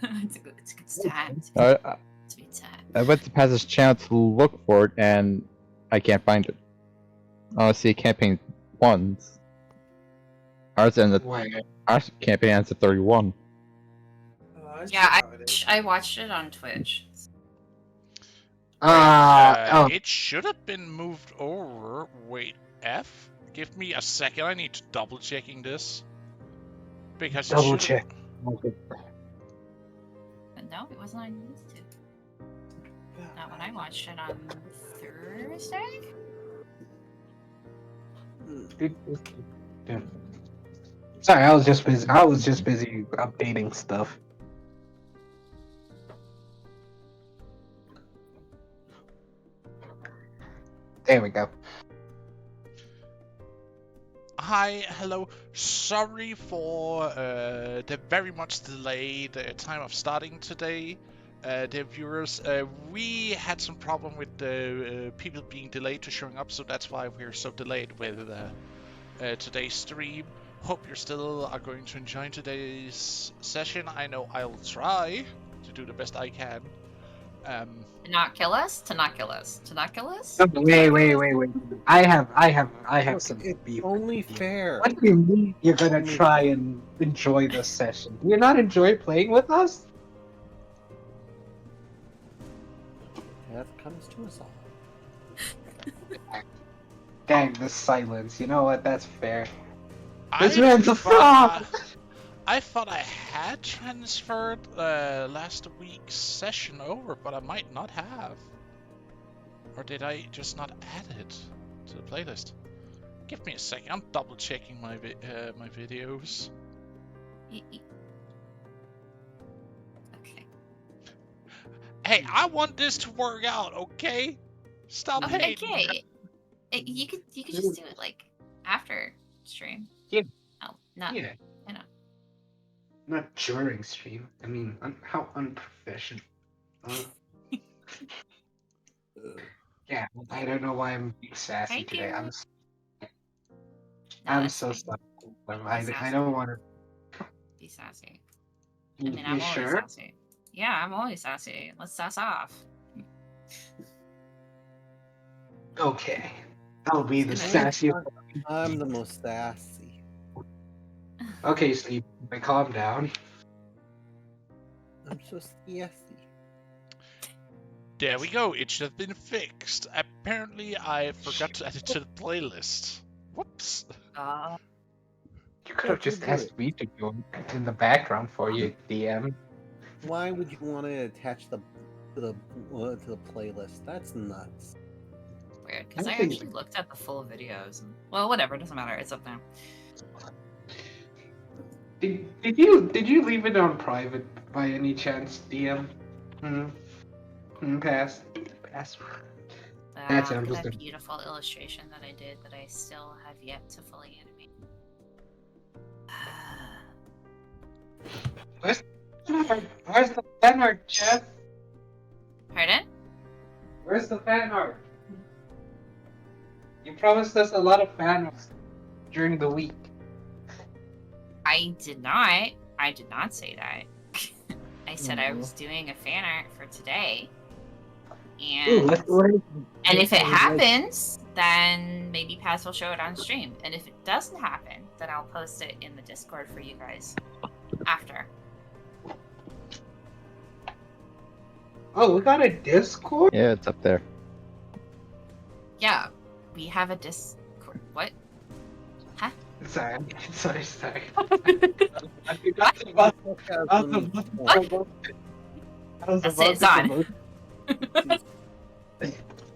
It's a good time. It's I a good time. went to pass this channel to look for it, and I can't find it. I see campaign ones. Ours campaign ends at 31. Yeah, I watched it on Twitch. It should have been moved over. Wait, F? Give me a second. I need to double checking this. Because it Double should check. But no, it wasn't on YouTube. Not when I watched it on Thursday. Sorry, I was just busy. I was just busy updating stuff. There we go. Hi, hello. Sorry for the very much delayed time of starting today, dear viewers. We had some problem with the people being delayed to showing up, so that's why we're so delayed with today's stream. Hope you're still are going to enjoy today's session. I know I'll try to do the best I can. To not kill us? To not kill us? To not kill us? Wait. I have some beef. Only fair. What do you mean you're gonna Only try and enjoy this session? Do you not enjoy playing with us? Death comes to us all. Dang, this silence. You know what? That's fair. I This man's a thought- frog! I thought I had transferred last week's session over, but I might not have. Or did I just not add it to the playlist? Give me a second. I'm double checking my my videos. Okay. Hey, I want this to work out, okay? Stop hating. Okay. You could just do it like after stream. Yeah. Oh, not. Yeah. You know. Not during stream. I mean, how unprofessional. Yeah, I don't know why I'm being sassy Thank today. you. I'm that's so fine. sorry. I don't want to. Be sassy. I mean, You I'm always sure? sassy. Yeah, I'm always sassy. Let's sass off. Okay. I'll be the It's sassy. I'm the most sassy. Okay, Sleep. Calm down. I'm so sassy. There we go. It should have been fixed. Apparently, I forgot to add it to the playlist. Whoops. You could have just asked me to join in the background for you, DM. Why would you want to attach the to the playlist? That's nuts. Weird, because I I think- actually looked at the full videos. And, well, whatever, doesn't matter. It's up now. Did you leave it on private by any chance, DM? Pass. That's Look I'm at just that gonna- beautiful illustration that I did that I still have yet to fully animate. Where's the fan art, Jeff? Pardon? Where's the fan art? You promised us a lot of fan art during the week. I did not. I did not say that. I said I was doing a fan art for today. And and if it happens, then maybe Paz will show it on stream. And if it doesn't happen, then I'll post it in the Discord for you guys after. Oh, we got a Discord? Yeah, it's up there. Yeah, we have a Discord. What? Sorry. It's on.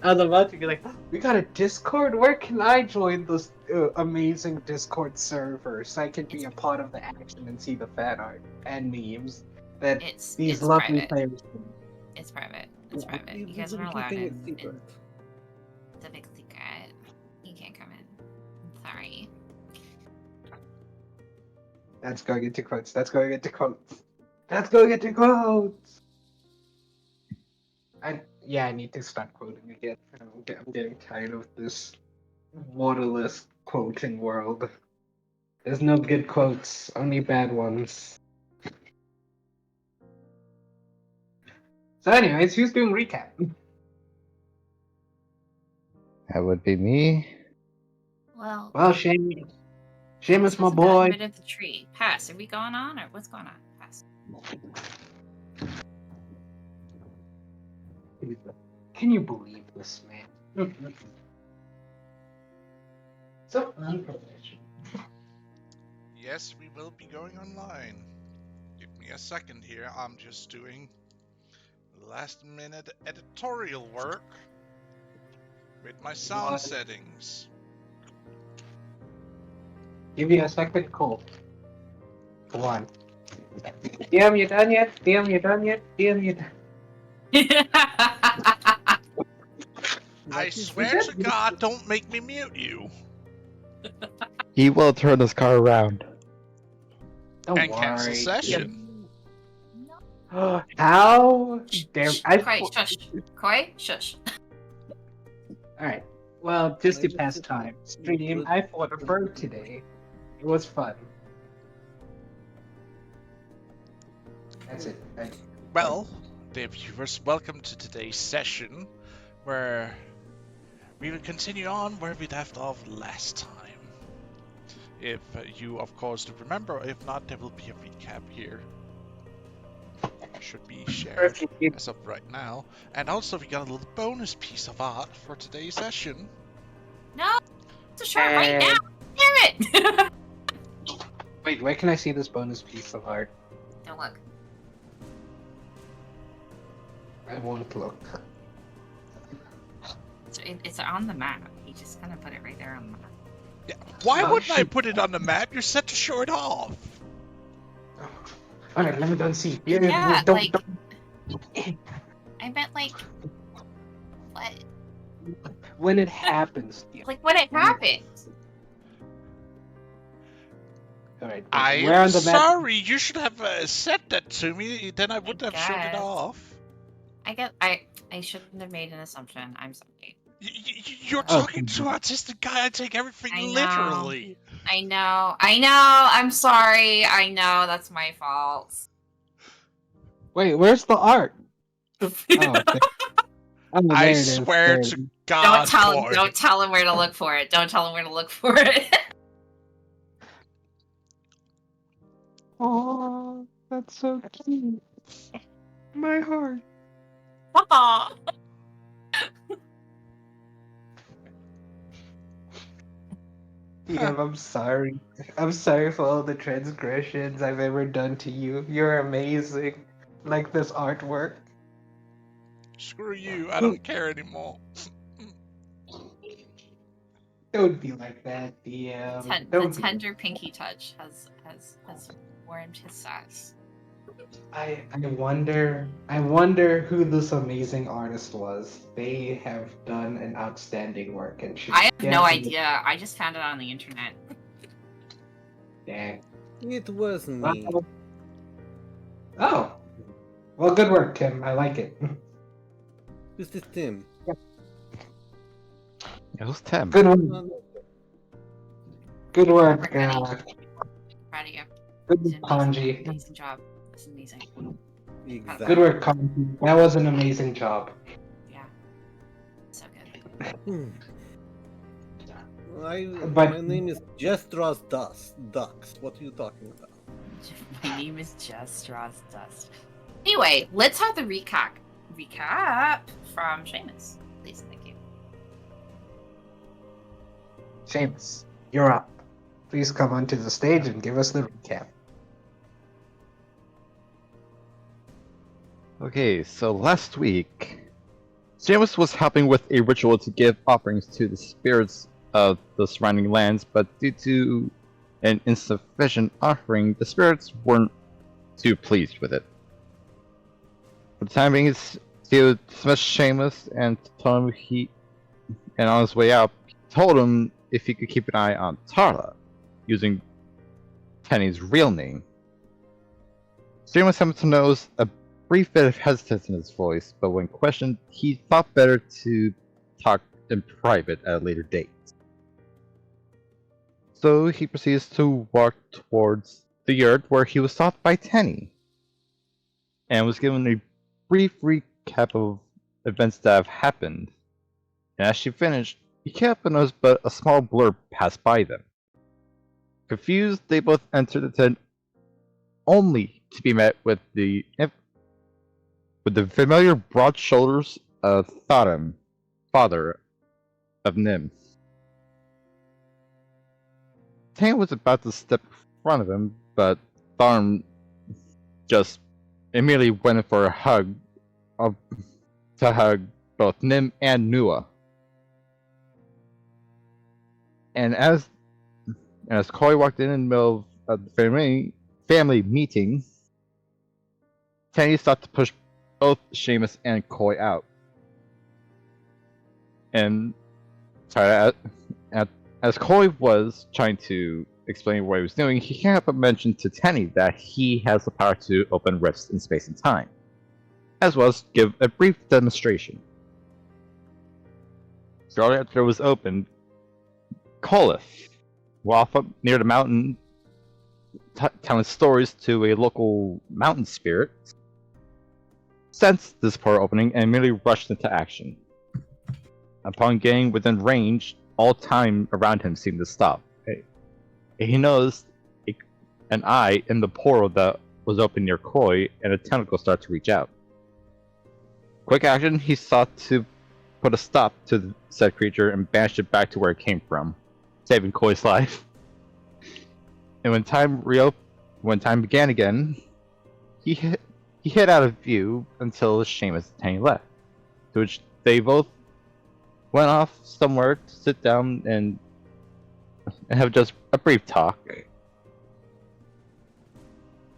I was about to be like, we got a Discord? Where can I join this amazing Discord server so I can be a part of the action and see the fan art and memes that these lovely private. players do? It's private. It's private. You guys are allowed in. It's a big secret. You can't come in. Sorry. That's going into quotes. That's going into quotes. That's going into quotes! I need to start quoting again. I'm getting tired of this waterless quoting world. There's no good quotes, only bad ones. So anyways, who's doing recap? That would be me. Well, Seamus, my Pass boy. rid of the tree. Pass, are we going on, or what's going on? Pass. Can you believe this, man? So unprofessional. Yes, we will be going online. Give me a second here. I'm just doing last-minute editorial work with my sound settings. Give you a second, cool. Come on. DM, you done yet? DM, you done yet? DM, you done? I swear to God, don't make me mute you. He will turn this car around. Don't and worry. cancel session. How dare Koi, shush. Koi, shush. Alright. Well, just to pass time. Stream, I fought a bird today. It was fun. That's it. Well, dear viewers, welcome to today's session, where we will continue on where we left off last time. If you, of course, remember, if not, there will be a recap here. Should be shared as of right now. And also, we got a little bonus piece of art for today's session. No, it's a short right now. Damn it! Wait, where can I see this bonus piece of art? Don't look. I won't look. So it's on the map. You just kind of put it right there on the map. Yeah. Why wouldn't I put it on the map? You're set to show it off. Alright, let me go and see. Yeah, don't. I meant like, what? When it happens. Like when it happens. Alright. I am sorry. You should have said that to me. Then I wouldn't have showed it off. I shouldn't have made an assumption. I'm sorry. You're talking to an autistic guy. I take everything literally. I know. I'm sorry. I know. That's my fault. Wait, where's the art? I swear to God. Don't tell him where to look for it. Don't tell him where to look for it. Oh, that's so cute. My heart. Aww. Yeah, I'm sorry. I'm sorry for all the transgressions I've ever done to you. You're amazing. Like this artwork. Screw you. I don't care anymore. Don't be like that, DM. The tender pinky touch has warmed his size. I wonder who this amazing artist was. They have done an outstanding work and should I have no idea. I just found it on the internet. Dang. It was me. Oh. Well, good work, Tim. I like it. Who's this Tim? It was Tim. Good work. Good work. Proud of you. Good work, Kanji. Amazing job. That's amazing. Exactly. Good work, Kanji. That was an amazing job. Yeah. So good. My name is Jestros Ducks. What are you talking about? My name is Just Straws Dust. Anyway, let's have the recap from Seamus. Please, thank you. Seamus, you're up. Please come onto the stage and give us the recap. Okay, so last week, Seamus was helping with a ritual to give offerings to the spirits of the surrounding lands, but due to an insufficient offering, the spirits weren't too pleased with it. For the time being, he dismissed Seamus and told him and on his way out, he told him if he could keep an eye on Tarla, using Penny's real name. Seamus happened to notice a brief bit of hesitance in his voice, but when questioned, he thought better to talk in private at a later date. So he proceeds to walk towards the yurt where he was stopped by Tenny, and was given a brief recap of events that have happened. And as she finished, he can't but notice but a small blur passed by them. Confused, they both entered the tent, only to be met with the familiar broad shoulders of Tharim, father of Nim. Tan was about to step in front of him, but Tharim just immediately went in for a hug to hug both Nim and Nua. And as Koi walked in the middle of the family meeting, Tanny started to push both Seamus and Koi out. And sorry, as Koi was trying to explain what he was doing, he can't help but mention to Tenny that he has the power to open rifts in space and time, as well as give a brief demonstration. Shortly after it was opened, Kolith, while up near the mountain telling stories to a local mountain spirit, sensed this portal opening and immediately rushed into action. Upon getting within range, all time around him seemed to stop. He noticed an eye in the portal that was open near Koi, and a tentacle started to reach out. Quick action, he sought to put a stop to the said creature and banished it back to where it came from, saving Koi's life. And when time began again, he hid out of view until Seamus and Tanny left, to which they both went off somewhere to sit down and have just a brief talk.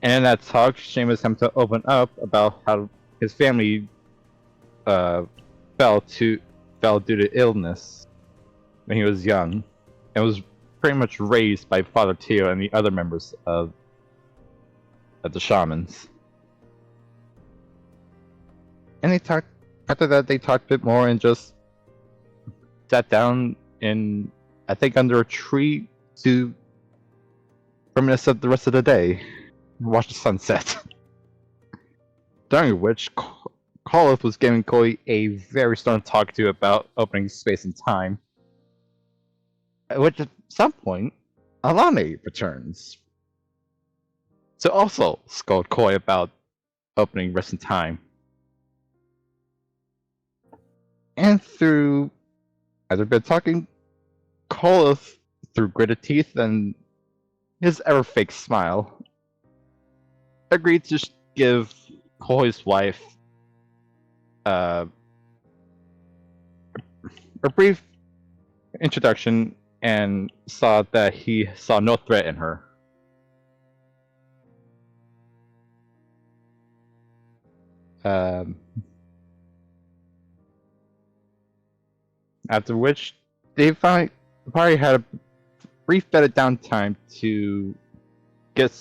And in that talk, Seamus had to open up about how his family fell due to illness when he was young, and was pretty much raised by Father Teo and the other members of the shamans. And after that they talked a bit more and just sat down in, I think, under a tree to reminisce of the rest of the day and watch the sunset. During which Kolith was giving Koi a very stern talk to about opening space and time. At which at some point, Alane returns to also scold Koi about opening rest and time. And as we've been talking, Kolith, through gritted teeth and his ever fake smile, agreed to give Koi's wife a brief introduction, and saw that he saw no threat in her. After which, they probably had a brief bit of downtime to get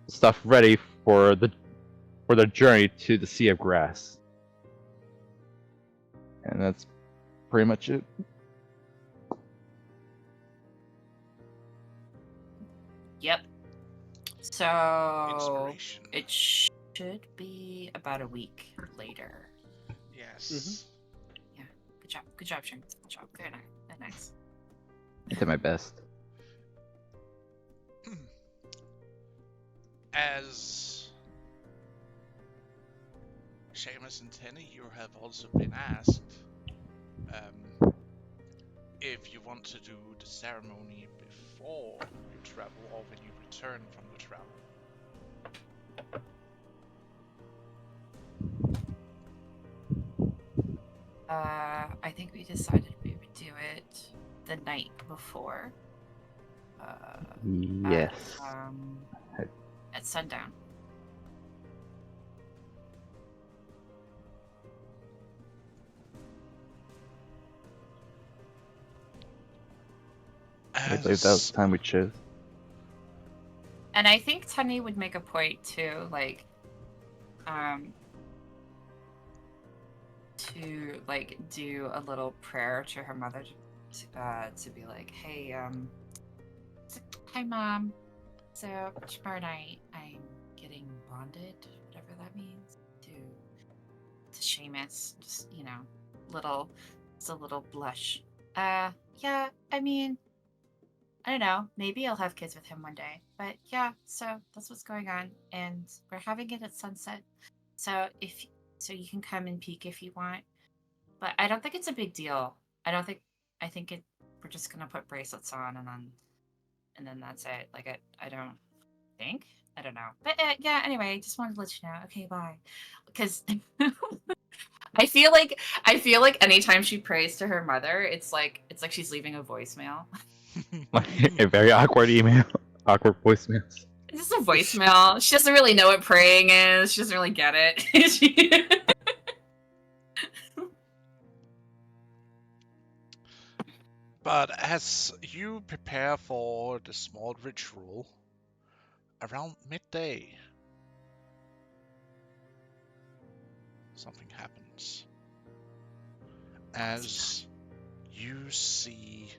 stuff ready for the journey to the Sea of Grass. And that's pretty much it. Yep. So Inspiration. it should be about a week later. Yes. Yeah. Good job, James. Good job. Very nice. I did my best. As Seamus and Tenny, you have also been asked if you want to do the ceremony before you travel or when you return from the travel. I think we decided we would do it the night before. Yes. At sundown. I believe that was the time we chose. And I think Tenny would make a point too, like, to like do a little prayer to her mother to be like, hey, hi mom. So tomorrow night I'm getting bonded, whatever that means, to Seamus. Just, it's a little blush. Yeah, I mean, I don't know. Maybe I'll have kids with him one day. But yeah, so that's what's going on. And we're having it at sunset. So you can come and peek if you want. But I don't think it's a big deal. I think we're just gonna put bracelets on and then that's it. Like I don't think. I don't know. But yeah, anyway, I just wanted to let you know. Okay, bye. Because I feel like anytime she prays to her mother, it's like she's leaving a voicemail. A very awkward email. Awkward voicemails. It's just a voicemail. She doesn't really know what praying is. She doesn't really get it. But as you prepare for the small ritual, around midday, something happens. As you see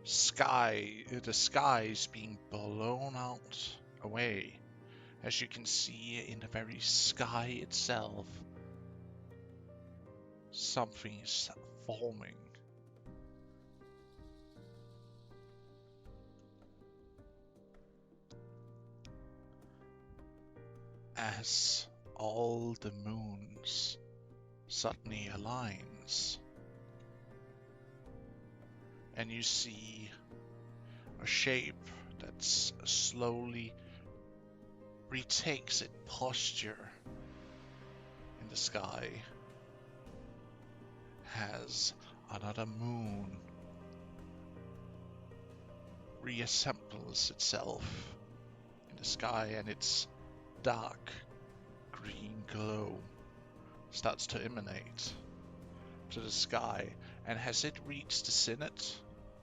the skies being blown out away, as you can see in the very sky itself, something is forming. As all the moons suddenly aligns, and you see a shape that's slowly retakes its posture in the sky, has another moon reassembles itself in the sky, and its dark green glow starts to emanate to the sky. And as it reached the zenith,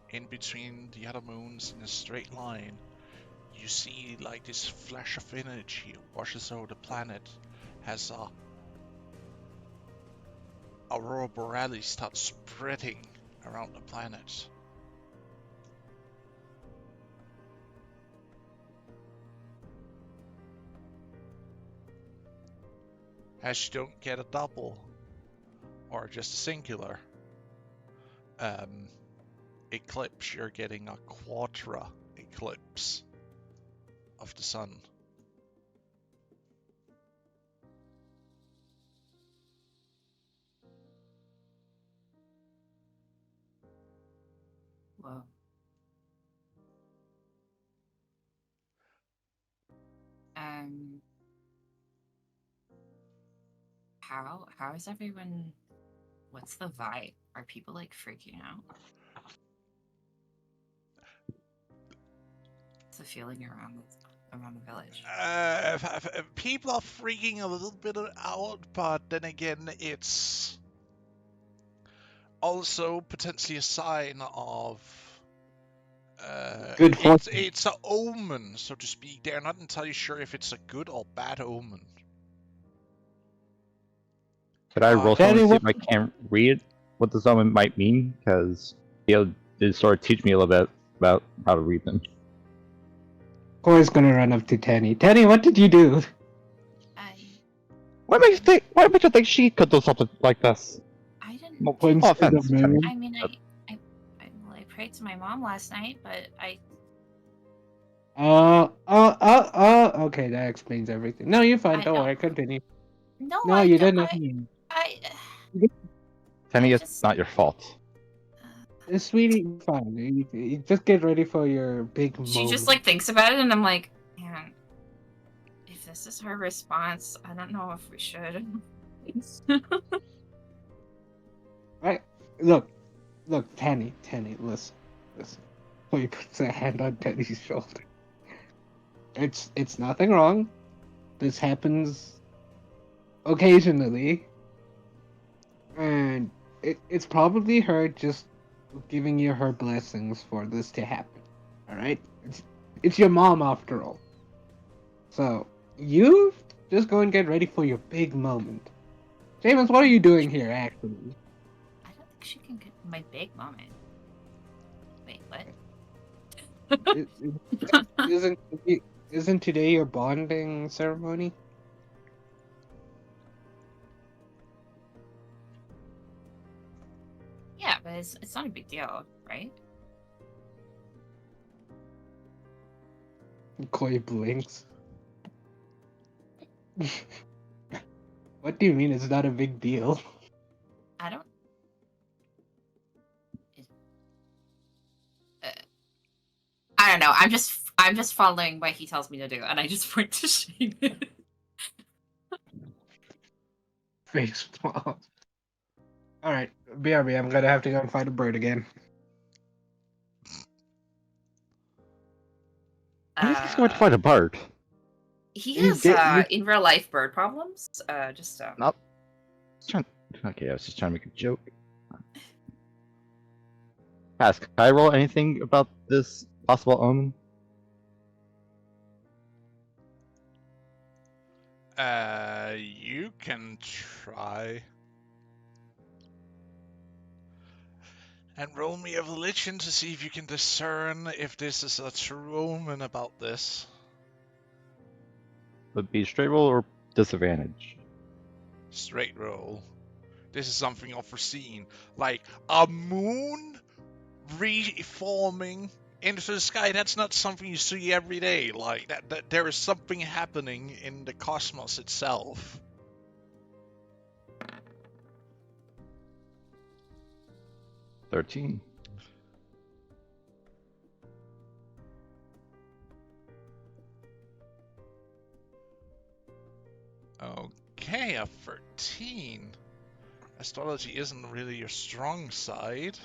in between the other moons in a straight line, you see like this flash of energy washes over the planet as aurora borealis starts spreading around the planet. As you don't get a double or just a singular eclipse, you're getting a quadra eclipse of the sun. Whoa. How is everyone? What's the vibe? Are people like freaking out? What's the feeling around the village? People are freaking a little bit out, but then again, it's also potentially a sign of good fortune. It's an omen, so to speak. They're not entirely sure if it's a good or bad omen. Could I roll something to see if I can't read what this omen might mean? Because he'll sort of teach me a little bit about how to read them. Corey's gonna run up to Tenny. Tenny, what did you do? What makes you think she could do something like this? I didn't. No offense, Tenny. I mean, I prayed to my mom last night, but okay, that explains everything. No, you're fine. Don't worry. Continue. No, you didn't. Tenny, it's not your fault. Sweetie, fine. You just get ready for your big moment. She just like thinks about it, and I'm like, man, if this is her response, I don't know if we should. Right? Look, Tenny, listen. So he puts a hand on Tenny's shoulder. It's nothing wrong. This happens occasionally, and it's probably her just giving you her blessings for this to happen. All right, it's your mom after all. So you just go and get ready for your big moment. James, what are you doing here, actually? I don't think she can get my big moment. Wait, what? Isn't today your bonding ceremony? but it's not a big deal, right? Koi blinks. What do you mean it's not a big deal? I don't. I don't know. I'm just following what he tells me to do, and I just point to Seamus. Face palm. Alright, BRB, I'm gonna have to go and find a bird again. Why is he going to find a bird? He You has in real life bird problems. Nope. Okay, I was just trying to make a joke. Ask, can I roll anything about this possible omen? You can try. And roll me a religion to see if you can discern if this is a true omen about this. Would it be straight roll or disadvantage? Straight roll. This is something unforeseen. Like a moon reforming into the sky. That's not something you see every day. Like that there is something happening in the cosmos itself. $13. Okay, a 13. Astrology isn't really your strong side.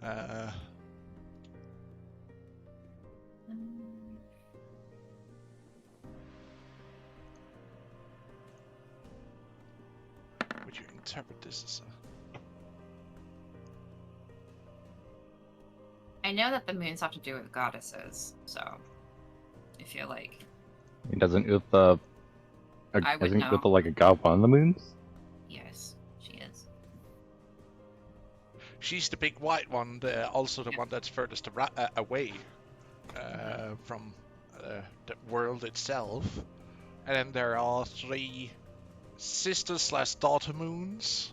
Would you interpret this as a... I know that the moons have to do with goddesses, so I feel like Doesn't Utha I would isn't know. Utha like a god one of the moons? Yes, she is. She's the big white one, also the one that's furthest away from the world itself. And then there are 3 sister/daughter moons.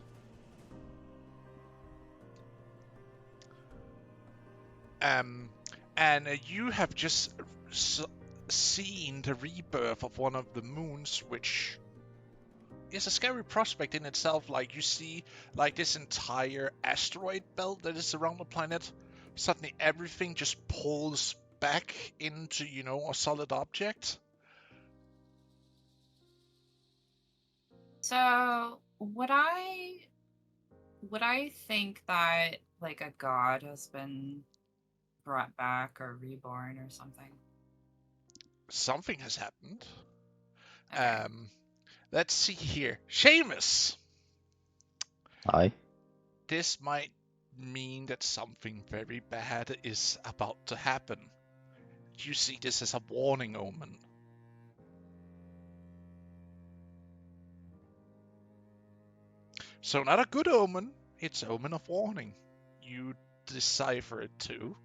And you have just seen the rebirth of one of the moons, which is a scary prospect in itself. Like, you see, like, this entire asteroid belt that is around the planet, suddenly everything just pulls back into, you know, a solid object. So would I think that like a god has been brought back or reborn or something? Something has happened. Okay. Let's see here. Seamus! Aye. This might mean that something very bad is about to happen. You see this as a warning omen. So not a good omen, it's omen of warning. You decipher it too.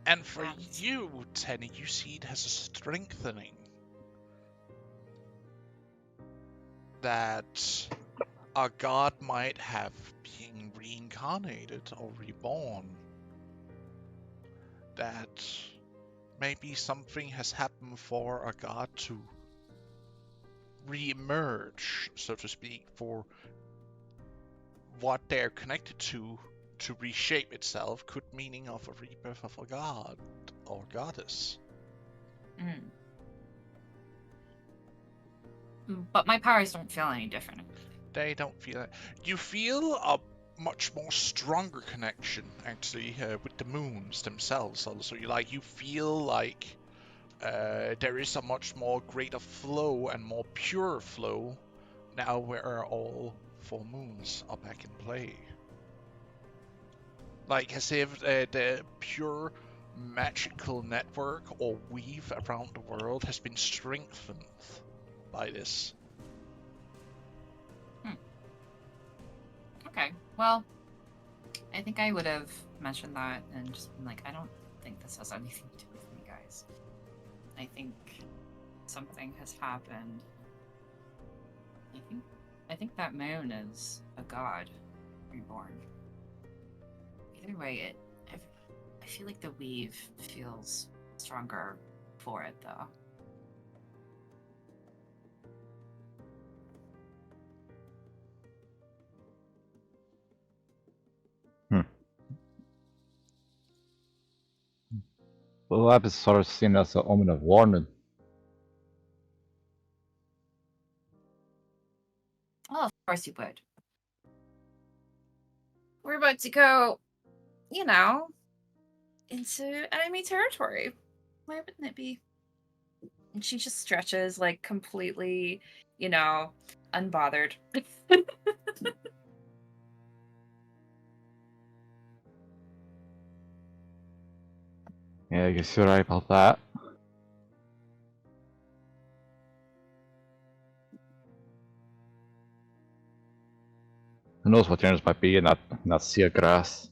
And for you, Tenny, you see it as a strengthening. That a god might have been reincarnated or reborn. That maybe something has happened for a god to re-emerge, so to speak, for what they're connected to reshape itself, could meaning of a rebirth of a god or goddess. But my powers don't feel any different. They don't feel it. You feel a much more stronger connection, actually, with the moons themselves. Also, you feel like there is a much more greater flow and more pure flow now where all 4 moons are back in play. Like as if the pure magical network or weave around the world has been strengthened by this. Okay, well, I think I would have mentioned that and just been like, I don't think this has anything to do with me, guys. I think something has happened. I think that moon is a god reborn. Either way, I feel like the weave feels stronger for it, though. The lab is sort of seen as an omen of warning. Oh, of course you would. We're about to go, into enemy territory. Why wouldn't it be? And she just stretches, like, completely, unbothered. Yeah, I guess you're right about that. Who knows what yours might be in that sea of grass.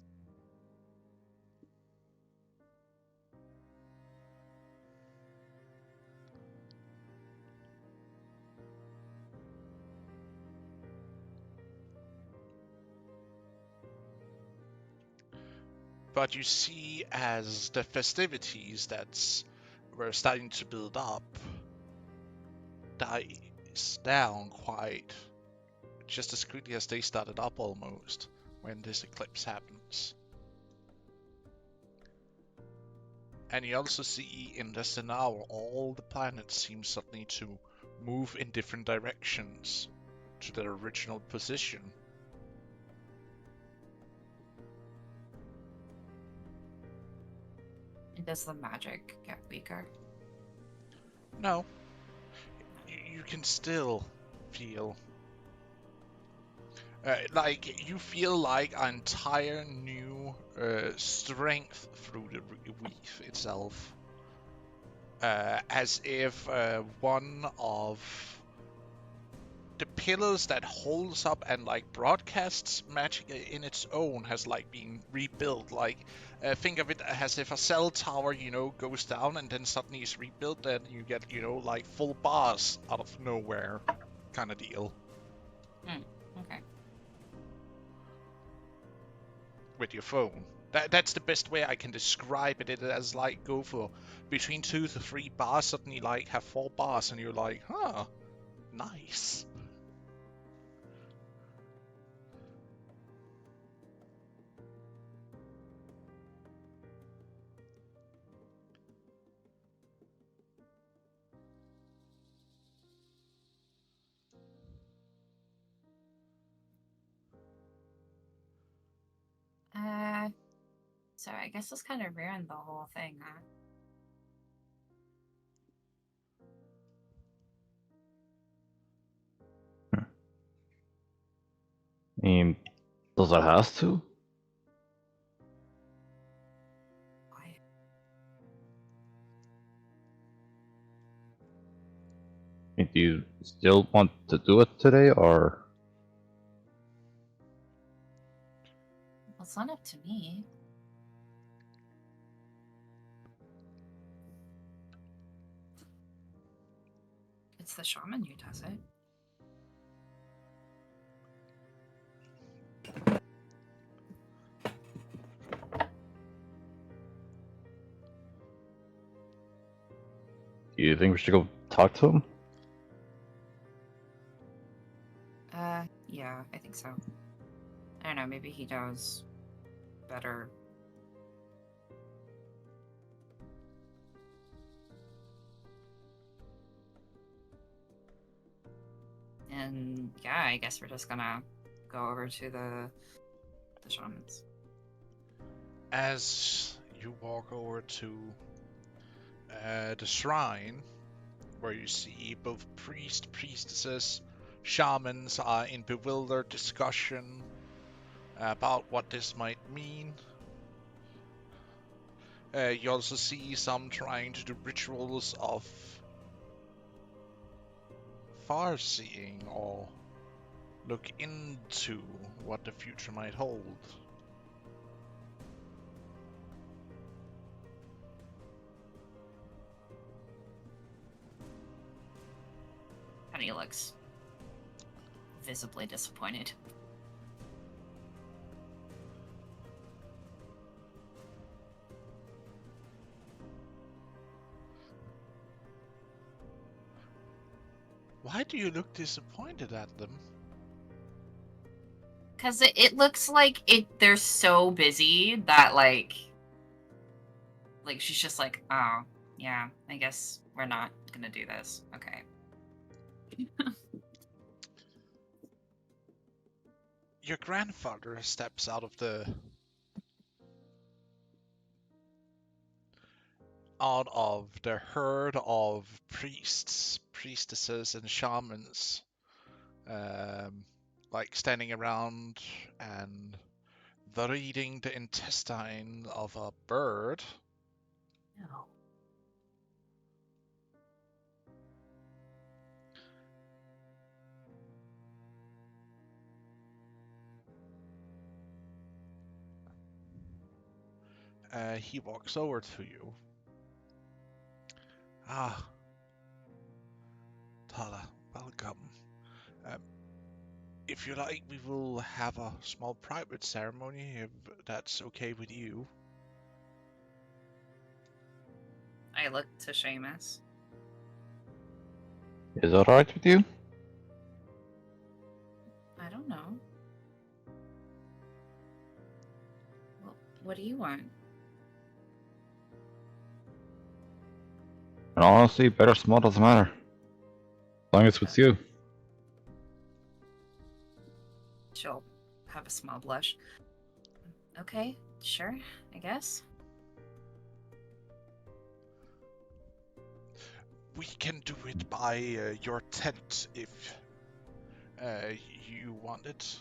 But you see, as the festivities that were starting to build up dies down quite just as quickly as they started up almost when this eclipse happens. And you also see in less than an hour all the planets seem suddenly to move in different directions to their original position. Does the magic get weaker? No. You can still feel you feel like an entire new strength through the weave itself. As if one of the pillars that holds up and like broadcasts magic in its own has like been rebuilt. Think of it as if a cell tower, goes down and then suddenly is rebuilt, and you get, like full bars out of nowhere, kind of deal. Okay. With your phone. That's the best way I can describe it. It as like go for between 2 to 3 bars, suddenly like have 4 bars, and you're like, huh, nice. So I guess this kind of ruined the whole thing, huh? I mean, does it have to? Why? Do you still want to do it today, or? Well, it's not up to me. It's the shaman who does it. Do you think we should go talk to him? Yeah, I think so. I don't know, maybe he knows better. And yeah, I guess we're just gonna go over to the shamans. As you walk over to the shrine, where you see both priestesses, shamans are in bewildered discussion about what this might mean. You also see some trying to do rituals of far-seeing or look into what the future might hold. he looks visibly disappointed. Why do you look disappointed at them? Because it looks like they're so busy that, like she's just like, oh, yeah, I guess we're not gonna do this. Okay. Your grandfather steps out of the herd of priests, priestesses, and shamans, like standing around and reading the intestine of a bird. No. He walks over to you. Ah, Tala, welcome. If you like, we will have a small private ceremony, if that's okay with you. I look to Seamus. Is that alright with you? I don't know. Well, what do you want? And honestly, better small doesn't matter. As long as it's you. She'll have a small blush. Okay, sure, I guess. We can do it by your tent if you want it.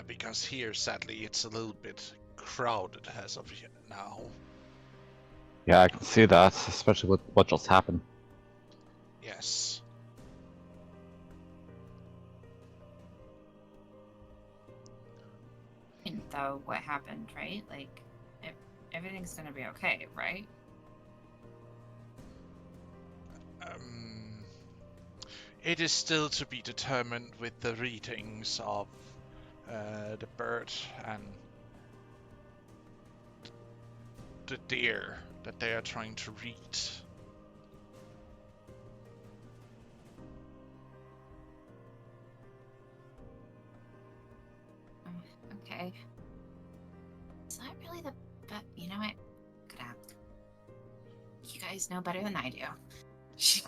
Because here, sadly, it's a little bit crowded as of now. Yeah, I can see that, especially with what just happened. Yes. And though what happened, right? Like, everything's gonna be okay, right? It is still to be determined with the readings of the bird and the deer that they are trying to read. Okay. Is that really the best? You know what? Gonna. You guys know better than I do. She's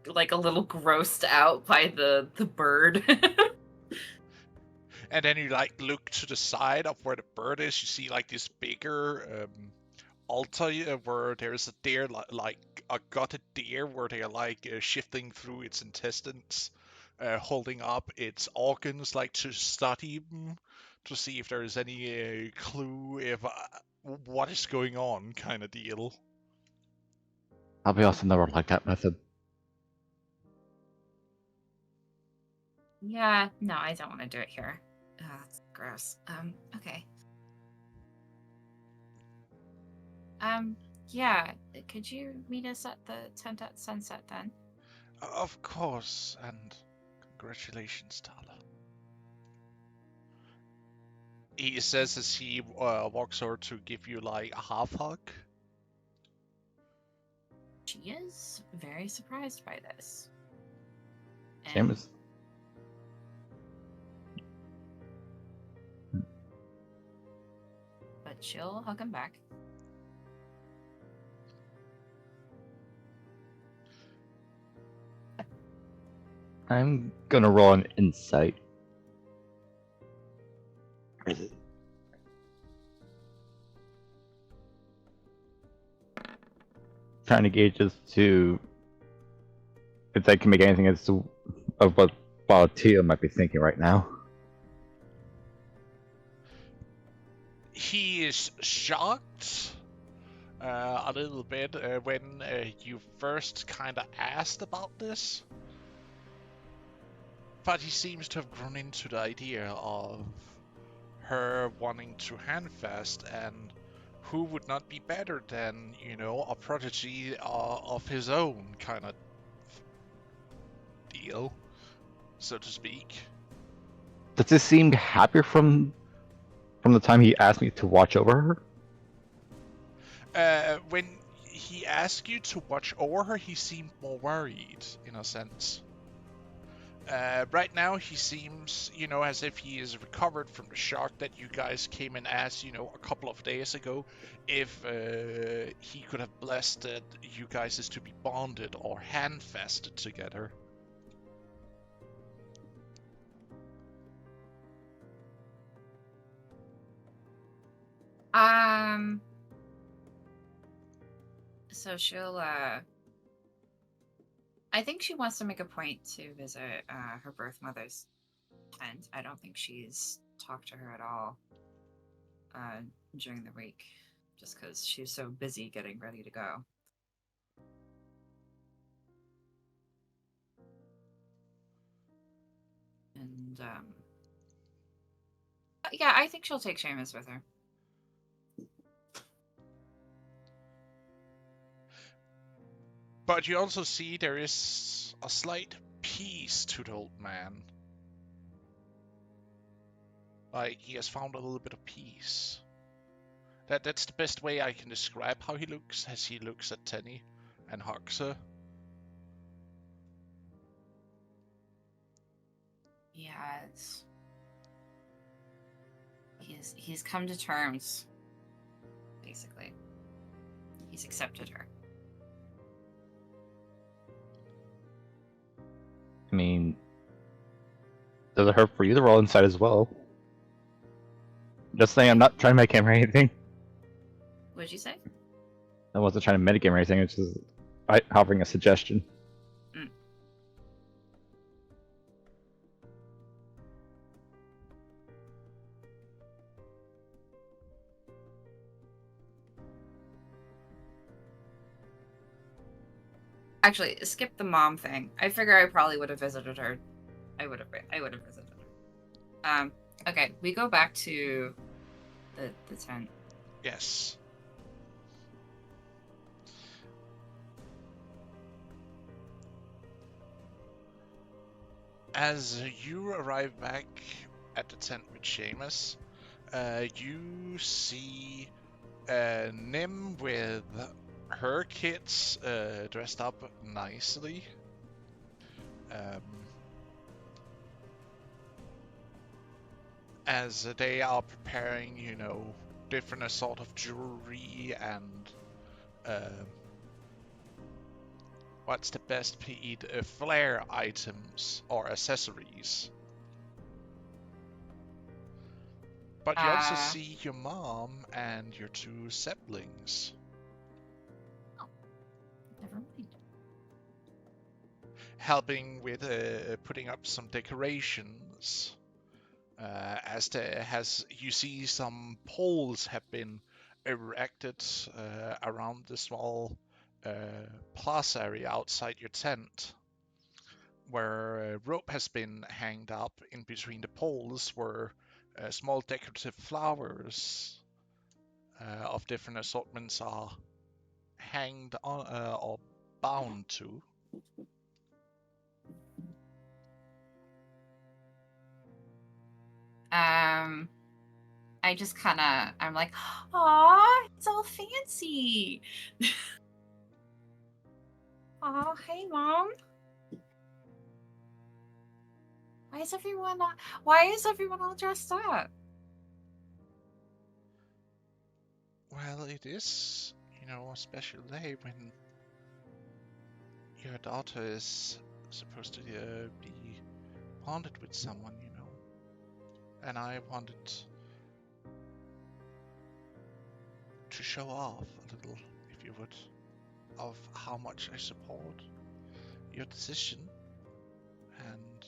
like a little grossed out by the bird. And then you like look to the side of where the bird is. You see like this bigger altar where there's a deer, like a gutted deer, where they're like shifting through its intestines, holding up its organs, like to study them, to see if there is any clue if what is going on, kind of deal. I'll be honest, I never liked that method. Yeah, no, I don't want to do it here. That's gross. Okay. Yeah, could you meet us at the tent at sunset then? Of course, and congratulations, Tala. He says as he walks over to give you like a half hug. She is very surprised by this. Same as. But she'll hug him back. I'm gonna roll an insight. Where is it? Trying to gauge as to if I can make anything as to of what Tia might be thinking right now. He is shocked a little bit when you first kind of asked about this. But he seems to have grown into the idea of her wanting to handfast, and who would not be better than, you know, a prodigy of his own kind of deal, so to speak. Does he seem happier from the time he asked me to watch over her? When he asked you to watch over her, he seemed more worried, in a sense. Right now, he seems, as if he is recovered from the shock that you guys came in as, a couple of days ago. If he could have blessed that you guys is to be bonded or handfasted together. So she'll, I think she wants to make a point to visit her birth mother's tent. I don't think she's talked to her at all during the week, just because she's so busy getting ready to go. And, yeah, I think she'll take Seamus with her. But you also see there is a slight peace to the old man. Like, he has found a little bit of peace. That's the best way I can describe how he looks, as he looks at Tenny and hugs her. Yes. He's come to terms, basically. He's accepted her. I mean, does it hurt for you? They're all inside as well. Just saying, I'm not trying to make him or anything. What'd you say? I wasn't trying to medicate or anything, it's just offering a suggestion. Actually, skip the mom thing. I figure I probably would have visited her. I would have visited her. Okay, we go back to the tent. Yes. As you arrive back at the tent with Seamus, you see Nim with her kids dressed up nicely. As they are preparing, different sort of jewelry and what's the best flair items or accessories. But you also see your mom and your two siblings. Oh, never mind. Helping with putting up some decorations. You see some poles have been erected around the small plaza area outside your tent, where rope has been hanged up in between the poles, where small decorative flowers of different assortments are hanged on or bound to. I just I'm like, aw, it's all fancy. Aw, hey, Mom. Why is everyone all dressed up? Well, it is, a special day when your daughter is supposed to be bonded with someone, And I wanted to show off a little, if you would, of how much I support your decision and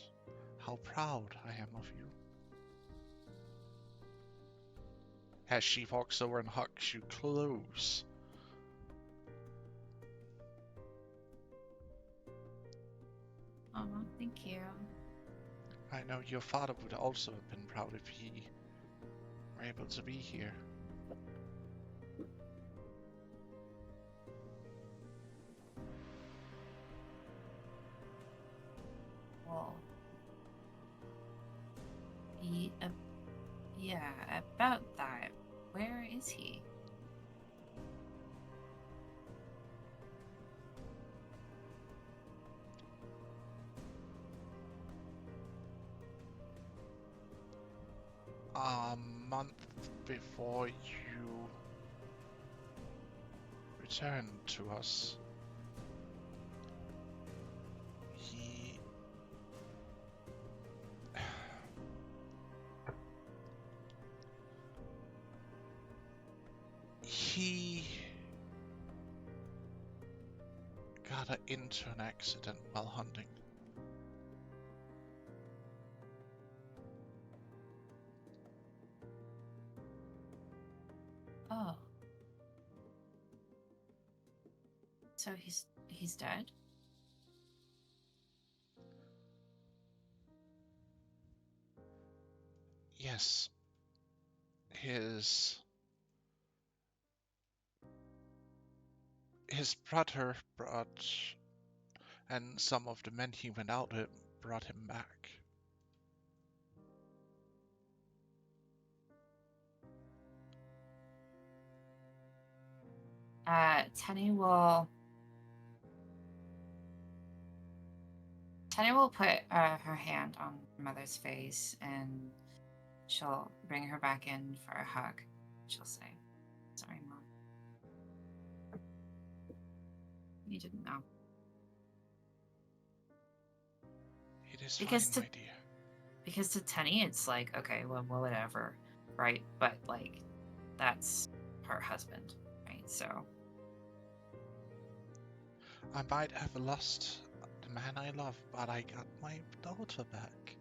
how proud I am of you. As she walks over and hugs you close. Oh, thank you. I know your father would also have been proud if he were able to be here. Well, yeah, about that. Where is he? A month before you returned to us, he got into an accident while hunting. Oh. So he's dead? Yes. His brother brought, and some of the men he went out with brought him back. Tenny will put her hand on her mother's face and she'll bring her back in for a hug. She'll say, "Sorry, Mom. You didn't know." It is Because fine, my dear. Because to Tenny, it's like, okay, well, whatever, right? But, like, that's her husband, right? So... I might have lost the man I love, but I got my daughter back.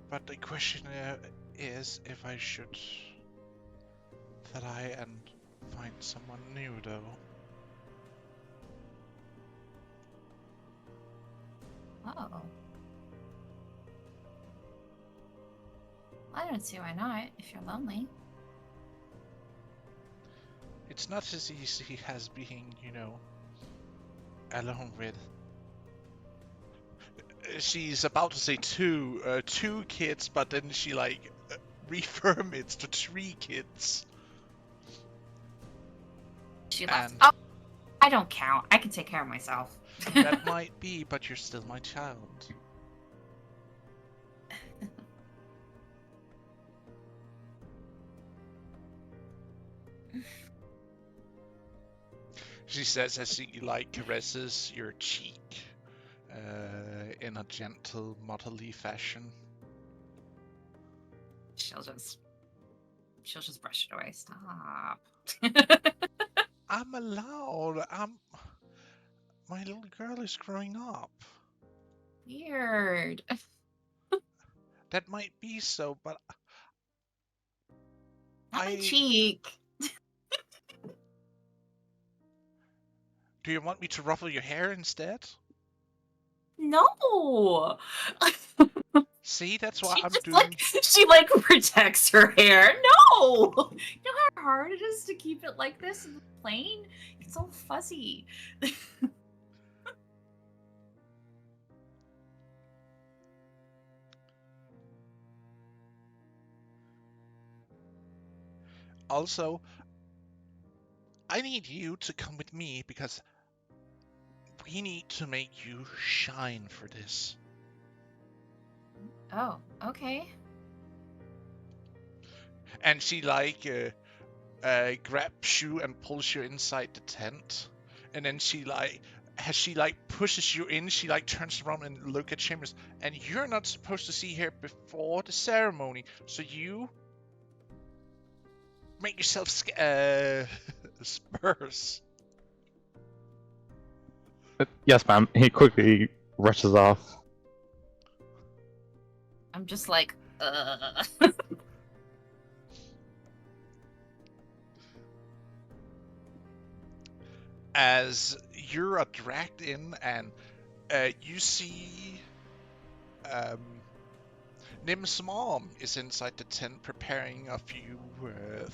But the question is if I should try and find someone new, though. Uh-oh. I don't see why not, if you're lonely. It's not as easy as being, alone with. She's about to say two kids, but then she refirms to 3 kids. She left. Oh, I don't count. I can take care of myself. That might be, but you're still my child. She says as she caresses your cheek in a gentle, motherly fashion. She'll just brush it away. Stop. I'm allowed. My little girl is growing up. Weird. That might be so, but Not my cheek. Do you want me to ruffle your hair instead? No. See, that's what I'm doing. She protects her hair. No. You know how hard it is to keep it like this in the plane? It's all fuzzy. Also, I need you to come with me because we need to make you shine for this. Oh, okay. And she grabs you and pulls you inside the tent, and then she pushes you in. She turns around and look at Chambers, and you're not supposed to see her before the ceremony, so you make yourself Spurs. Yes, ma'am. He quickly rushes off. I'm just like, as you're dragged in, and you see Nim's mom is inside the tent preparing a few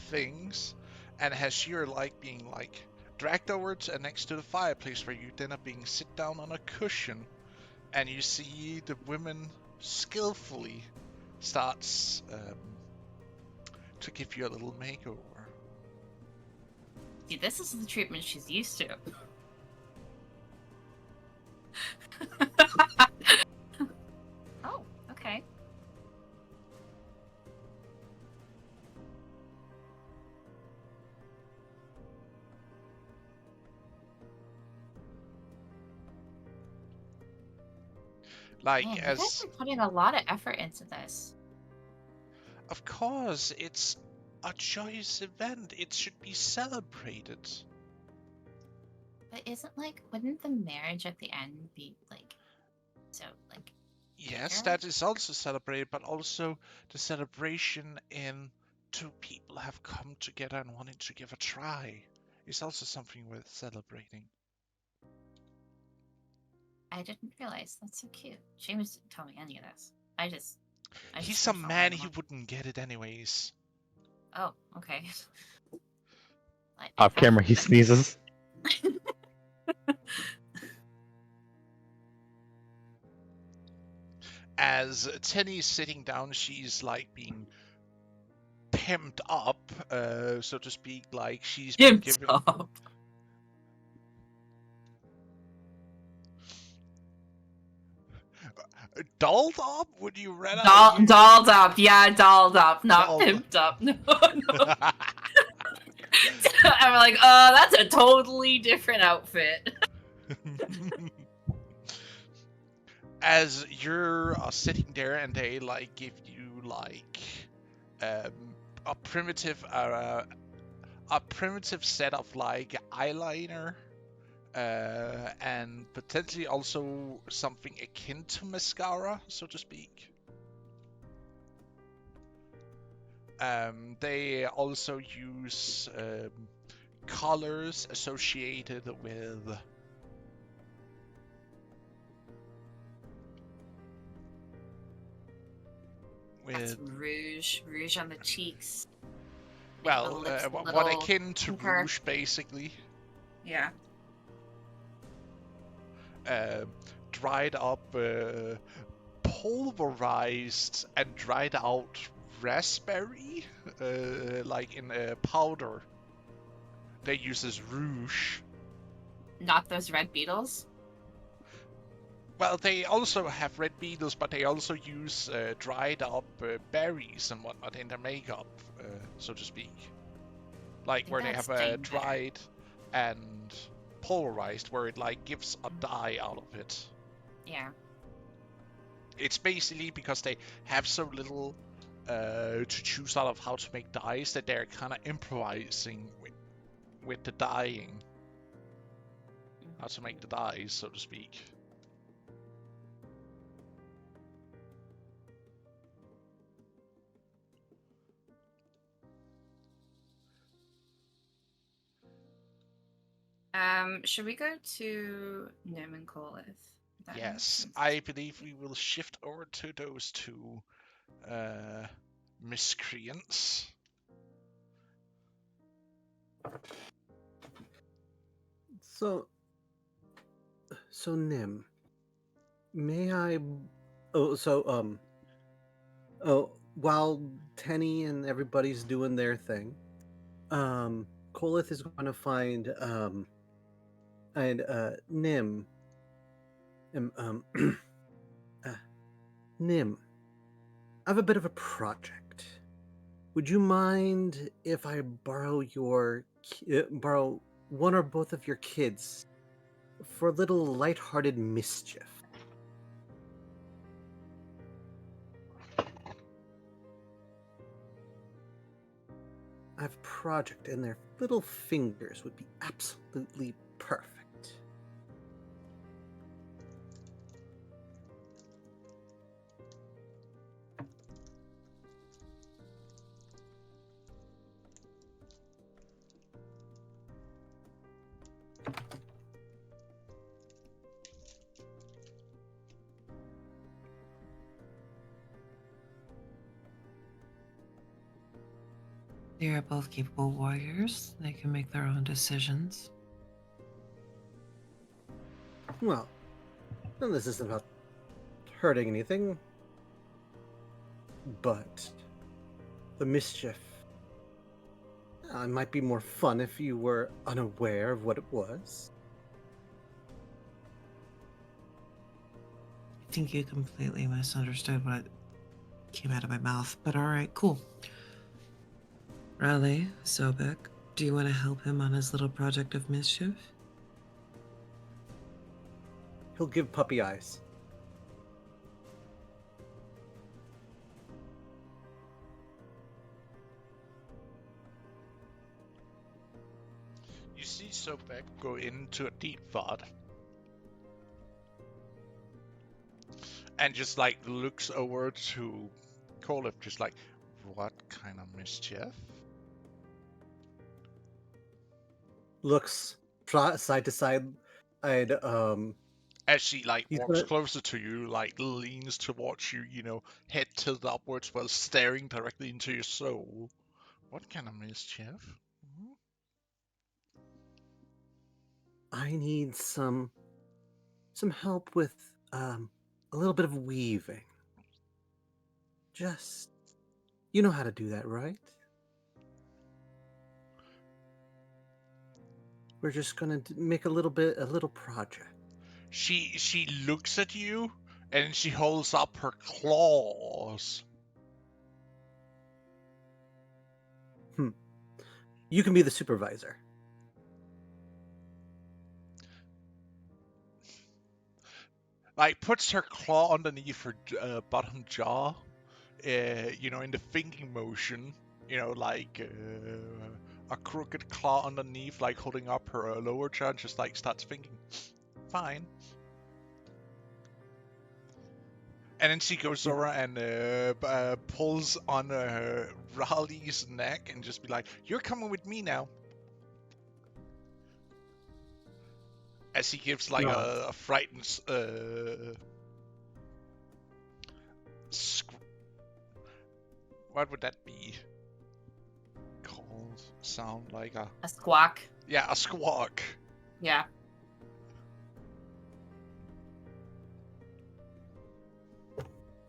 things, and as you're being dragged over to next to the fireplace, where you then are being sit down on a cushion, and you see the women skillfully starts to give you a little makeover. See, this is the treatment she's used to. Oh, okay. Man, you guys are putting a lot of effort into this. Of course, it's a joyous event. It should be celebrated. But wouldn't the marriage at the end be Yes, bigger? that is also celebrated, but also the celebration in two people have come together and wanted to give a try is also something worth celebrating. I didn't realize. That's so cute. James didn't tell me any of this. He's a man, he wouldn't get it anyways. Oh, okay. Off camera, he sneezes. As Tenny's sitting down, she's being pimped up, so to speak. She's been given. Up. Dolled up? Would you rather? Dolled up, yeah, dolled up, not pimped up. No, no. I'm like, that's a totally different outfit. As you're sitting there and they give you a primitive set of eyeliner, and potentially also something akin to mascara, so to speak. They also use colors associated with That's rouge on the cheeks. Well, what akin to rouge, basically. Yeah. Dried up, pulverized and dried out raspberry, in powder. They use as rouge. Not those red beetles? Well, they also have red beetles, but they also use dried up berries and whatnot in their makeup, so to speak. Where they have dried and polarized, where it gives a dye out of it. Yeah. It's basically because they have so little to choose out of how to make dyes that they're kind of improvising with the dyeing. How to make the dyes, so to speak. Should we go to Nim and Colith? Yes, I believe we will shift over to those two miscreants. So Nim, may I? While Tenny and everybody's doing their thing, Colith is going to find Nim. Nim, I have a bit of a project. Would you mind if I borrow one or both of your kids for a little lighthearted mischief? I have a project, and their little fingers would be absolutely perfect. They are both capable warriors. They can make their own decisions. Well, then this isn't about hurting anything, but the mischief. It might be more fun if you were unaware of what it was. I think you completely misunderstood what came out of my mouth, but alright, cool. Riley, Sobek, do you want to help him on his little project of mischief? He'll give puppy eyes. You see Sobek go into a deep thought. And just like looks over to Kolif, just like, what kind of mischief? Looks side to side. As she like walks gonna... closer to you, like leans towards you, you know, head tilted upwards while staring directly into your soul. What kind of mischief? Mm-hmm. I need some help with a little bit of weaving. Just, you know how to do that, right? We're just gonna make a little project. She looks at you and she holds up her claws. You can be the supervisor. Like puts her claw underneath her bottom jaw, you know, in the thinking motion, you know, like a crooked claw underneath, like holding up her lower jaw, and just like starts thinking, fine. And then she goes over and pulls on Raleigh's neck and just be like, "You're coming with me now." As he gives like a frightened what would that be called? Sound like a squawk. Yeah, a squawk. Yeah.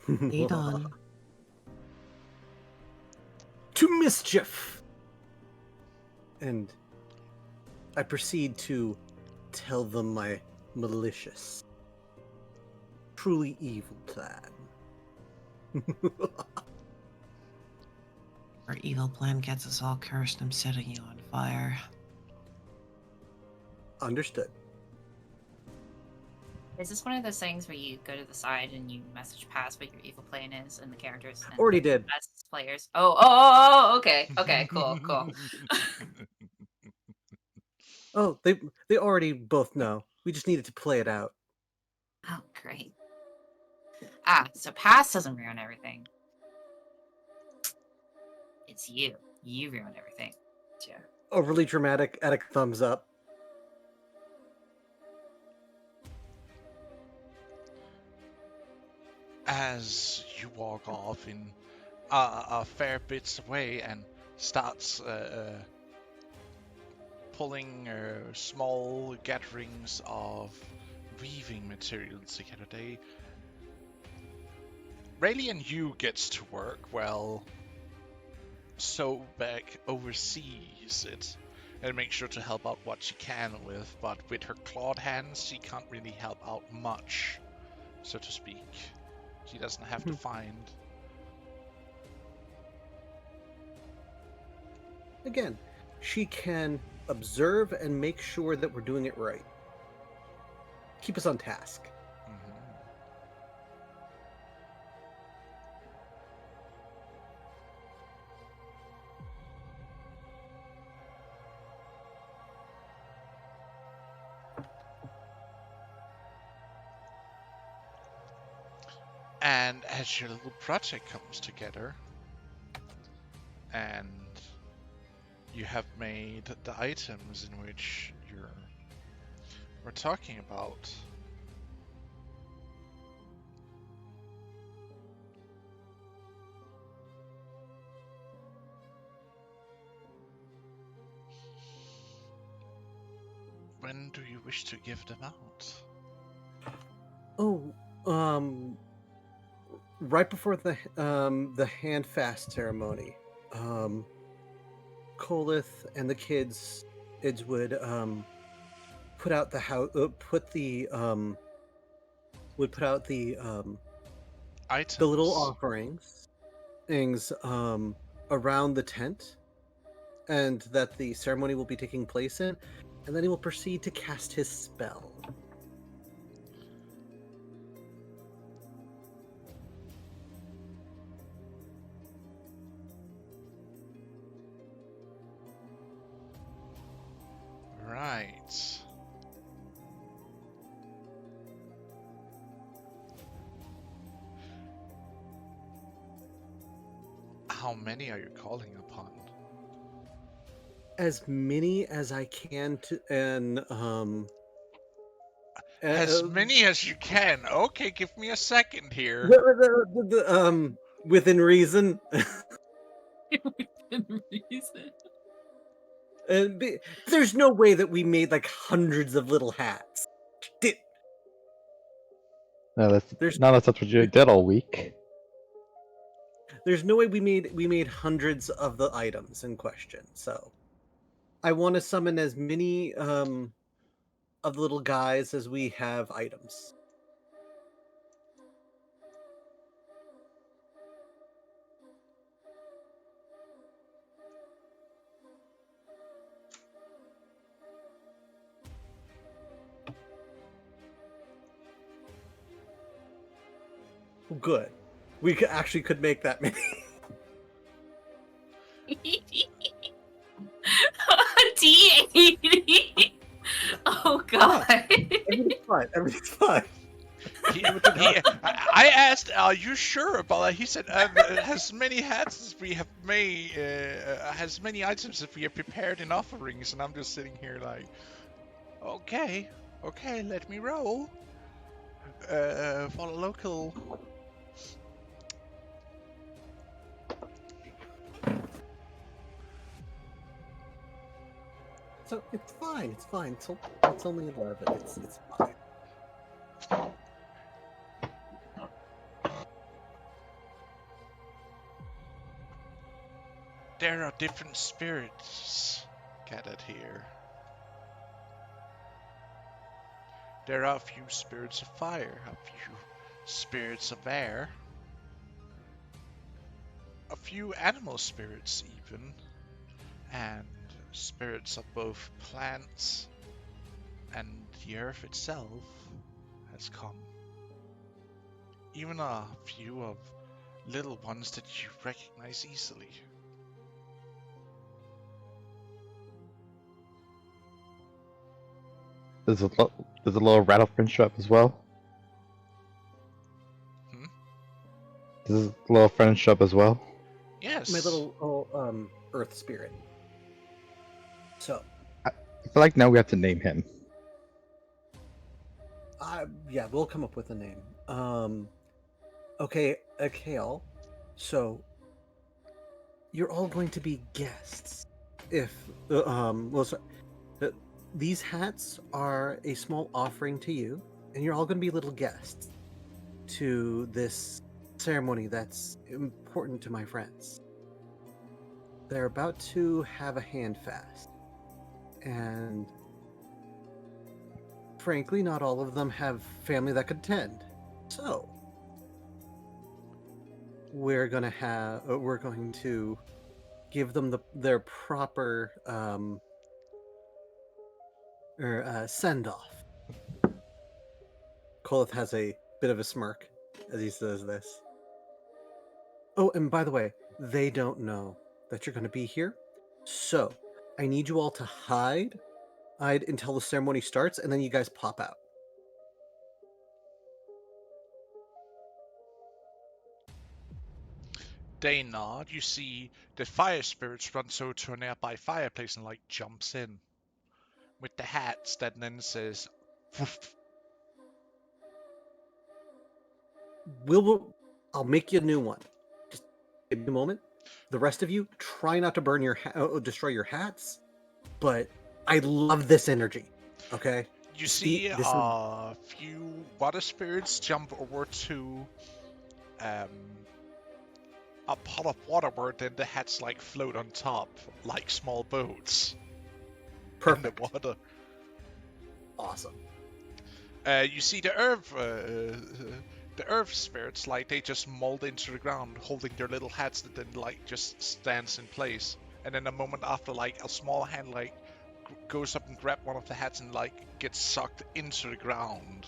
Lead on. To mischief! And I proceed to tell them my malicious, truly evil plan. Our evil plan gets us all cursed. I'm setting you on fire. Understood. Is this one of those things where you go to the side and you message past what your evil plan is and the characters? And Already did. As players. Oh, okay. Okay, cool. Oh, they already both know. We just needed to play it out. Oh, great. So past doesn't ruin everything. It's you. You ruin everything. Yeah. Overly dramatic, attic thumbs up. As you walk off in a fair bits away and starts pulling small gatherings of weaving materials together, Rayleigh and you gets to work well. Sobek oversees it and makes sure to help out what she can with, but with her clawed hands, she can't really help out much, so to speak. She doesn't have to find. Again, she can observe and make sure that we're doing it right. Keep us on task. And as your little project comes together, and you have made the items in which you're we're talking about. When do you wish to give them out? Oh, right before the hand fast ceremony, Kolith and the kids would put out the house, would put out the Items. the little offerings things around the tent, and that the ceremony will be taking place in, and then he will proceed to cast his spell. Right. How many are you calling upon? As many as I can to, and As many as you can. Okay, give me a second here. within reason. Within reason. There's no way that we made like hundreds of little hats. That's what you did all week. There's no way we made hundreds of the items in question. So I want to summon as many of the little guys as we have items. Good. We actually could make that many. D80. Oh god. Everything's fine. Everything's fine. I asked, "Are you sure about that?" He said, "As many hats as we have made, as many items as we have prepared in offerings." And I'm just sitting here like, "Okay, let me roll." For the local. So it's fine. It's fine. It's only 11. It's fine. There are different spirits gathered here. There are a few spirits of fire, a few spirits of air, a few animal spirits even, and spirits of both plants and the earth itself has come. Even a few of little ones that you recognize easily. There's a little rattle friend show up as well. Does a little friend show up as well? Yes. My little earth spirit. So I feel like now we have to name him. Yeah, we'll come up with a name. Okay, Kale. So you're all going to be guests. If these hats are a small offering to you, and you're all going to be little guests to this ceremony that's important to my friends. They're about to have a hand fast, and frankly, not all of them have family that could attend. So we're going to give them their proper send off. Kolith has a bit of a smirk as he says this. Oh, and by the way, they don't know that you're going to be here, so I need you all to hide until the ceremony starts, and then you guys pop out. They nod. You see the fire spirits run to a nearby fireplace and jumps in with the hats that then says I'll make you a new one. Just give me a moment. The rest of you, try not to burn your destroy your hats. But I love this energy. Okay. You see a few water spirits jump over to a pot of water where then the hats like float on top like small boats. Perfect. In the water. Awesome. You see the earth spirits, like they just mold into the ground, holding their little hats that then like just stands in place. And then a moment after, like a small hand like goes up and grabs one of the hats and like gets sucked into the ground.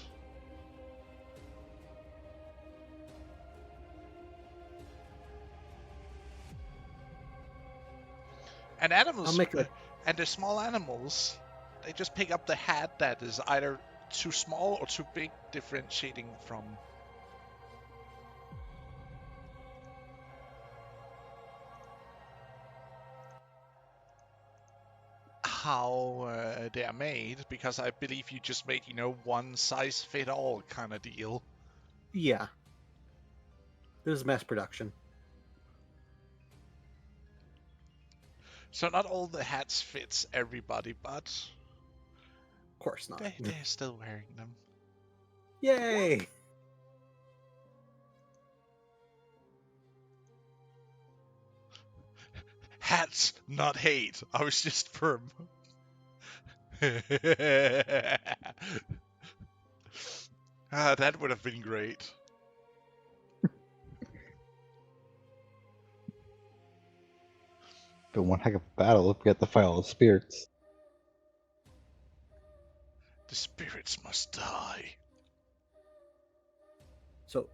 And animals, and the small animals, they just pick up the hat that is either too small or too big, differentiating from how they are made, because I believe you just made, one size fit all kind of deal. Yeah. This is mass production. So not all the hats fits everybody, but of course not. They're still wearing them. Yay! Hats, not hate. I was just firm. That would have been great. But one heck of a battle if we have to fight all the spirits. The spirits must die. So,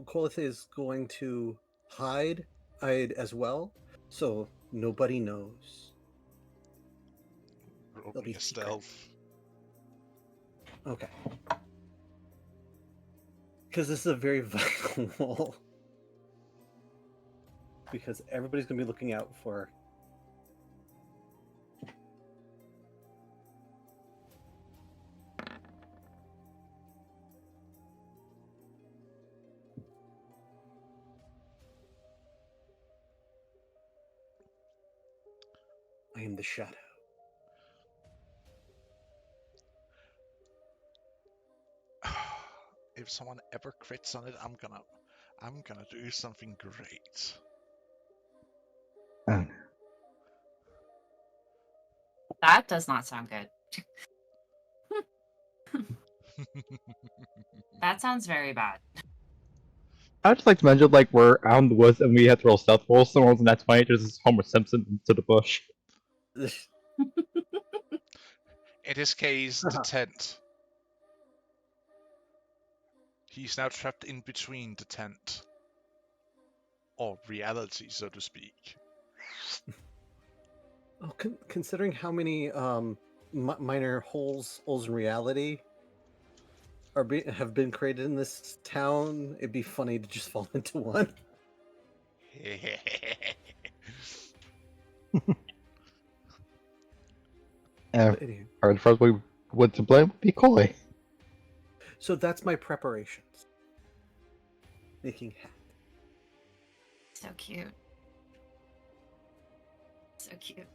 Kolith is going to hide as well, so nobody knows. Roll me a stealth. Okay. Because this is a very vital wall. Because everybody's going to be looking out for... I am the shadow. If someone ever crits on it, I'm gonna do something great. Oh. That does not sound good. That sounds very bad. I'd just like to mention, like, we're out in the woods and we had to roll stealth rolls. Someone was in that 20, there's Homer Simpson into the bush. In this case, the tent. He's now trapped in between the tent. Or reality, so to speak. Oh, considering how many minor holes in reality have been created in this town, it'd be funny to just fall into one. Or the first we would to blame would be Koi. So that's my preparations. Making hat. So cute. So cute.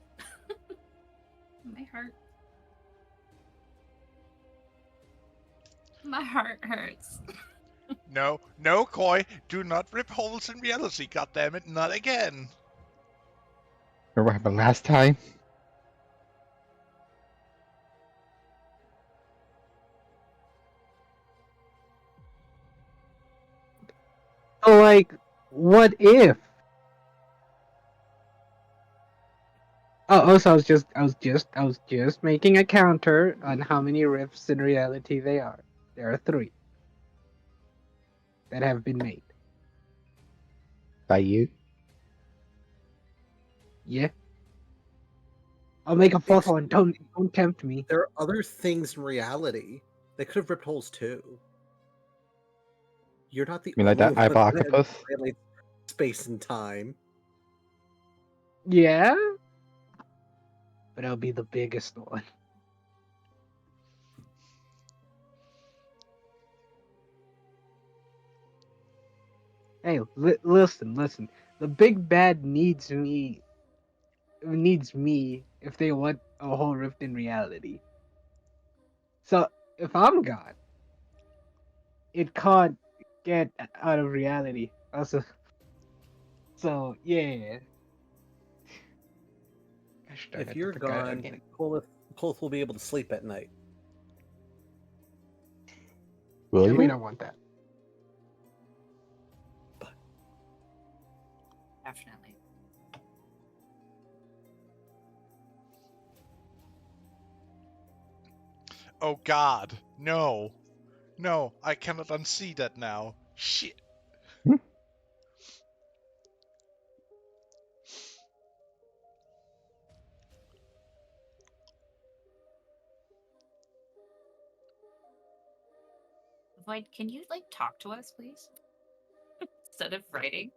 My heart. My heart hurts. No, Koi, do not rip holes in reality, goddammit, not again. Remember what happened last time? So, like, what if? So I was just making a counter on how many rifts in reality there are. There are 3 that have been made. By you? Yeah. I'll make a 4th one. Don't tempt me. There are other things in reality. They could have ripped holes too. You're not the You mean like that eyeball octopus? Space and time. Yeah? But I'll be the biggest one. Hey, listen. The big bad needs me. Needs me if they want a whole rift in reality. So if I'm gone, it can't get out of reality. Also, so yeah. Gosh darn If it, I you're forgot gone, again. Kolith will be able to sleep at night. Will And we you? don't want that. Definitely. Oh God, no. No, I cannot unsee that now. Shit. Void, can you like talk to us, please? Instead of writing.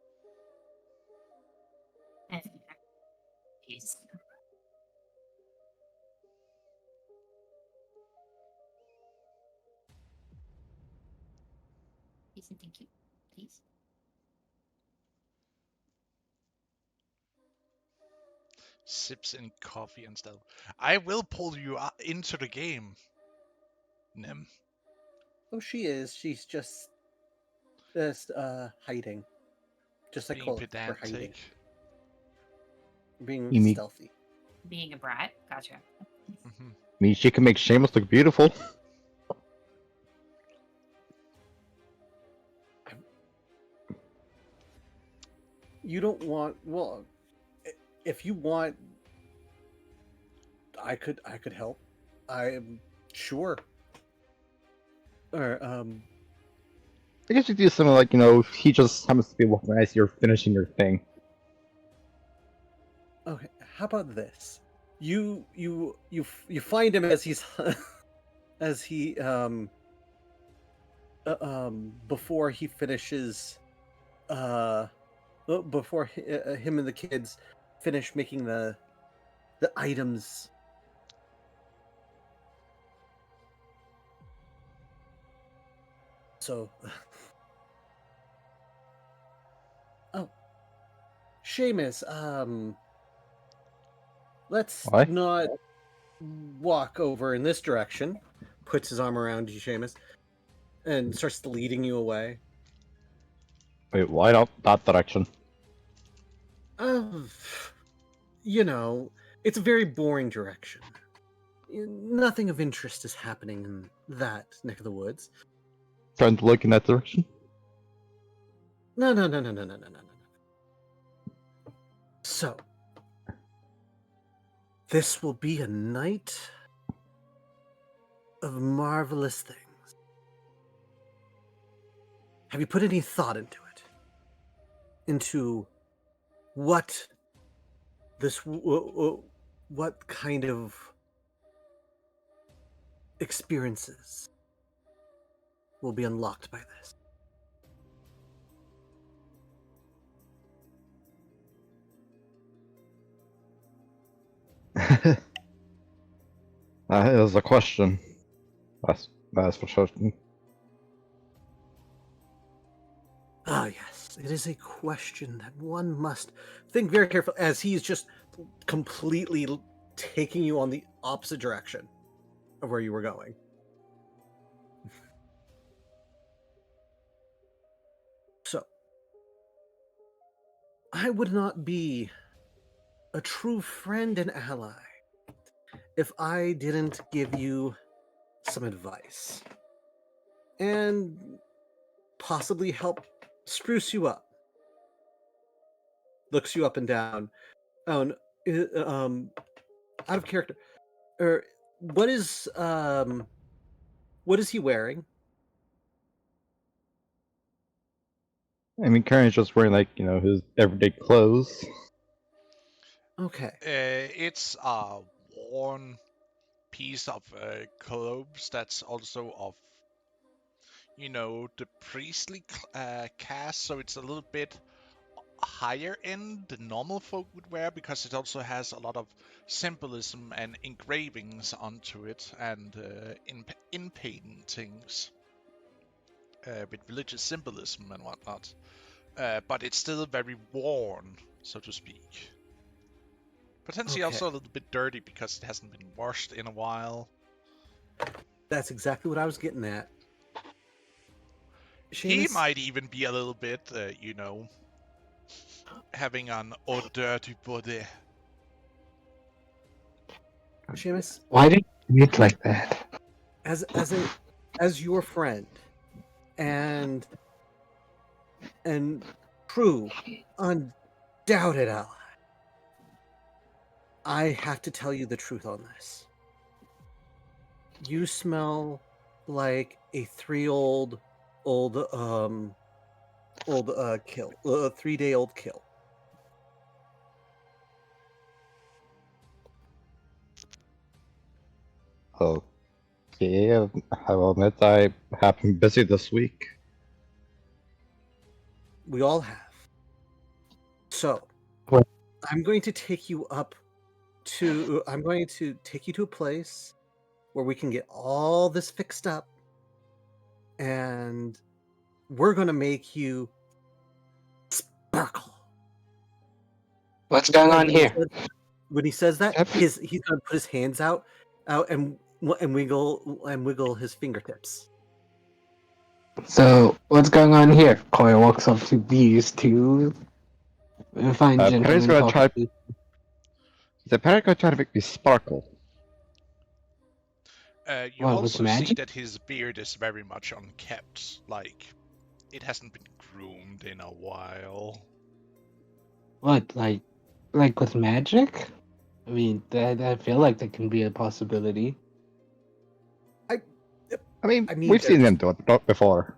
Peace. Peace and thank you. Please. Sips in coffee and stuff. I will pull you into the game, Nim. Oh, she is. She's just hiding. Just like Being Kolith, we're hiding. pedantic. Being You mean- stealthy. Being a brat. Gotcha. Mhm. I mean, she can make Seamus look beautiful. You don't want. Well, if you want, I could help. I'm sure. Or I guess you do something like, he just happens to be walking as you're finishing your thing. okay. How about this? You find him as he's as he before he finishes before him and the kids finish making the items. So oh, Seamus, let's What? not walk over in this direction. Puts his arm around you, Seamus, and starts leading you away. Wait, why not that direction? Uh, it's a very boring direction. Nothing of interest is happening in that neck of the woods. Trying to look in that direction? No. So, this will be a night of marvelous things. Have you put any thought into it? Into what what kind of experiences will be unlocked by this? That is a question. That's for certain. Ah, yes, it is a question that one must think very carefully, as he's just completely taking you on the opposite direction of where you were going. So, I would not be a true friend and ally if I didn't give you some advice and possibly help spruce you up. Looks you up and down. Oh, out of character. What is he wearing? I mean, Karen's just wearing, his everyday clothes. Okay. It's a worn piece of clothes that's also of, the priestly caste, so it's a little bit higher end than normal folk would wear because it also has a lot of symbolism and engravings onto it and in paintings with religious symbolism and whatnot. but it's still very worn, so to speak. Potentially Okay. also a little bit dirty because it hasn't been washed in a while. That's exactly what I was getting at. He Seamus, might even be a little bit, having an "oh dirty body." Seamus, Why did you eat like that? as your friend and true, undoubted ally, I have to tell you the truth on this. You smell like a 3-day-old kill, a 3-day-old kill. Okay, I will admit I have been busy this week. We all have. So, What? I'm going to take you to a place where we can get all this fixed up, and we're going to make you sparkle. What's going on And here? when he says that, Happy- he's going to put his hands out and wiggle his fingertips. So, what's going on here? Koi walks up to these two fine Perry's gentlemen gonna try. talking. Perry's gonna try to make me sparkle. You What, with also see magic? that his beard is very much unkept. Like, it hasn't been groomed in a while. What, like with magic? I mean, I feel like that can be a possibility. I mean, I mean, we've seen there's- him do it before.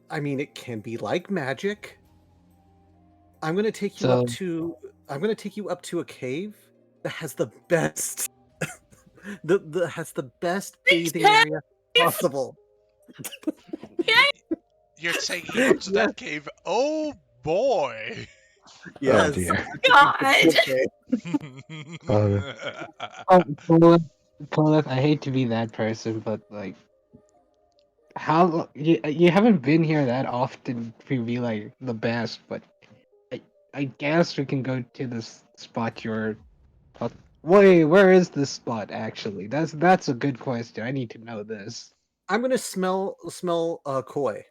I mean, it can be like magic. I'm going to take you up to a cave that has the best bathing area possible. You're taking him up to that cave. Oh boy! Oh dear. God! Polith, I hate to be that person, but like, how you haven't been here that often to be like the best, but I guess we can go to this spot you're. Wait, where is this spot actually? That's a good question. I need to know this. I'm going to smell Koi.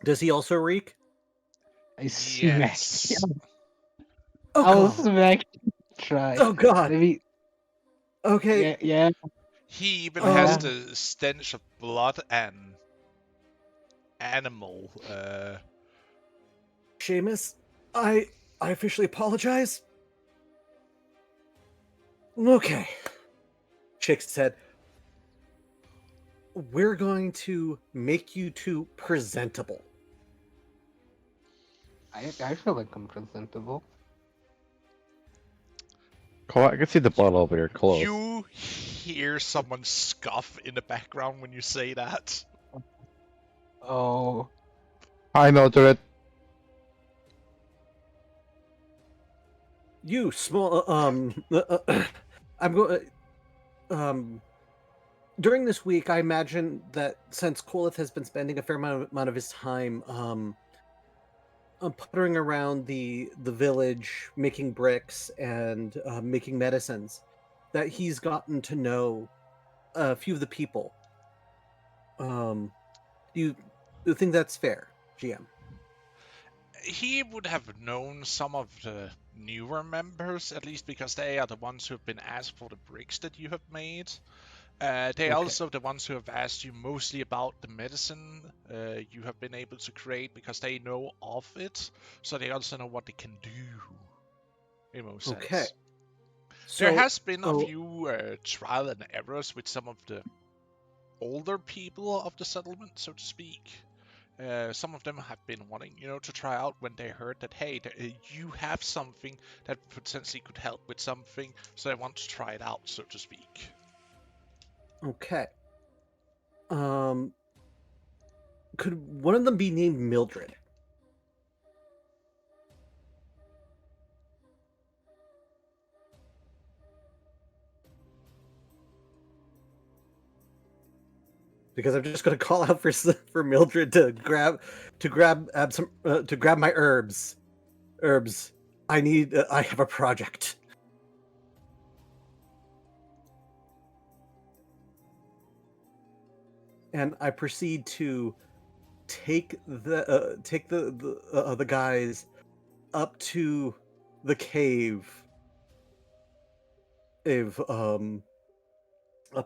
Does he also reek? I smack. Yes. Oh I'll god. smack. Try. Oh god. Maybe. Okay. Yeah. He even has Yeah. the stench of blood and animal. Seamus, I officially apologize. Okay. Chick said, we're going to make you two presentable. I feel like I'm presentable. Cole, I can see the blood over your clothes. You hear someone scoff in the background when you say that. Oh. I know, do it. You small I'm going during this week, I imagine that since Kolith has been spending a fair amount of his time puttering around the village, making bricks and making medicines, that he's gotten to know a few of the people. Do you think that's fair, GM? He would have known some of the newer members, at least because they are the ones who have been asked for the bricks that you have made. They're also the ones who have asked you mostly about the medicine you have been able to create because they know of it, so they also know what they can do. In most sense. So, There has been a few trial and errors with some of the older people of the settlement, so to speak. Some of them have been wanting, to try out when they heard that, hey, you have something that potentially could help with something, so they want to try it out, so to speak. Okay. Could one of them be named Mildred? because I'm just going to call out for Mildred to grab my herbs. Herbs. I have a project. And I proceed to take the guys up to the cave up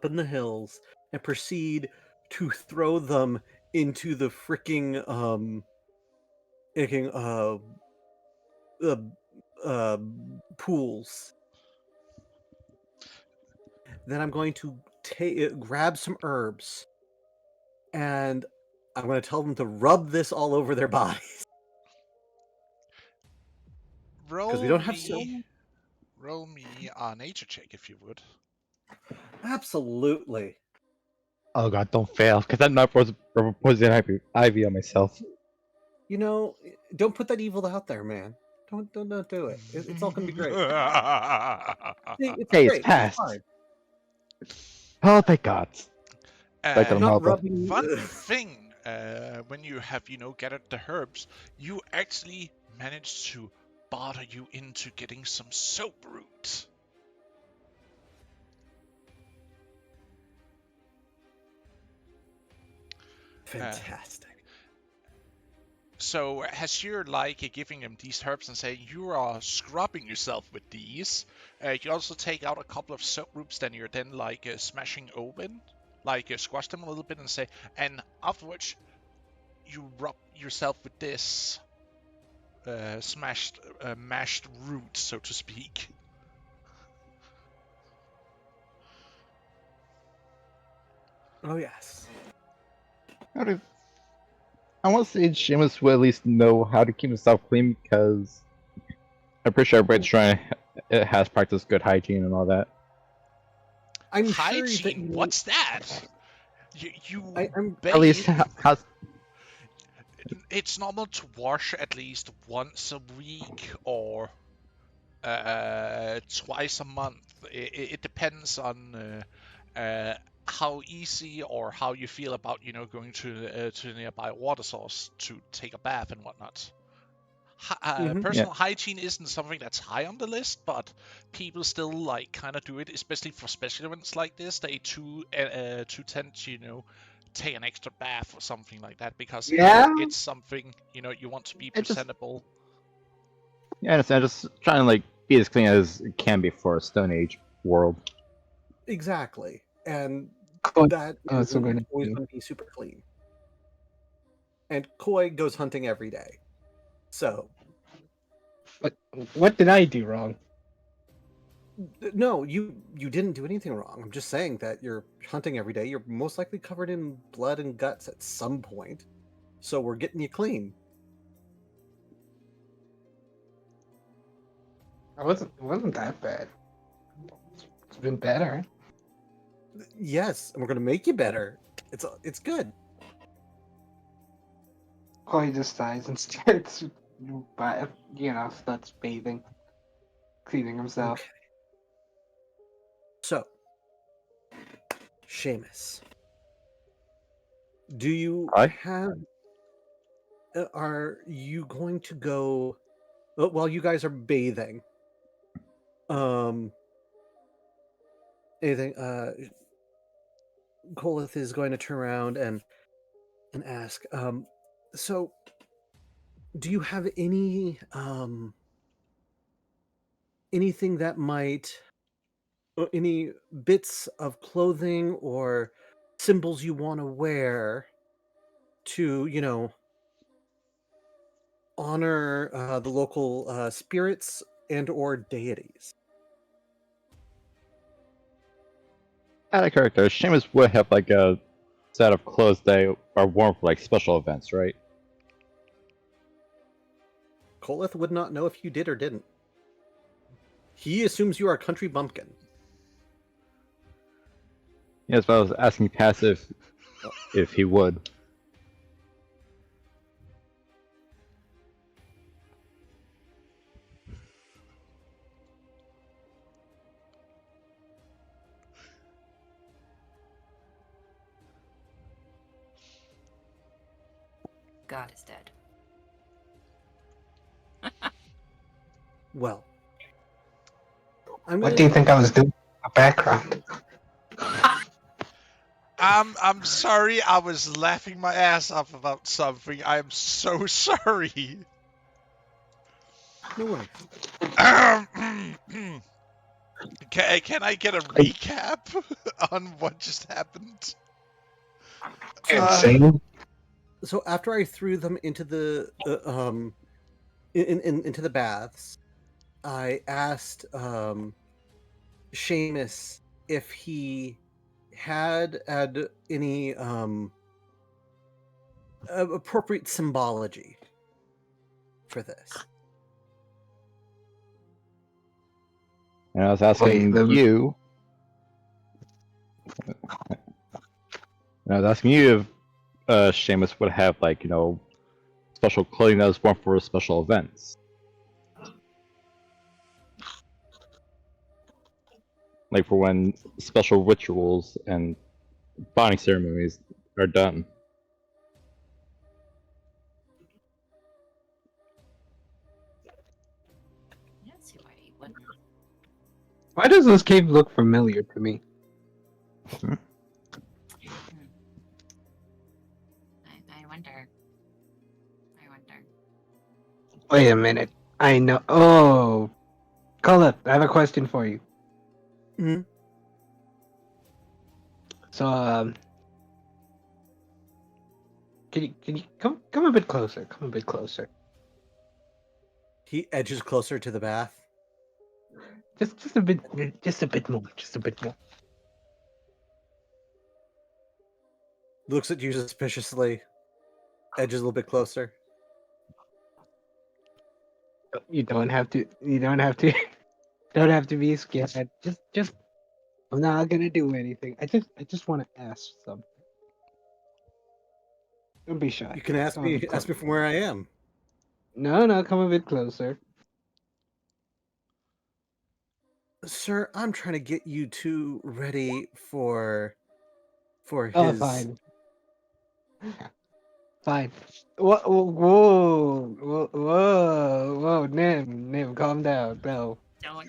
in the hills and proceed to throw them into the freaking uh, pools. Then I'm going to grab some herbs, and I'm going to tell them to rub this all over their bodies. Because we don't have Roll me a nature check if you would. Absolutely. Oh god, don't fail, because I'm not supposed to poison ivy on myself. You know, don't put that evil out there, man. Don't do it. It's all gonna be great. It's Hey, great. it's passed. It's fine. Oh, thank God. I'm not rubbing. Fun thing, when you have, gathered the herbs, you actually managed to barter you into getting some soap root. Fantastic. So as you're giving them these herbs and saying you are scrubbing yourself with these, you also take out a couple of soap roots that you're then smashing open, squash them a little bit and say, and afterwards you rub yourself with this mashed root, so to speak. Oh yes. I want to say Seamus will at least know how to keep himself clean, because I'm pretty sure everybody's has practiced good hygiene and all that. I'm hygiene? sure that What's that? I'm at least has. It's normal to wash at least once a week or twice a month. It depends on how easy or how you feel about going to the nearby water source to take a bath and whatnot. Personal hygiene isn't something that's high on the list, but people still kind of do it, especially for special events like this. They too tend to take an extra bath or something like that, because it's something you want to be presentable. Yeah, I'm just trying to be as clean as it can be for a Stone Age world. Exactly, and that is always going to be super clean. And Koi goes hunting every day, so. What did I do wrong? No, you didn't do anything wrong. I'm just saying that you're hunting every day. You're most likely covered in blood and guts at some point, so we're getting you clean. It wasn't that bad. It's been better. Yes, and we're gonna make you better. It's good. Koi just dies and starts, starts bathing, cleaning himself. Okay. So, Seamus, do you have? Are you going to go while you guys are bathing? Anything? Kolith is going to turn around and ask. So, do you have any anything that might, any bits of clothing or symbols you want to wear to honor the local spirits and or deities? Out of character, Seamus would have a set of clothes that are worn for special events, right? Kolith would not know if you did or didn't. He assumes you are a country bumpkin. Yes, but I was asking passive if he would. God is dead. Well, what do you think I was doing in the background? I'm sorry. I was laughing my ass off about something. I'm so sorry. No worries. Can I get a recap on what just happened? Insane. So after I threw them into the into the baths, I asked Seamus if he had any appropriate symbology for this. And I was asking you. And I was asking you if Seamus would have, like, special clothing that was worn for special events. Like for when special rituals and bonding ceremonies are done. I don't see why he wouldn't. Why does this cave look familiar to me? I wonder. I wonder. Wait a minute. I know. Oh, Colette, I have a question for you. Mm-hmm. So, can you come a bit closer? Come a bit closer. He edges closer to the bath. Just a bit more. Just a bit more. Looks at you suspiciously. Edges a little bit closer. You don't have to. You don't have to. Don't have to be scared. Just. I'm not gonna do anything. I just want to ask something. Don't be shy. You can ask me from where I am. No, come a bit closer. Sir, I'm trying to get you two ready for his... Oh, fine. Fine. Whoa, Nim, calm down, no. Don't look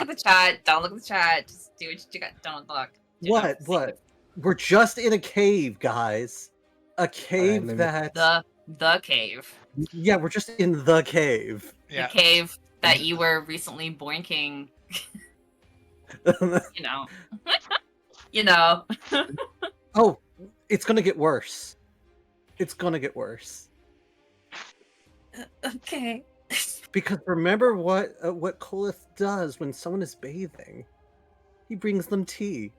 at the chat. Don't look at the chat. Just do what you got. Don't look. What? We're just in a cave, guys. A cave the cave. Yeah, we're just in the cave. The cave that you were recently boinking. You know. Oh, it's gonna get worse. It's gonna get worse. Okay. Because remember what Kolith does when someone is bathing? He brings them tea.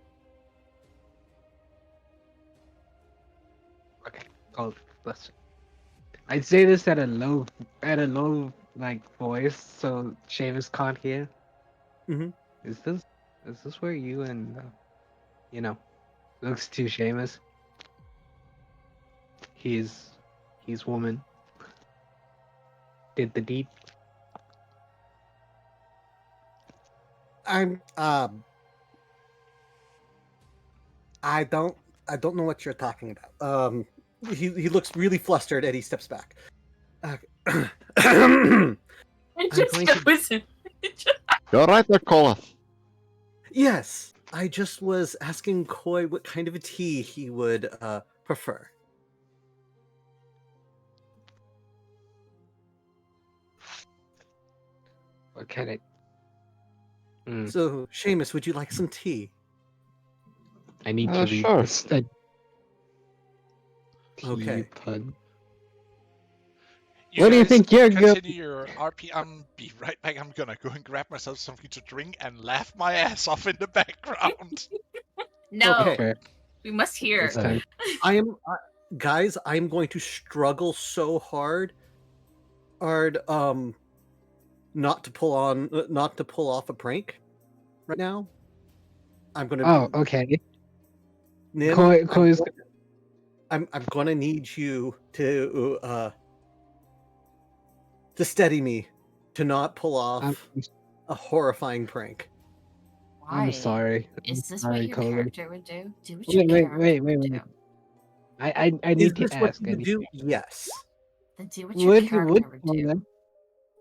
Okay, listen. I'd say this at a low like voice, so Seamus can't hear. Mm-hmm. Is this where you and looks to Seamus? He's woman. Did the deed. I don't know what you're talking about. He looks really flustered and he steps back. You're right there, Kolith. Yes, I just was asking Koi what kind of a tea he would prefer. What kind of? So, Seamus, would you like some tea? I need to read sure. this. Okay. Pun. What do you think you're good? Continue your RP. Be right back. I'm gonna go and grab myself something to drink and laugh my ass off in the background. No, okay. We must hear. Guys, I'm going to struggle so hard, not to pull off a prank right now. I'm gonna. Oh, okay. Nim, I'm gonna need you to steady me, to not pull off a horrifying prank. Why? I'm sorry. Is this what your character would do? Do what your character would do. I Is need to this what ask. you would do? Yes. Then do what your character would do.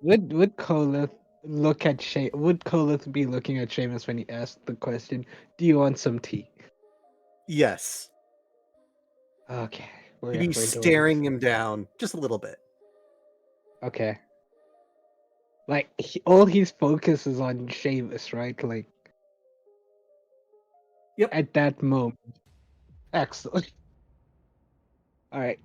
Would Kolith look at Would Kolith be looking at Seamus when he asked the question? Do you want some tea? Yes. Okay, He'd be we're staring doing him down just a little bit. okay. Like all his focus is on Seamus, right? Like, Yep. At that moment. Excellent. All right.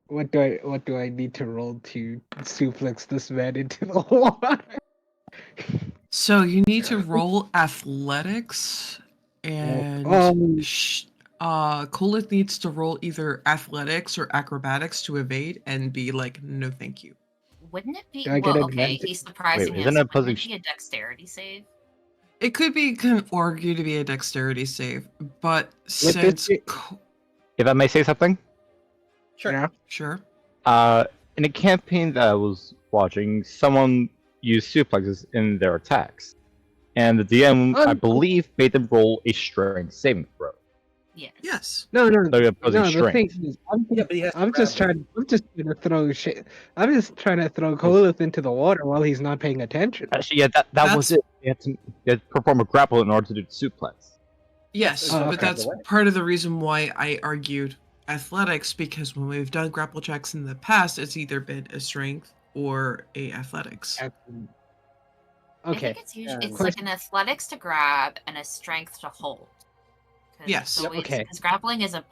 What do I need to roll to suplex this man into the water? So you need to roll athletics, and Kolith needs to roll either athletics or acrobatics to evade and be like, no, thank you. Wouldn't it be? Do I get Well, okay, advantage? he's surprising Wait, us. isn't it Wouldn't it be a dexterity save? It could be argued to be a dexterity save, but Would this since be- If I may say something, Sure. Yeah. sure, in a campaign that I was watching, someone used suplexes in their attacks, and the DM, I believe, made them roll a strength saving throw. yes. No. So you're opposing No, the thing strength. is, Yeah, but he has to I'm just grab trying. I'm just trying to throw shit. I'm just trying to throw Kolith into the water while he's not paying attention. Actually, yeah, that was it. You had to perform a grapple in order to do the suplex. Yes, Oh, but okay. that's part of the reason why I argued athletics, because when we've done grapple checks in the past, it's either been a strength or a athletics. I Okay. think it's usually it's Question- like an athletics to grab and a strength to hold. Yes. Always, Okay. Because grappling is a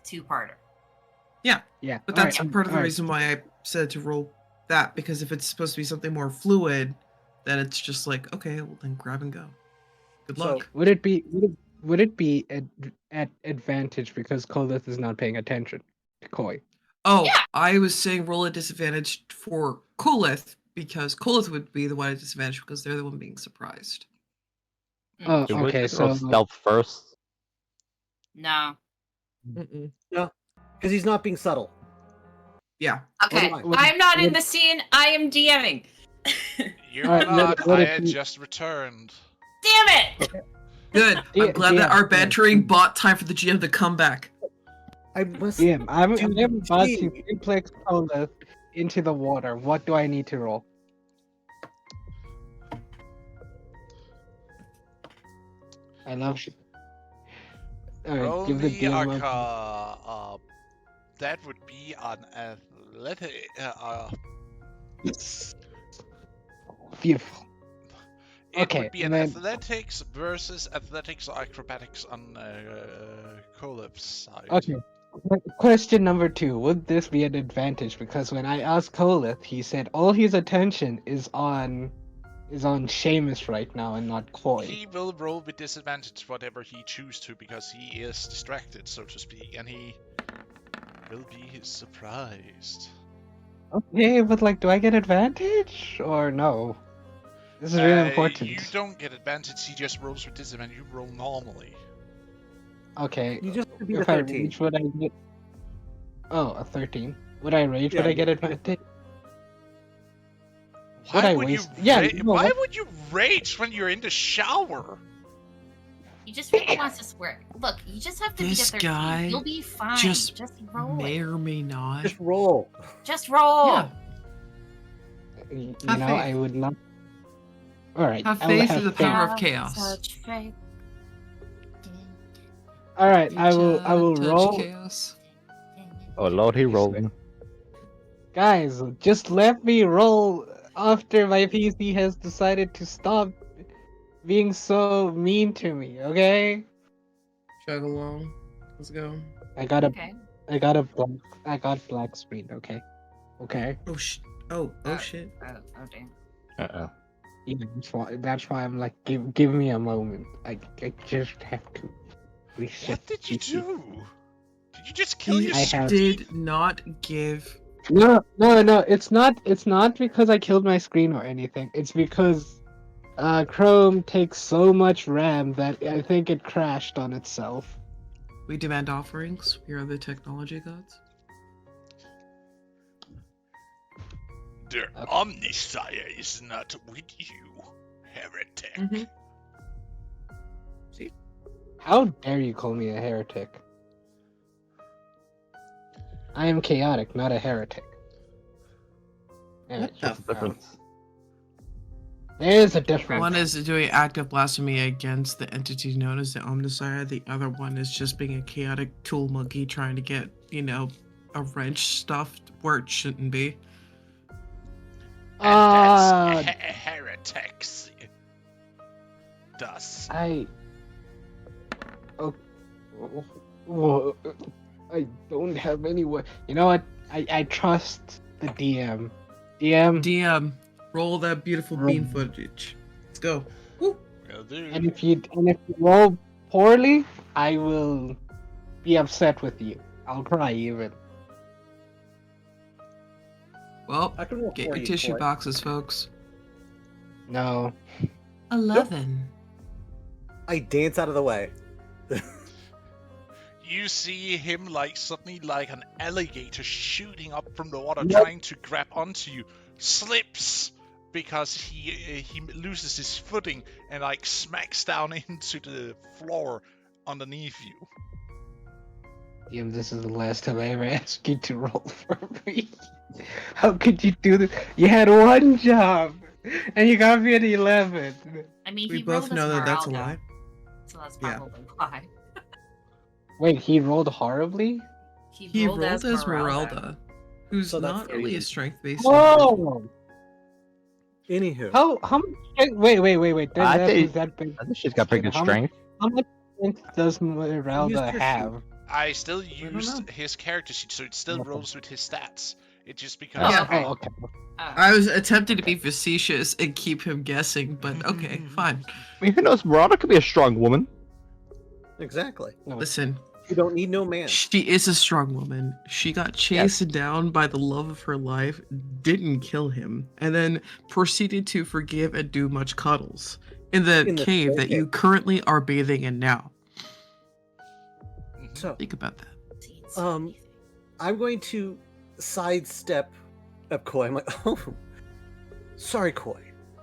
two-parter. Yeah. But that's alright, part of the alright. reason why I said to roll that, because if it's supposed to be something more fluid, then it's just like, okay, well then grab and go. Good So- luck. Would it be at advantage because Kolith is not paying attention to Koi? Oh, Yeah. I was saying roll a disadvantage for Kolith, because Kolith would be the one at disadvantage because they're the one being surprised. Oh, It would okay. just roll So stealth first. No. Mm-mm. No, because he's not being subtle. Yeah. Okay. What- I'm not in what- the scene. I am DMing. You're Alright, not. what I if had you- just returned. Damn it! Good. Yeah, I'm glad that yeah, our yeah. bantering bought time for the GM to come back. I must. I'm about to see. suplex Kolith into the water. What do I need to roll? I love you. Roll give the me DM that would be an athletic. Beautiful. It Okay, would be an and then- athletics versus athletics or acrobatics on Kolith's side. Okay. Question number 2. Would this be an advantage? Because when I asked Kolith, he said all his attention is on Seamus right now and not Koi. He will roll with disadvantage whatever he chooses to because he is distracted, so to speak, and he will be surprised. Okay, but like, do I get advantage or no? This is really important. You don't get advantage, he just rolls with disadvantage. You roll normally. Okay. You just beat a If I 13. rage, would I get? Oh, a 13. Would I rage? Yeah, would I you- get advantage? Why I would you? waste- yeah, no, why what- would you rage when you're in the shower? He just really wants to swear. Look, you just have to beat a This 13. guy You'll be fine. just Just roll May it. or may not. Just roll. Just roll. Yeah. You Have know, faith. I would not. All right. Have I will faith have in the faith. power of Have chaos. Such faith. All right. I will Touch roll. chaos. Oh lord, he rolling. Guys, just let me roll after my PC has decided to stop being so mean to me. Okay. Chug along. Let's go. I got Okay. black screen. Okay. Okay. Oh shit. Oh damn. Uh-oh. Yeah, that's why I'm like, give me a moment. I just have to reset. What did you PC. do? Did you just kill He your I have- screen? did not give. No. It's not because I killed my screen or anything. It's because Chrome takes so much RAM that I think it crashed on itself. We demand offerings. We are the technology gods. The Omnisire is not with you, heretic. How dare you call me a heretic? I am chaotic, not a heretic. What What's the difference? There's a difference. One is doing active blasphemy against the entity known as the Omnissiah. The other one is just being a chaotic tool monkey trying to get, a wrench stuffed where it shouldn't be. And that's heretics. Thus. I don't have anyone. You know what? I trust the DM. DM, roll that beautiful bean footage. Let's go. Woo. Will do. And if you roll poorly, I will be upset with you. I'll cry even. Well, I can roll get for your you, tissue Coy. boxes, folks. No. 11. I dance out of the way. You see him suddenly like an alligator shooting up from the water, Yep. trying to grab onto you, slips because he loses his footing and smacks down into the floor underneath you. DM, this is the last time I ever asked you to roll for me. How could you do this? You had one job, and you got me an 11. I mean, We he both rolled as know that that's a Moralga, lie. so that's Yeah. probably why. Wait, he rolled horribly? He rolled as Merelda, who's So that's not really a 30. strength-based. Whoa! Anywho, How much? Wait. I think That big. I think she's got pretty good How much- strength. How much strength does Used Merelda your have? I still don't used know. his character sheet, so it still Okay. rolls with his stats. It just becomes Yeah. Oh, okay. I was attempting to be facetious and keep him guessing, but okay, fine. I mean, who knows? Murata could be a strong woman. exactly. No. Listen, You don't need no man. she is a strong woman. She got chased down by the love of her life, didn't kill him, and then proceeded to forgive and do much cuddles in the In the cave same that you cave. currently are bathing in now. So, Think about that. I'm going to sidestep up Koi. I'm like, oh, sorry, Koi.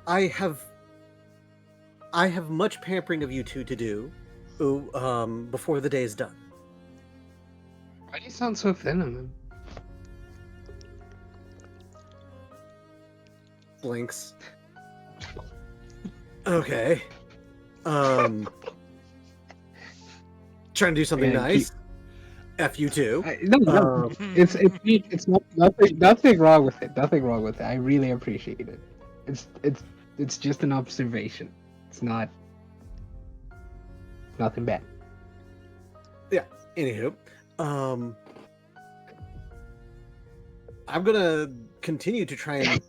I have much pampering of you two to do, before the day is done. Why do you sound so feminine? Blinks. Okay. Trying to do something Yeah, nice. F you too. No, it's nothing wrong with it. Nothing wrong with it. I really appreciate it. It's just an observation. It's not nothing bad. Anywho, I'm gonna continue to try and,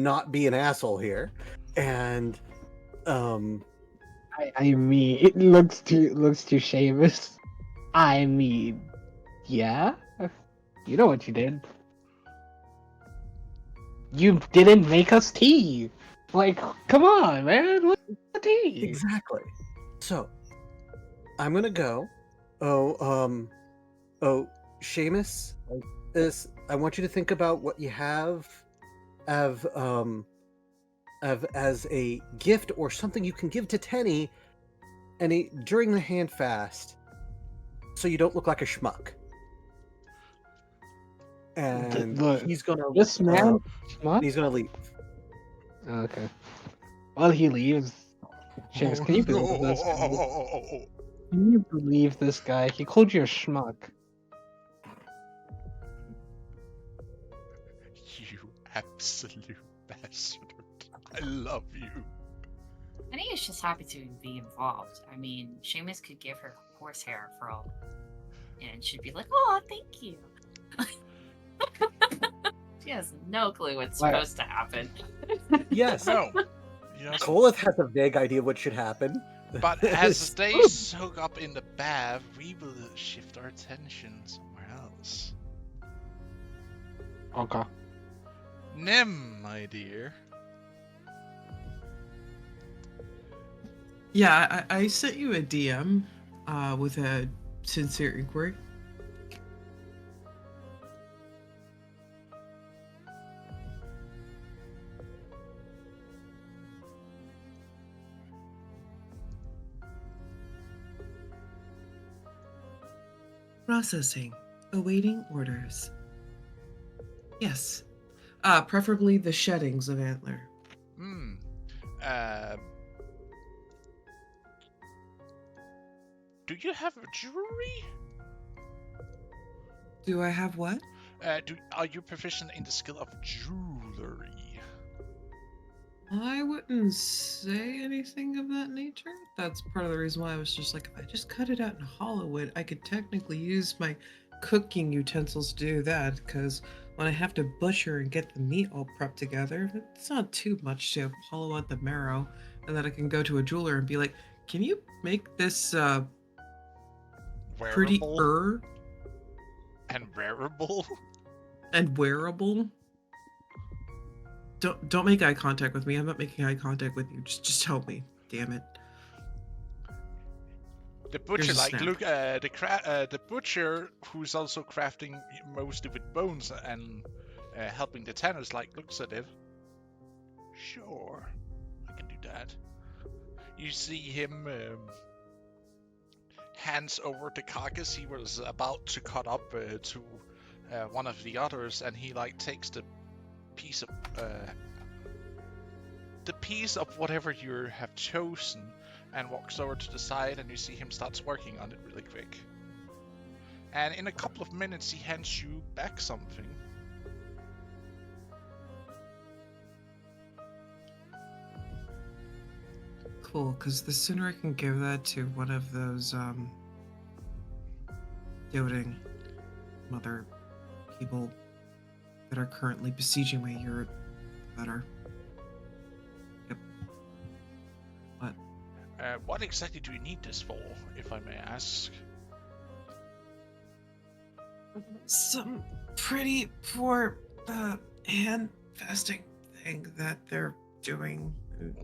not be an asshole here, and I mean, it looks too Seamus. I mean, yeah, you know what you did. You didn't make us tea. Like, come on, man. What's the tea? exactly. So, I'm gonna go. Seamus, I want you to think about what you have as a gift or something you can give to Tenny, during the hand fast, so you don't look like a schmuck. And Look, he's gonna this man. What? he's gonna leave. Okay. While he leaves, Seamus, can you believe this? Can you believe this guy? He called you a schmuck. You absolute bastard. I love you. I think he's just happy to be involved. I mean, Seamus could give her horsehair for all, and she'd be like, "Oh, thank you." She has no clue what's Right. supposed to happen. Yes. No. Kolith has a vague idea what should happen. But as they soak up in the bath, we will shift our attention somewhere else. Okay. Nim, my dear. Yeah, I sent you a DM with a sincere inquiry. Processing. Awaiting orders. Yes. Preferably the sheddings of antler. Hmm. Do you have jewelry? Do I have what? Are you proficient in the skill of jewelry? I wouldn't say anything of that nature. That's part of the reason why I was just like, if I just cut it out in hollow wood, I could technically use my cooking utensils to do that, because when I have to butcher and get the meat all prepped together, it's not too much to hollow out the marrow, and then I can go to a jeweler and be like, can you make this pretty Wearable and wearable and wearable? Don't make eye contact with me. I'm not making eye contact with you. Just tell me. Damn it. The butcher, look, the butcher who's also crafting mostly with bones and helping the tanners, looks at it. Sure, I can do that. You see him hands over the carcass he was about to cut up to one of the others, and he takes the piece of whatever you have chosen and walks over to the side, and you see him starts working on it really quick. And in a couple of minutes he hands you back something. Cool, because the sooner I can give that to one of those doting mother people that are currently besieging my yurt, the better. Yep. What? What exactly do you need this for, if I may ask? Some pretty poor hand fasting thing that they're doing in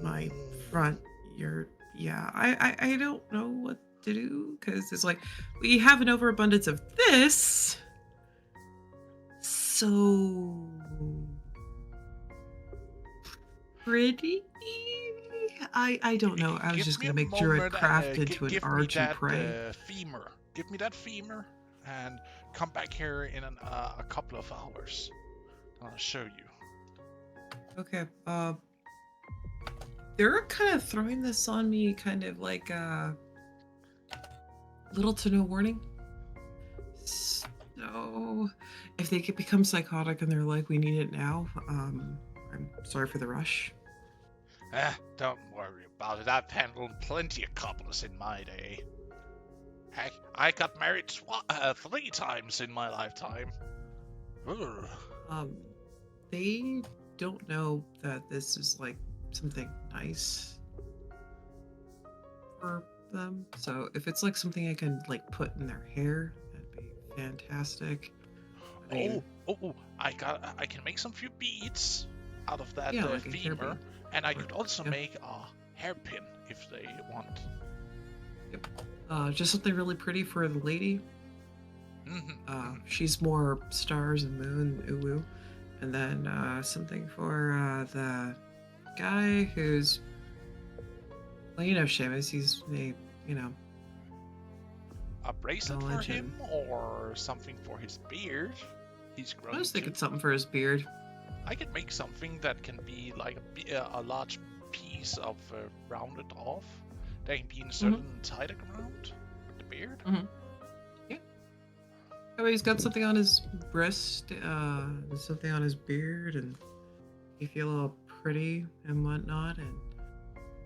my front yurt. Yeah, I don't know what to do, because it's like, we have an overabundance of this, so pretty. I don't know. I was just gonna make druid craft into an arch and pray. Femur. Give me that femur, and come back here in a couple of hours. I'll show you. Okay. They're kind of throwing this on me, kind of like little to no warning. So, if they could become psychotic and they're like, we need it now, I'm sorry for the rush. Don't worry about it. I've handled plenty of cobblers in my day. Heck, I got married 3 times in my lifetime. Ugh. They don't know that this is something nice for them. So if it's something I can put in their hair, that'd be fantastic. I can make some few beads out of that femur, and I could also make a hairpin if they want. Yep. Just something really pretty for the lady. She's more stars and moon, ooh. And then something for the guy who's, well, Seamus, he's a bracelet for him, or something for his beard. He's grown. I was thinking something for his beard. I could make something that can be a large piece of rounded off that can be inserted tighter around with the beard. Yeah. Oh, he's got something on his breast, something on his beard, and he feel all pretty and whatnot. And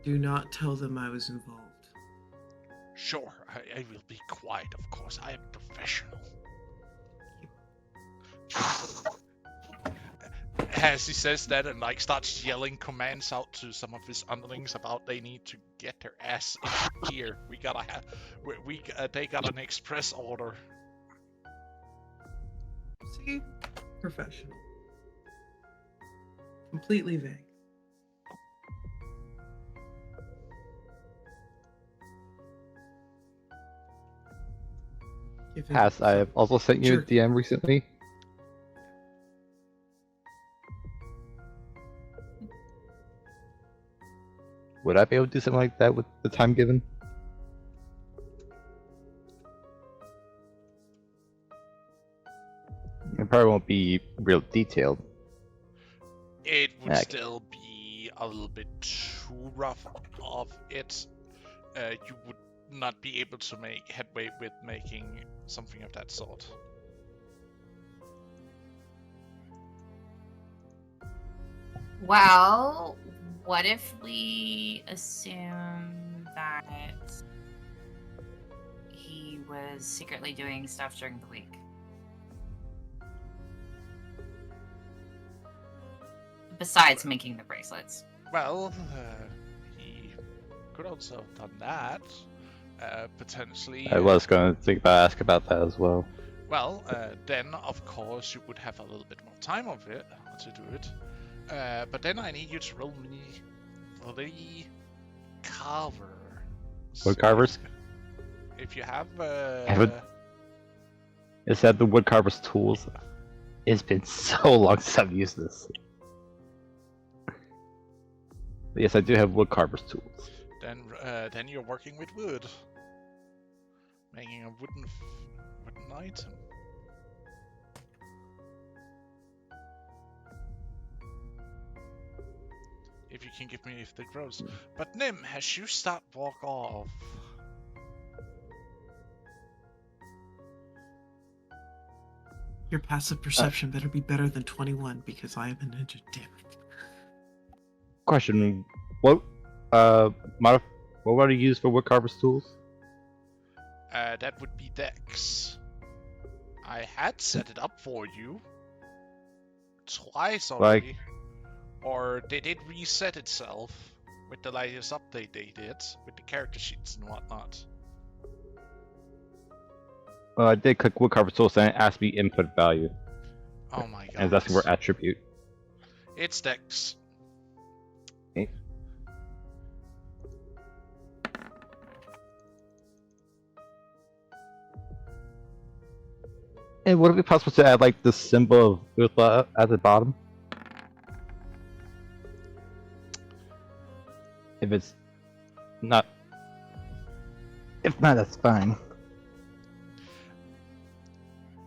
do not tell them I was involved. Sure, I will be quiet, of course. I am professional. As he says that and starts yelling commands out to some of his underlings about they need to get their ass in here. They got an express order. See? Professional. Completely vague. Has I have also sent you a DM recently? Would I be able to do something like that with the time given? It probably won't be real detailed. It would Okay. still be a little bit too rough of it. You would not be able to make headway with making something of that sort. Well, what if we assume that he was secretly doing stuff during the week? Besides making the bracelets. Well, he could also have done that. Potentially. I was going to ask about that as well. Well, then of course you would have a little bit more time of it to do it. But then I need you to roll me 3 carver. Wood carvers? If you have. Is that the wood carver's tools? It's been so long since I've used this. But yes, I do have wood carver's tools. Then you're working with wood, making a wooden item. If you can give me if it grows. But Nim, has you start walk off? Your passive perception better be better than 21 because I am a ninja. Damn it. Question: what would you use for wood carver's tools? That would be Dex. I had set it up for you twice already. Or did it reset itself with the latest update they did, with the character sheets and whatnot? I did click wood carver's tools and it asked me input value. Oh my god. And it's asking for attribute. It's Dex. Okay. And would it be possible to add like the symbol of Uthmar at the bottom? If it's not, if not, that's fine.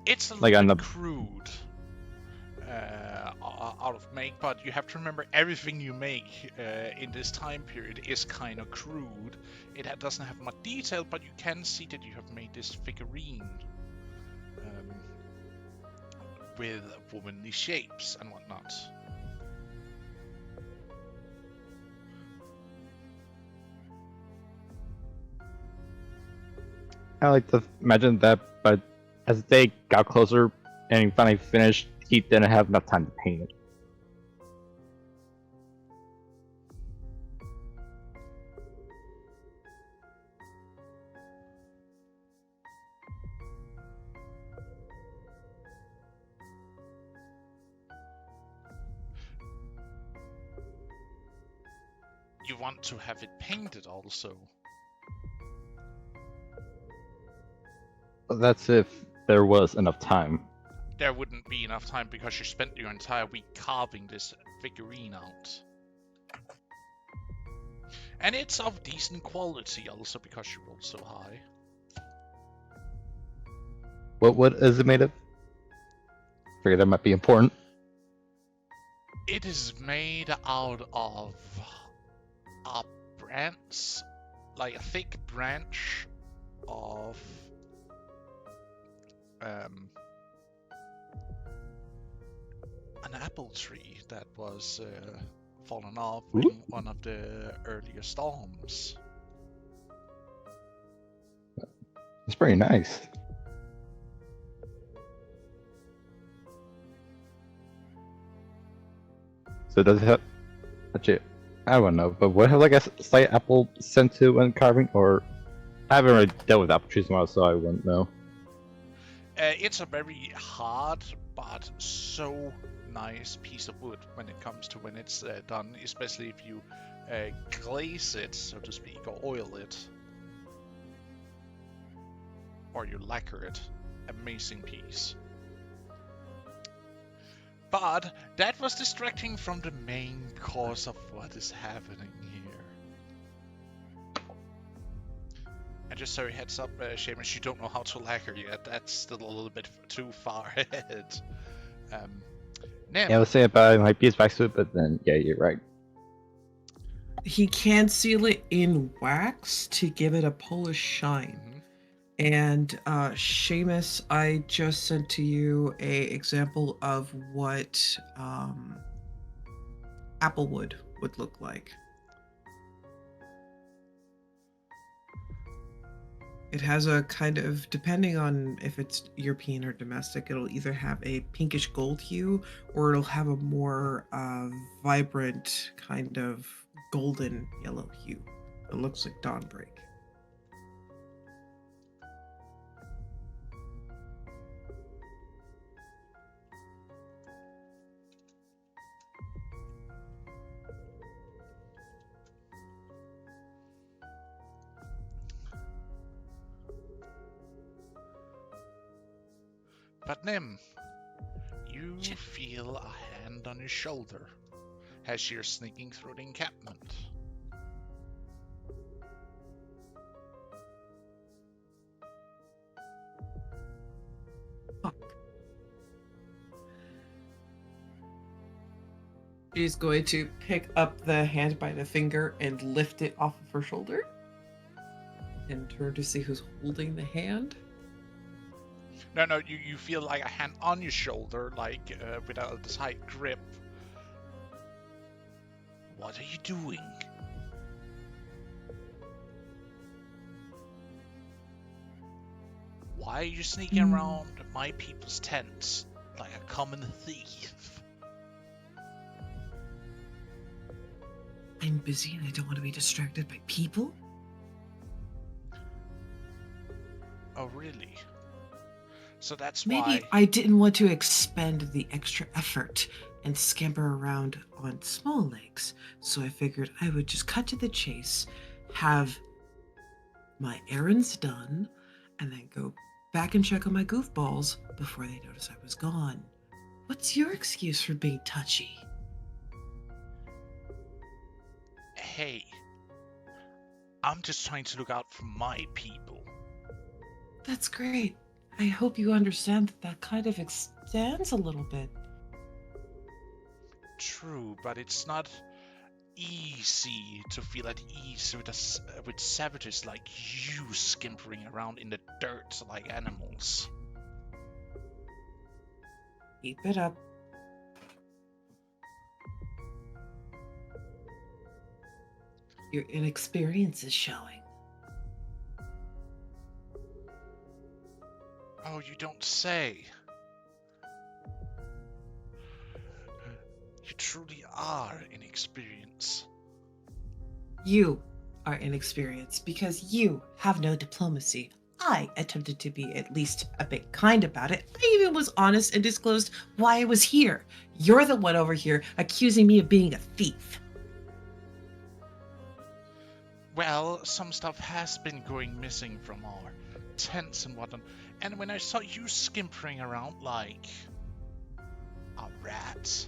It's a Like little on bit the- crude out of make, but you have to remember everything you make in this time period is kind of crude. It doesn't have much detail, but you can see that you have made this figurine with womanly shapes and whatnot. I like to imagine that, but as the day got closer and he finally finished, he didn't have enough time to paint it. You want to have it painted also. That's if there was enough time. There wouldn't be enough time because you spent your entire week carving this figurine out. And it's of decent quality also because you rolled so high. What is it made of? Figure that might be important. It is made out of a branch, like a thick branch of an apple tree that was fallen off in one of the earlier storms. It's pretty nice. So does it have? Actually, I don't know, but would it have like a slight apple scent to when carving, or I haven't really dealt with apple trees in a while, so I wouldn't know. It's a very hard but so nice piece of wood when it comes to when it's done, especially if you glaze it, so to speak, or oil it, or you lacquer it. Amazing piece. But that was distracting from the main cause of what is happening here. And just so you heads up, Seamus, you don't know how to lacquer yet. That's still a little bit too far ahead. Nim. Yeah, I was saying about my beeswax suit, but then yeah, you're right. He can seal it in wax to give it a Polish shine. And Seamus, I just sent to you a example of what applewood would look like. It has a kind of, depending on if it's European or domestic, it'll either have a pinkish gold hue or it'll have a more vibrant kind of golden yellow hue. It looks like dawnbreak. But Nim, you feel a hand on your shoulder as you're sneaking through the encampment. Fuck. She's going to pick up the hand by the finger and lift it off of her shoulder and turn to see who's holding the hand. No, you feel like a hand on your shoulder, like with a tight grip. What are you doing? Why are you sneaking around my people's tents like a common thief? I'm busy and I don't want to be distracted by people. Oh, really? So that's Maybe why... I didn't want to expend the extra effort and scamper around on small legs, so I figured I would just cut to the chase, have my errands done, and then go back and check on my goofballs before they notice I was gone. What's your excuse for being touchy? Hey, I'm just trying to look out for my people. That's great. I hope you understand that that kind of extends a little bit. True, but it's not easy to feel at ease with savages like you skimpering around in the dirt like animals. Keep it up. Your inexperience is showing. Oh, you don't say. You truly are inexperienced. You are inexperienced because you have no diplomacy. I attempted to be at least a bit kind about it. I even was honest and disclosed why I was here. You're the one over here accusing me of being a thief. Well, some stuff has been going missing from our tents and whatnot, and when I saw you skimpering around like a rat,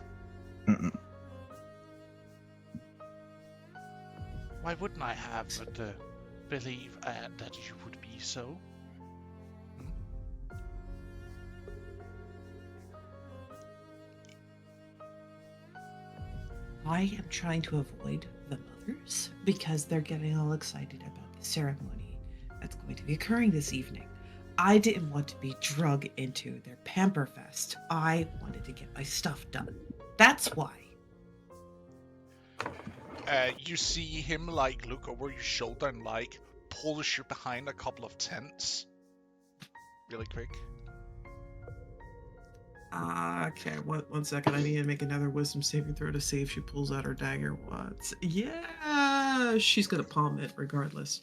why wouldn't I have to believe that you would be so? I am trying to avoid the mothers because they're getting all excited about the ceremony that's going to be occurring this evening. I didn't want to be drug into their pamper fest. I wanted to get my stuff done. That's why. You see him like look over your shoulder and like polish you behind a couple of tents, really quick. Okay, one second. I need to make another wisdom saving throw to see if she pulls out her dagger. What? Yeah, she's gonna palm it regardless.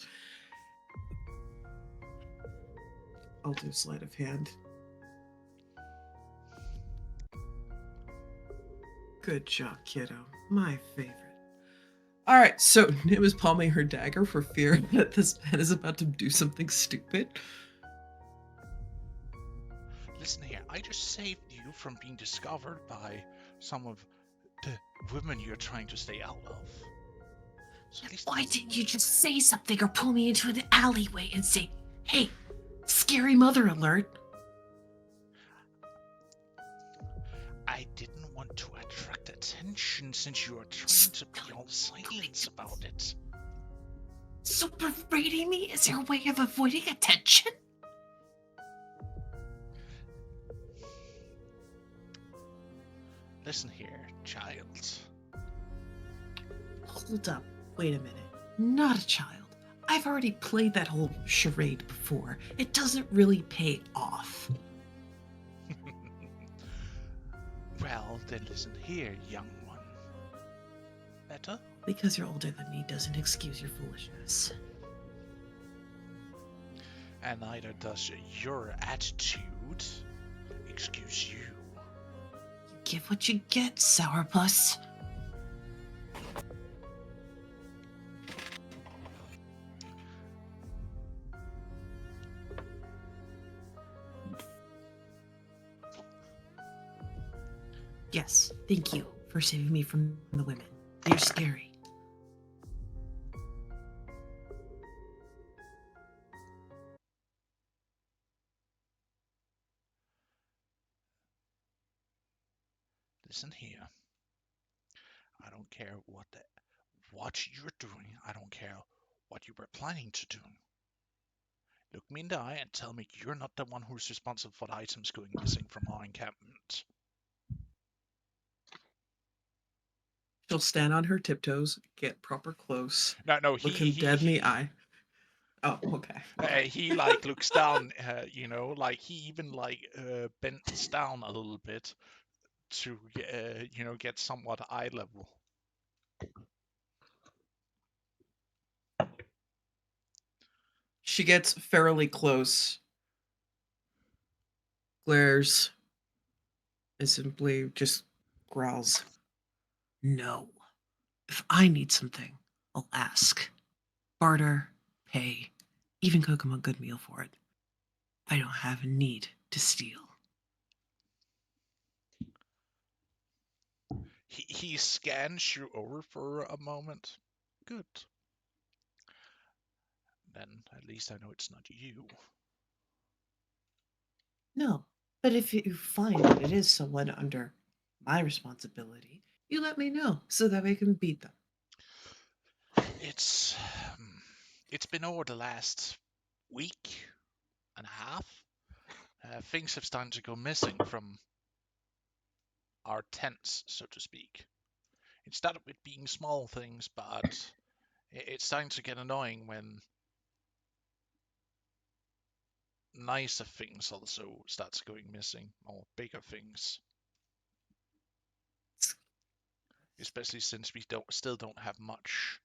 I'll do sleight of hand. Good job, kiddo. My favorite. Alright, so Nim is palming her dagger for fear that this man is about to do something stupid. Listen here, I just saved you from being discovered by some of the women you're trying to stay out of. So why didn't you just say something or pull me into an alleyway and say, hey, scary mother alert? attention since you are trying to be all silent about it. So berating me is your way of avoiding attention? Listen here, child. Hold up. Wait a minute. Not a child. I've already played that whole charade before. It doesn't really pay off. Well, then listen here, young one. Better? Because you're older than me doesn't excuse your foolishness. And neither does your attitude excuse you. You get what you get, sourpuss. Yes, thank you for saving me from the women. They're scary. Listen here. I don't care what you're doing. I don't care what you were planning to do. Look me in the eye and tell me you're not the one who's responsible for the items going missing from our encampment. She'll stand on her tiptoes, get proper close, No, look him dead in the eye. Oh, okay. He like looks down, like he even bends down a little bit to get somewhat eye level. She gets fairly close, glares, and simply just growls. No. If I need something, I'll ask. Barter, pay, even cook him a good meal for it. I don't have a need to steal. He scans you over for a moment. Good. Then at least I know it's not you. No, but if you find that it is someone under my responsibility, you let me know so that we can beat them. It's been over the last week and a half. Things have started to go missing from our tents, so to speak. It started with being small things, but it's starting to get annoying when nicer things also starts going missing, or bigger things. Especially since we still don't have much.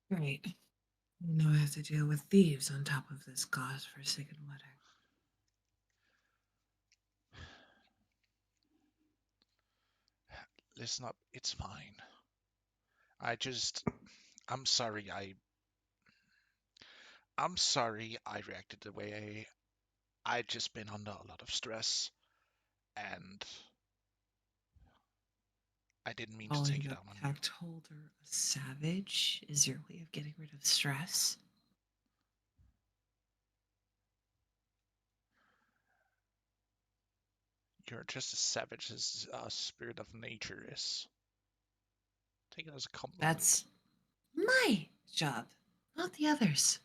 Right. Now I have to deal with thieves on top of this godforsaken wedding. Listen up, it's fine. I'm sorry I'm sorry I reacted the way I've just been under a lot of stress, and I didn't mean to take it out on you. Pact holder a savage is your way of getting rid of stress? You're just as savage as a spirit of nature is. Take it as a compliment. That's my job, not the others.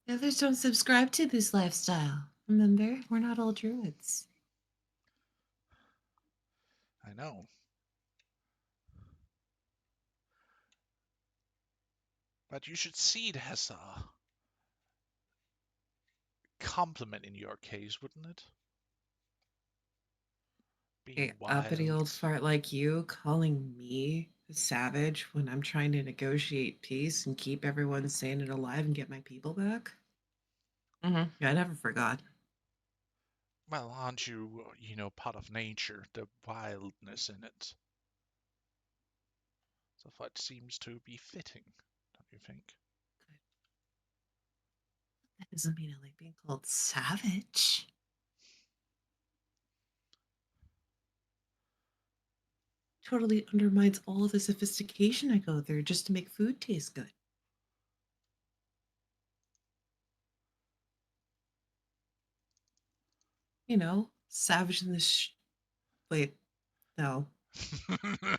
The others don't subscribe to this lifestyle. Remember, we're not all druids. I know. But you should see it as a compliment in your case, wouldn't it? Being wild. Uppity old fart like you calling me a savage when I'm trying to negotiate peace and keep everyone sane and alive and get my people back? Yeah, I never forgot. Well, aren't you, part of nature, the wildness in it? So that seems to be fitting, don't you think? That doesn't mean I like being called savage. Totally undermines all the sophistication I go through just to make food taste good. savage in the wait, no.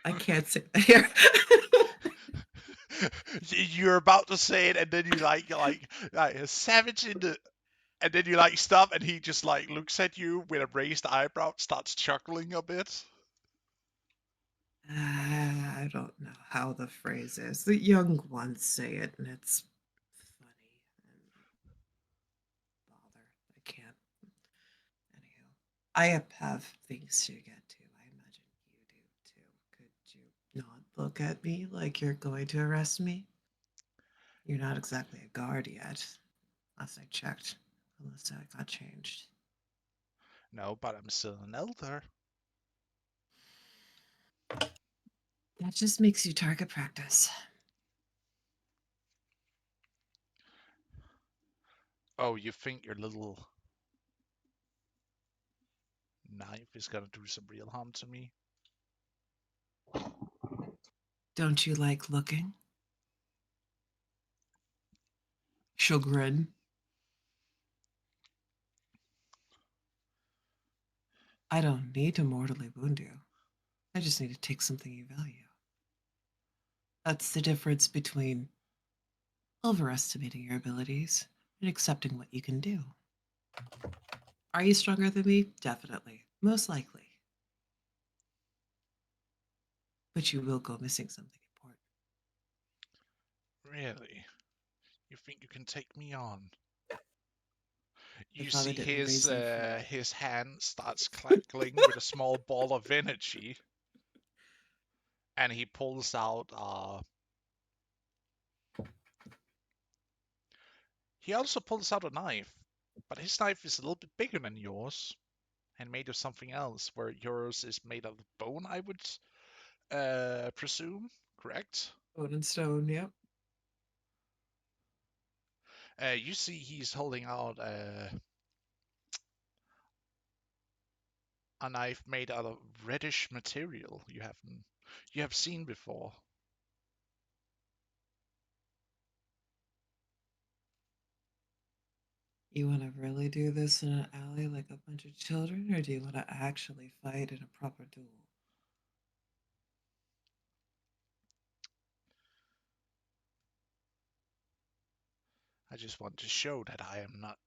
I can't say here. You're about to say it, and then you like a savage in the, and then you stop, and he just looks at you with a raised eyebrow, starts chuckling a bit. I don't know how the phrase is. The young ones say it, and it's funny and bother. I can't. Anyhow, I have things to get to. I imagine you do too. Could you not look at me like you're going to arrest me? You're not exactly a guard yet, last I checked, unless I got changed. No, but I'm still an elder. That just makes you target practice. Oh, you think your little knife is gonna do some real harm to me? Don't you like looking? Chagrin. I don't need to mortally wound you. I just need to take something you value. That's the difference between overestimating your abilities and accepting what you can do. Are you stronger than me? Definitely. Most likely. But you will go missing something important. Really? You think you can take me on? My You father see didn't raise me for it. his hand starts crackling with a small ball of energy, and he pulls out he also pulls out a knife, but his knife is a little bit bigger than yours and made of something else, where yours is made of bone, I would presume, correct? Bone and stone, yep. You see he's holding out a knife made out of reddish material you have seen before. You want to really do this in an alley like a bunch of children, or do you want to actually fight in a proper duel? I just want to show that I am not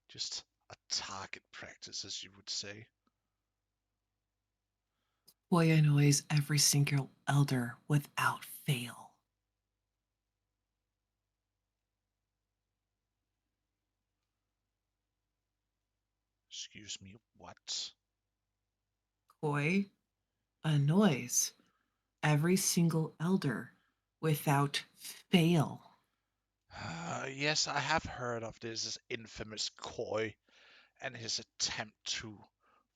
just a target practice, as you would say. Boy annoys every single elder without fail. Excuse me, what? Koi annoys every single elder without fail. Yes, I have heard of this infamous Koi and his attempt to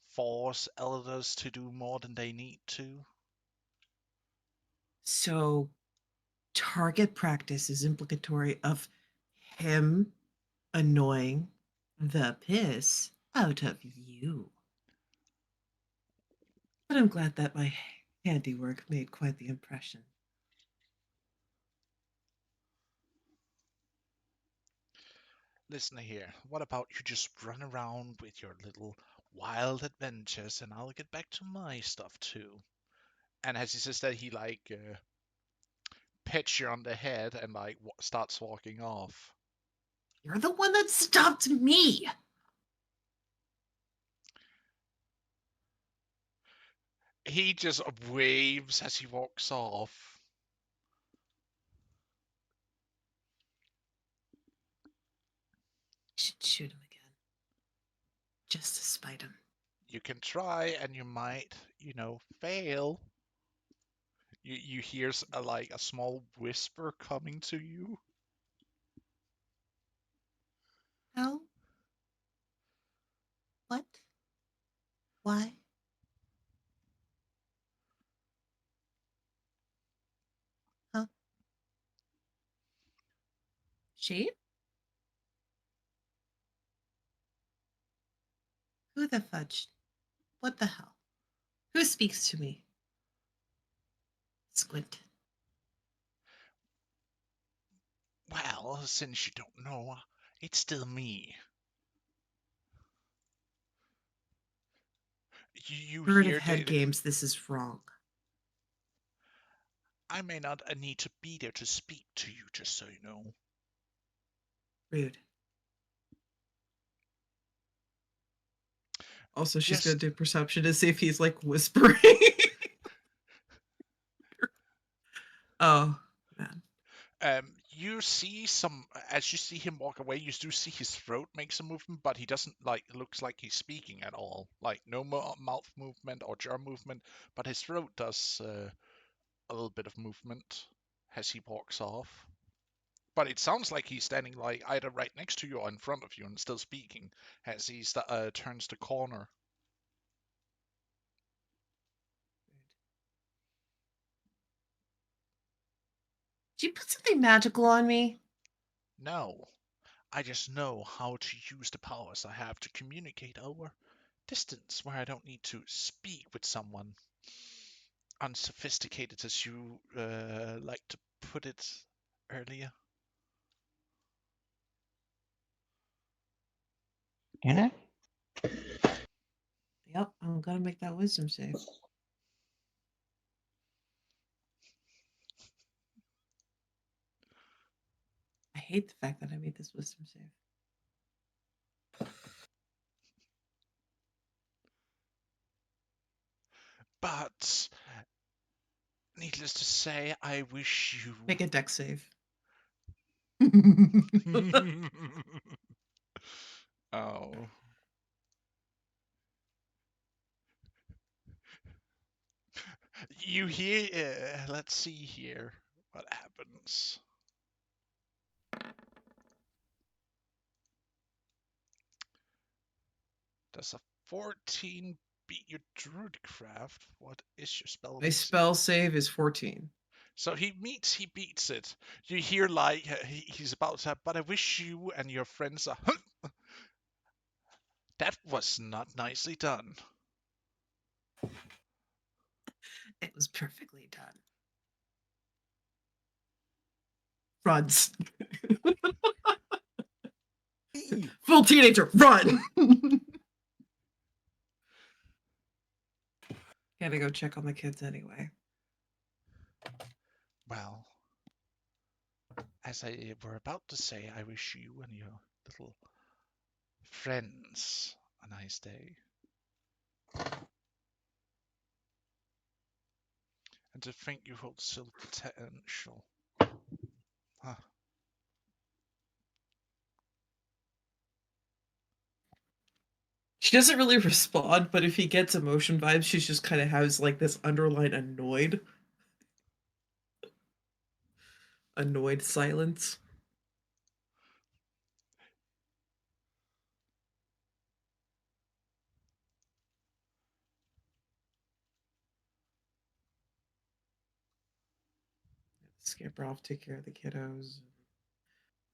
force elders to do more than they need to. So, target practice is implicatory of him annoying the piss out of you. But I'm glad that my handiwork made quite the impression. Listen here, what about you just run around with your little wild adventures and I'll get back to my stuff too. And as he says that, he pets you on the head and starts walking off. You're the one that stopped me! He just waves as he walks off. Should shoot him again. Just to spite him. You can try and you might, fail. You hear a small whisper coming to you. How? What? Why? Huh? She? Who the fudge? What the hell? Who speaks to me? Squint. Well, since you don't know, it's still me. You Bird of hear head games, this is wrong. I may not need to be there to speak to you, just so you know. Rude. Also, she's Just... gonna do perception to see if he's like whispering. Oh, man. You see as you see him walk away, you do see his throat make some movement, but he doesn't looks like he's speaking at all. Like no mouth movement or jaw movement, but his throat does a little bit of movement as he walks off. But it sounds like he's standing like either right next to you or in front of you and still speaking as he turns the corner. Did you put something magical on me? No, I just know how to use the powers I have to communicate over distance where I don't need to speak with someone unsophisticated, as you like to put it earlier. Yeah. Yep, I'm gonna make that wisdom save. I hate the fact that I made this wisdom save. But needless to say, I wish you Make a dex save. Oh. You hear, let's see here what happens. Does a 14 beat your druidcraft? What is your spell? My spell save is 14. So he beats it. You hear he's about to, but I wish you and your friends are. That was not nicely done. It was perfectly done. Runs. Full teenager, run! Gotta go check on the kids anyway. Well, as I were about to say, I wish you and your little friends a nice day. And to think you hold still potential. Huh. She doesn't really respond, but if he gets emotion vibes, she just kind of has like this underline annoyed silence. Scamper off, take care of the kiddos.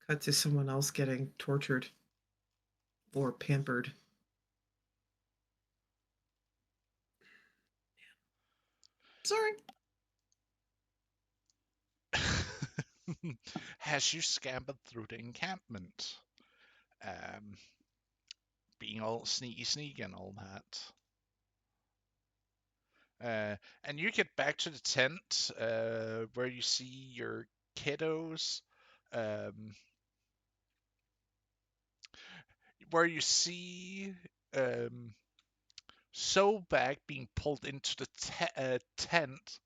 Cut to someone else getting tortured or pampered. Sorry. As you scampered through the encampment, being all sneaky and all that. And you get back to the tent where you see your kiddos, where you see Sobag being pulled into the tent,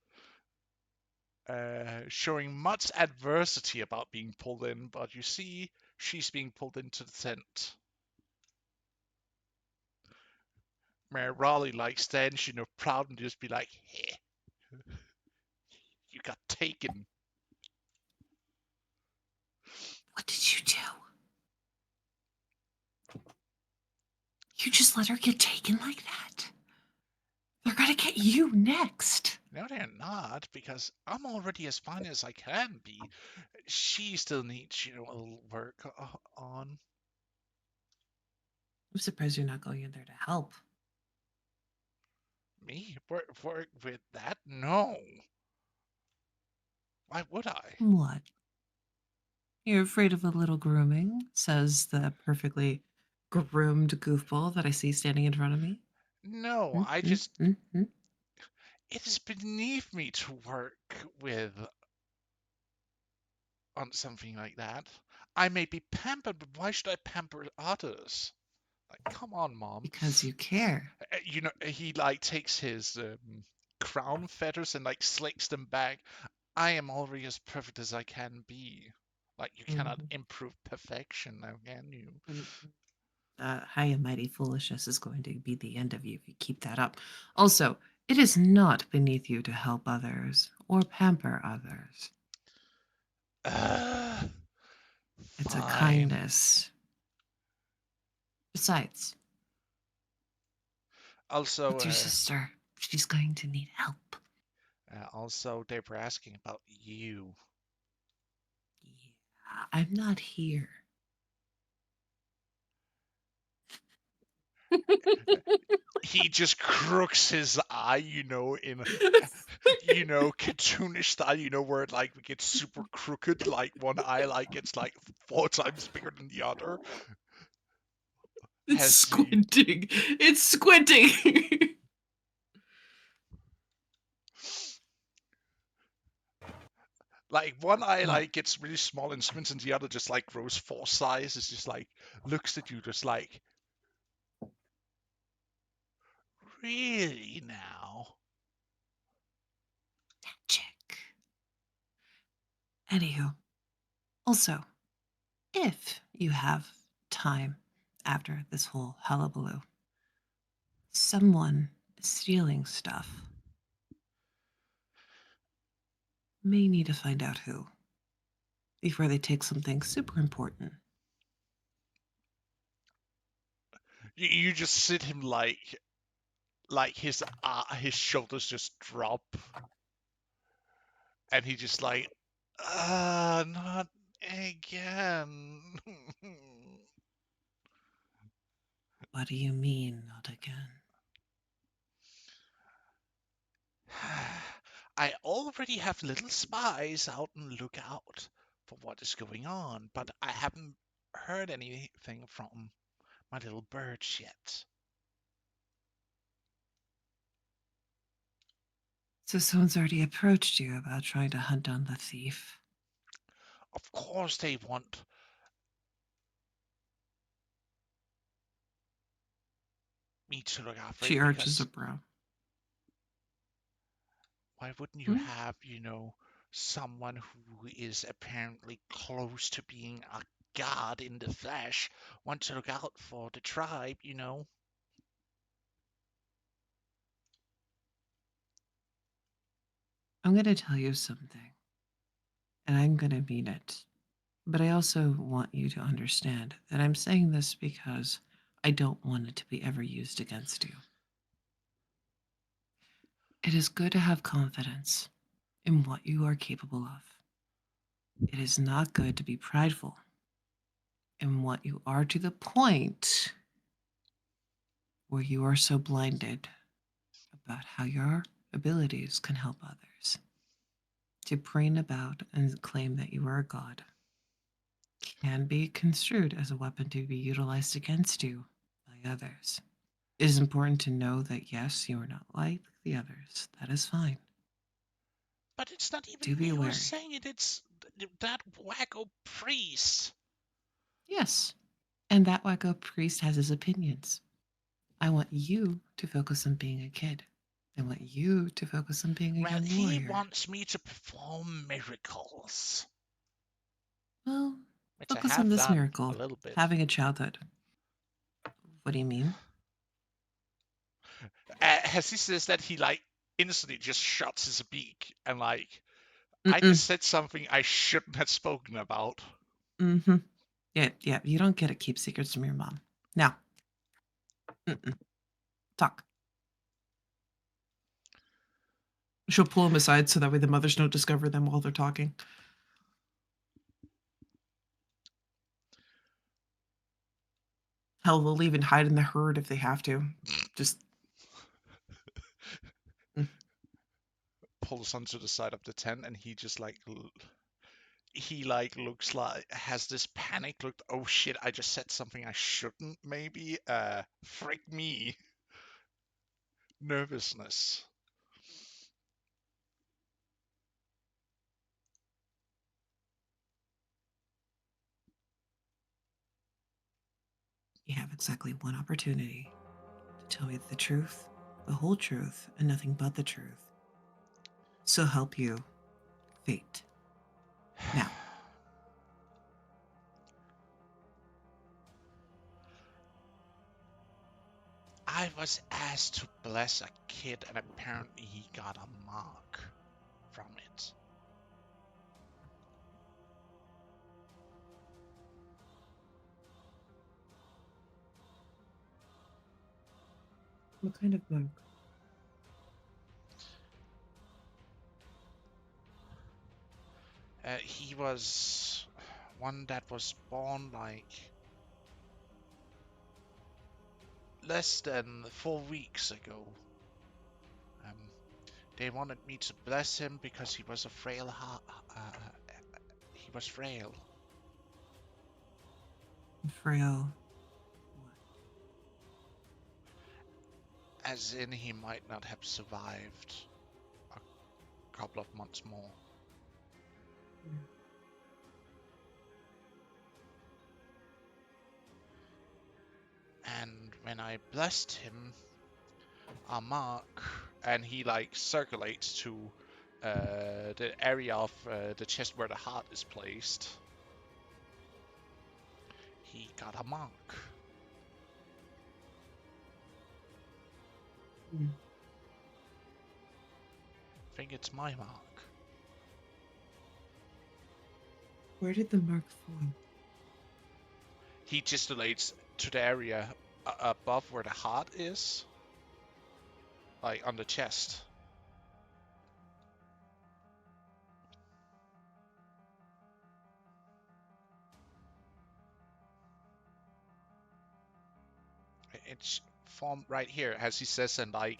showing much adversity about being pulled in, but you see she's being pulled into the tent. Where Raleigh stands, proud and just be like, hey, you got taken. What did you do? You just let her get taken like that? They're gonna get you next. No, they're not, because I'm already as fine as I can be. She still needs, a little work on. I'm surprised you're not going in there to help. Me? Work with that? No. Why would I? What? You're afraid of a little grooming, says the perfectly groomed goofball that I see standing in front of me. No, I just... It is beneath me to work with... on something like that. I may be pampered, but why should I pamper others? Like, come on, Mom. Because you care. You know, he like takes his crown feathers and like slicks them back. I am already as perfect as I can be. Like, you cannot improve perfection now, can you? High and mighty foolishness is going to be the end of you if you keep that up. Also, it is not beneath you to help others or pamper others. It's a kindness. Besides, also, it's your sister. She's going to need help. Also, they were asking about you. Yeah, I'm not here. He just crooks his eye, you know, in, cartoonish style, where it like gets super crooked, like one eye like gets like 4 times bigger than the other. It's squinting. It's squinting. Like one eye like gets really small and squints, and the other just like grows 4 sizes. Just like looks at you, just like, really now? Magic. Anywho, also, if you have time after this whole hullabaloo, someone stealing stuff. May need to find out who before they take something super important. You just sit him like his shoulders just drop, and he just like, not again. What do you mean, not again? I already have little spies out and look out for what is going on, but I haven't heard anything from my little birds yet. So someone's already approached you about trying to hunt down the thief? Of course they want me to look after She it, arches a because brow. why wouldn't you have, someone who is apparently close to being a god in the flesh want to look out for the tribe, I'm going to tell you something, and I'm going to mean it. But I also want you to understand that I'm saying this because I don't want it to be ever used against you. It is good to have confidence in what you are capable of. It is not good to be prideful in what you are, to the point where you are so blinded about how your abilities can help others. To preen about and claim that you are a god can be construed as a weapon to be utilized against you by others. It is important to know that yes, you are not like the others. That is fine. But it's not even Do be me who's wary. saying it, it's that wacko priest. Yes, and that wacko priest has his opinions. I want you to focus on being a kid. I want you to focus on being a Well, young he warrior. wants me to perform miracles. Well, Which I focus on have this done miracle, a little bit. having a childhood. What do you mean? As he says that, he like instantly just shuts his beak and like, I Mm-mm. just said something I shouldn't have spoken about. Mm-hmm. Yeah, you don't get to keep secrets from your mom. Now, talk. She'll pull him aside so that way the mothers don't discover them while they're talking. Hell, they'll even hide in the herd if they have to. Just Pulls onto the side of the tent, and he just like looks like, has this panic look. Oh shit! I just said something I shouldn't. Maybe. Frick me. nervousness. You have exactly one opportunity to tell me the truth, the whole truth, and nothing but the truth. So help you, fate. Now. I was asked to bless a kid, and apparently he got a mark from it. What kind of mark? He was one that was born like less than 4 weeks ago. They wanted me to bless him because he was a frail he was frail. Frail. As in, he might not have survived a couple of months more. And when I blessed him, a mark, and he like circulates to the area of the chest where the heart is placed. He got a mark. I think it's my mark. Where did the mark fall? He gestilates to the area above where the heart is. Like on the chest. It's formed right here, as he says, and like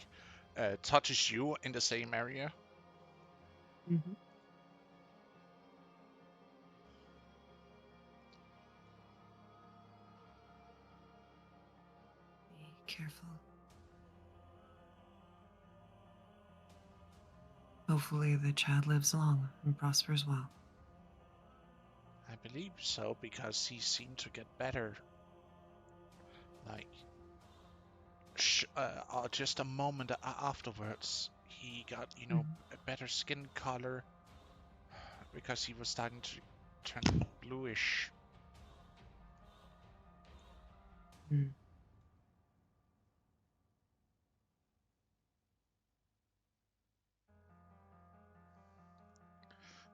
touches you in the same area. Mm-hmm. Be careful. Hopefully the child lives long and prospers well. I believe so, because he seemed to get better. Like, just a moment afterwards, he got, a better skin color, because he was starting to turn bluish. Mm.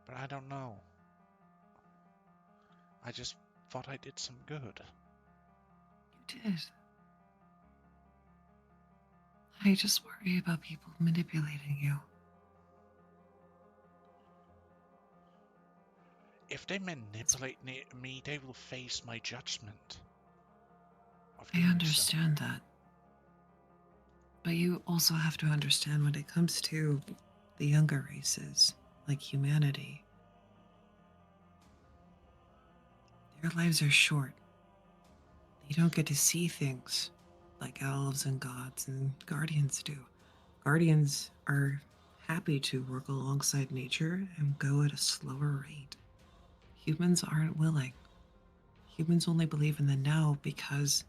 But I don't know. I just thought I did some good. You did. I just worry about people manipulating you. If they manipulate me, they will face my judgment. I understand that. But you also have to understand when it comes to the younger races, like humanity, their lives are short. They don't get to see things like elves and gods and guardians do. Guardians are happy to work alongside nature and go at a slower rate. Humans aren't willing. Humans only believe in the now because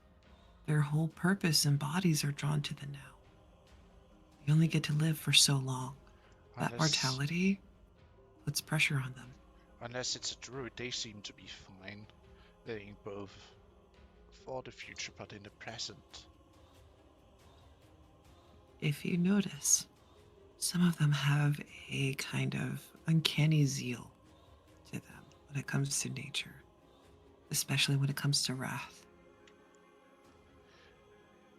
their whole purpose and bodies are drawn to the now. They only get to live for so long. That mortality puts pressure on them. Unless it's a druid, they seem to be fine. Living both for the future but in the present. If you notice, some of them have a kind of uncanny zeal to them when it comes to nature, especially when it comes to wrath.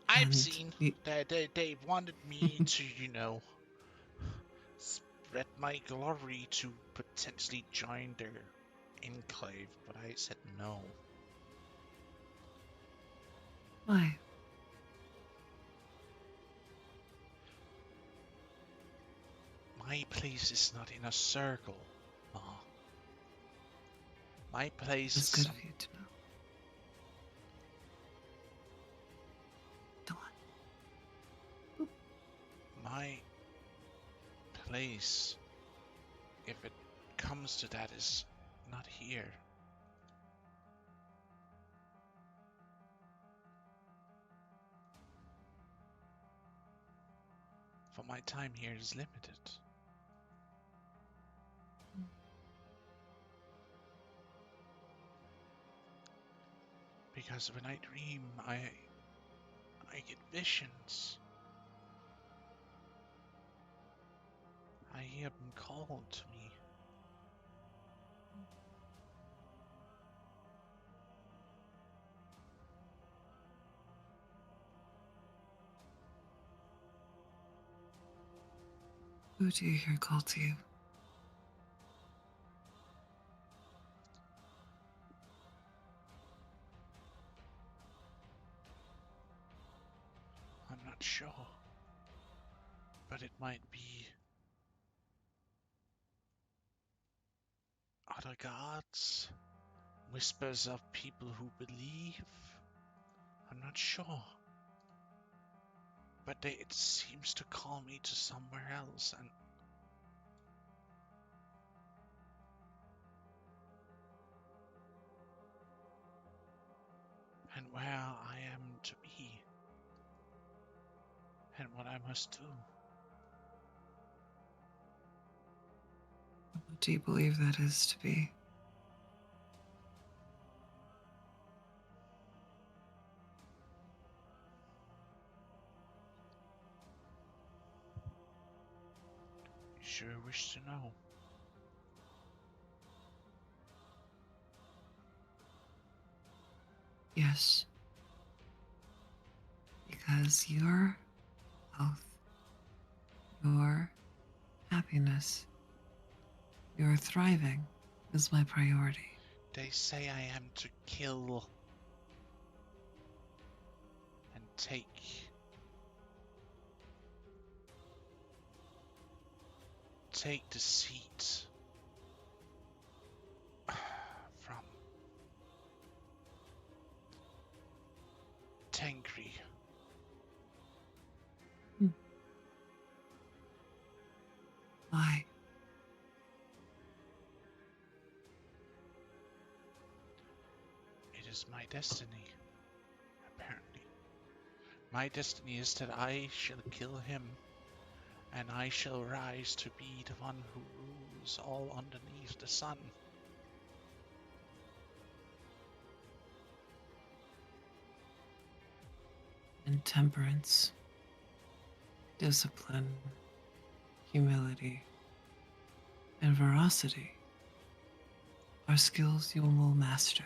I've seen that they wanted me to, spread my glory to potentially join their enclave, but I said no. Why? My place is not in a circle, Ma. My place is good of you to know. Go on. place, if it comes to that, is not here. For my time here is limited. Because when I dream, I get visions. I hear them call to me. Who do you hear call to you? I'm not sure. But it might be other gods, whispers of people who believe. I'm not sure. But it seems to call me to somewhere else, and where I am to be, and what I must do. What do you believe that is to be? You sure wish to know? Yes. Because your health, your happiness, your thriving is my priority. They say I am to kill and take the seat from Tengri. Why? It is my destiny, apparently. My destiny is that I shall kill him, and I shall rise to be the one who rules all underneath the sun. And temperance, discipline, humility, and veracity are skills you will master.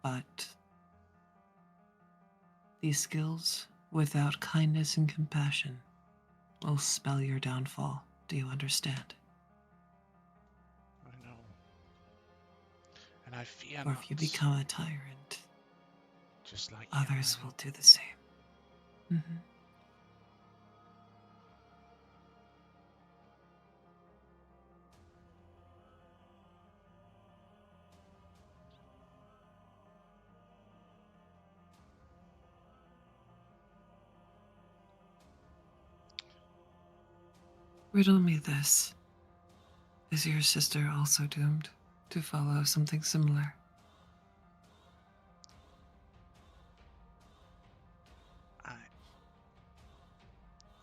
But these skills, without kindness and compassion, will spell your downfall. Do you understand? I know. And I fear Or not. if you become a tyrant, Just like others him, will do the same. Mm-hmm. Riddle me this. Is your sister also doomed to follow something similar?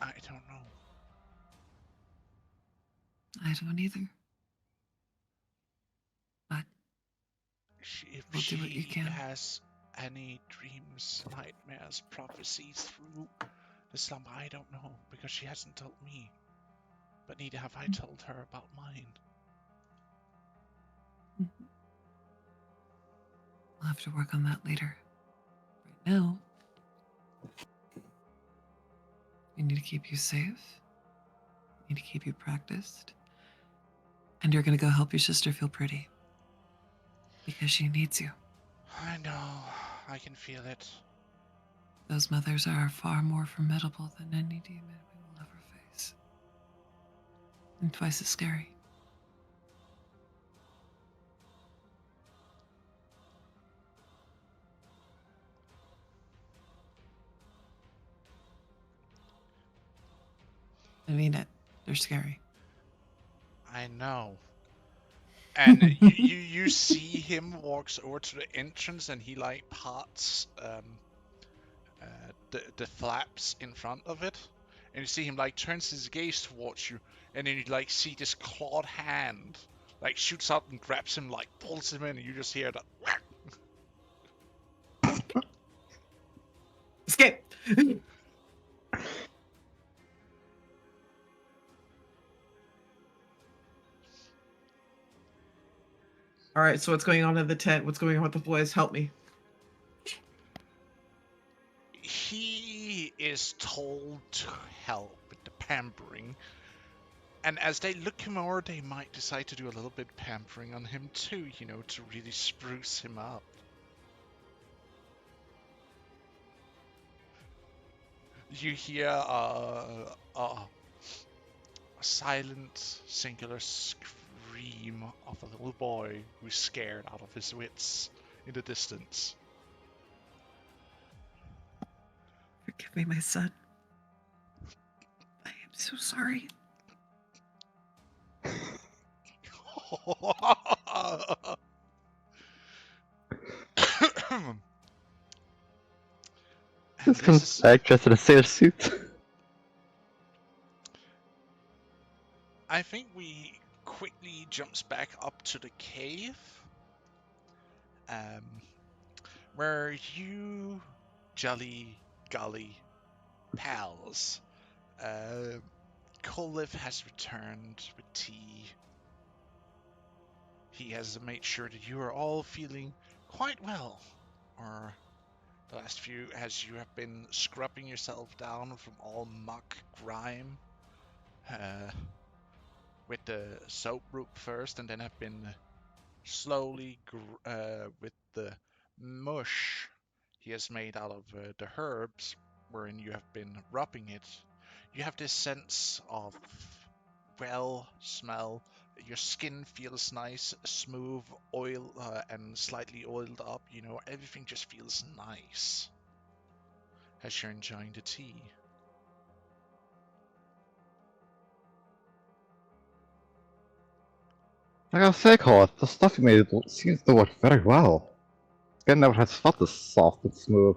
I don't know. I don't either. But If we'll do what you she can. has any dreams, nightmares, prophecies through the slumber, I don't know, because she hasn't told me. But neither have I told her about mine. We'll have to work on that later. Right now, we need to keep you safe. We need to keep you practiced. And you're going to go help your sister feel pretty. Because she needs you. I know. I can feel it. Those mothers are far more formidable than any demon we will ever face. And twice as scary. I mean it. They're scary. I know. And you see him walks over to the entrance, and he like parts the flaps in front of it, and you see him like turns his gaze towards you, and then you like see this clawed hand like shoots out and grabs him, like pulls him in, and you just hear that whack. Escape! All right, so what's going on in the tent? What's going on with the boys? Help me. He is told to help with the pampering, and as they look him over, they might decide to do a little bit pampering on him too, you know, to really spruce him up. You hear a silent, singular scream of a little boy who's scared out of his wits in the distance. Forgive me, my son. I am so sorry. This comes back dressed in a sailor suit. I think we quickly jumps back up to the cave, where you, jolly golly pals, Koliv has returned with tea. He has made sure that you are all feeling quite well, or the last few, as you have been scrubbing yourself down from all muck, grime, with the soap root first, and then have been slowly with the mush he has made out of the herbs, wherein you have been rubbing it. You have this sense of well smell. Your skin feels nice, smooth, oil, and slightly oiled up. You know, everything just feels nice as you're enjoying the tea. I gotta say, Cole, the stuff you made seems to work very well. Skin never has felt this soft and smooth.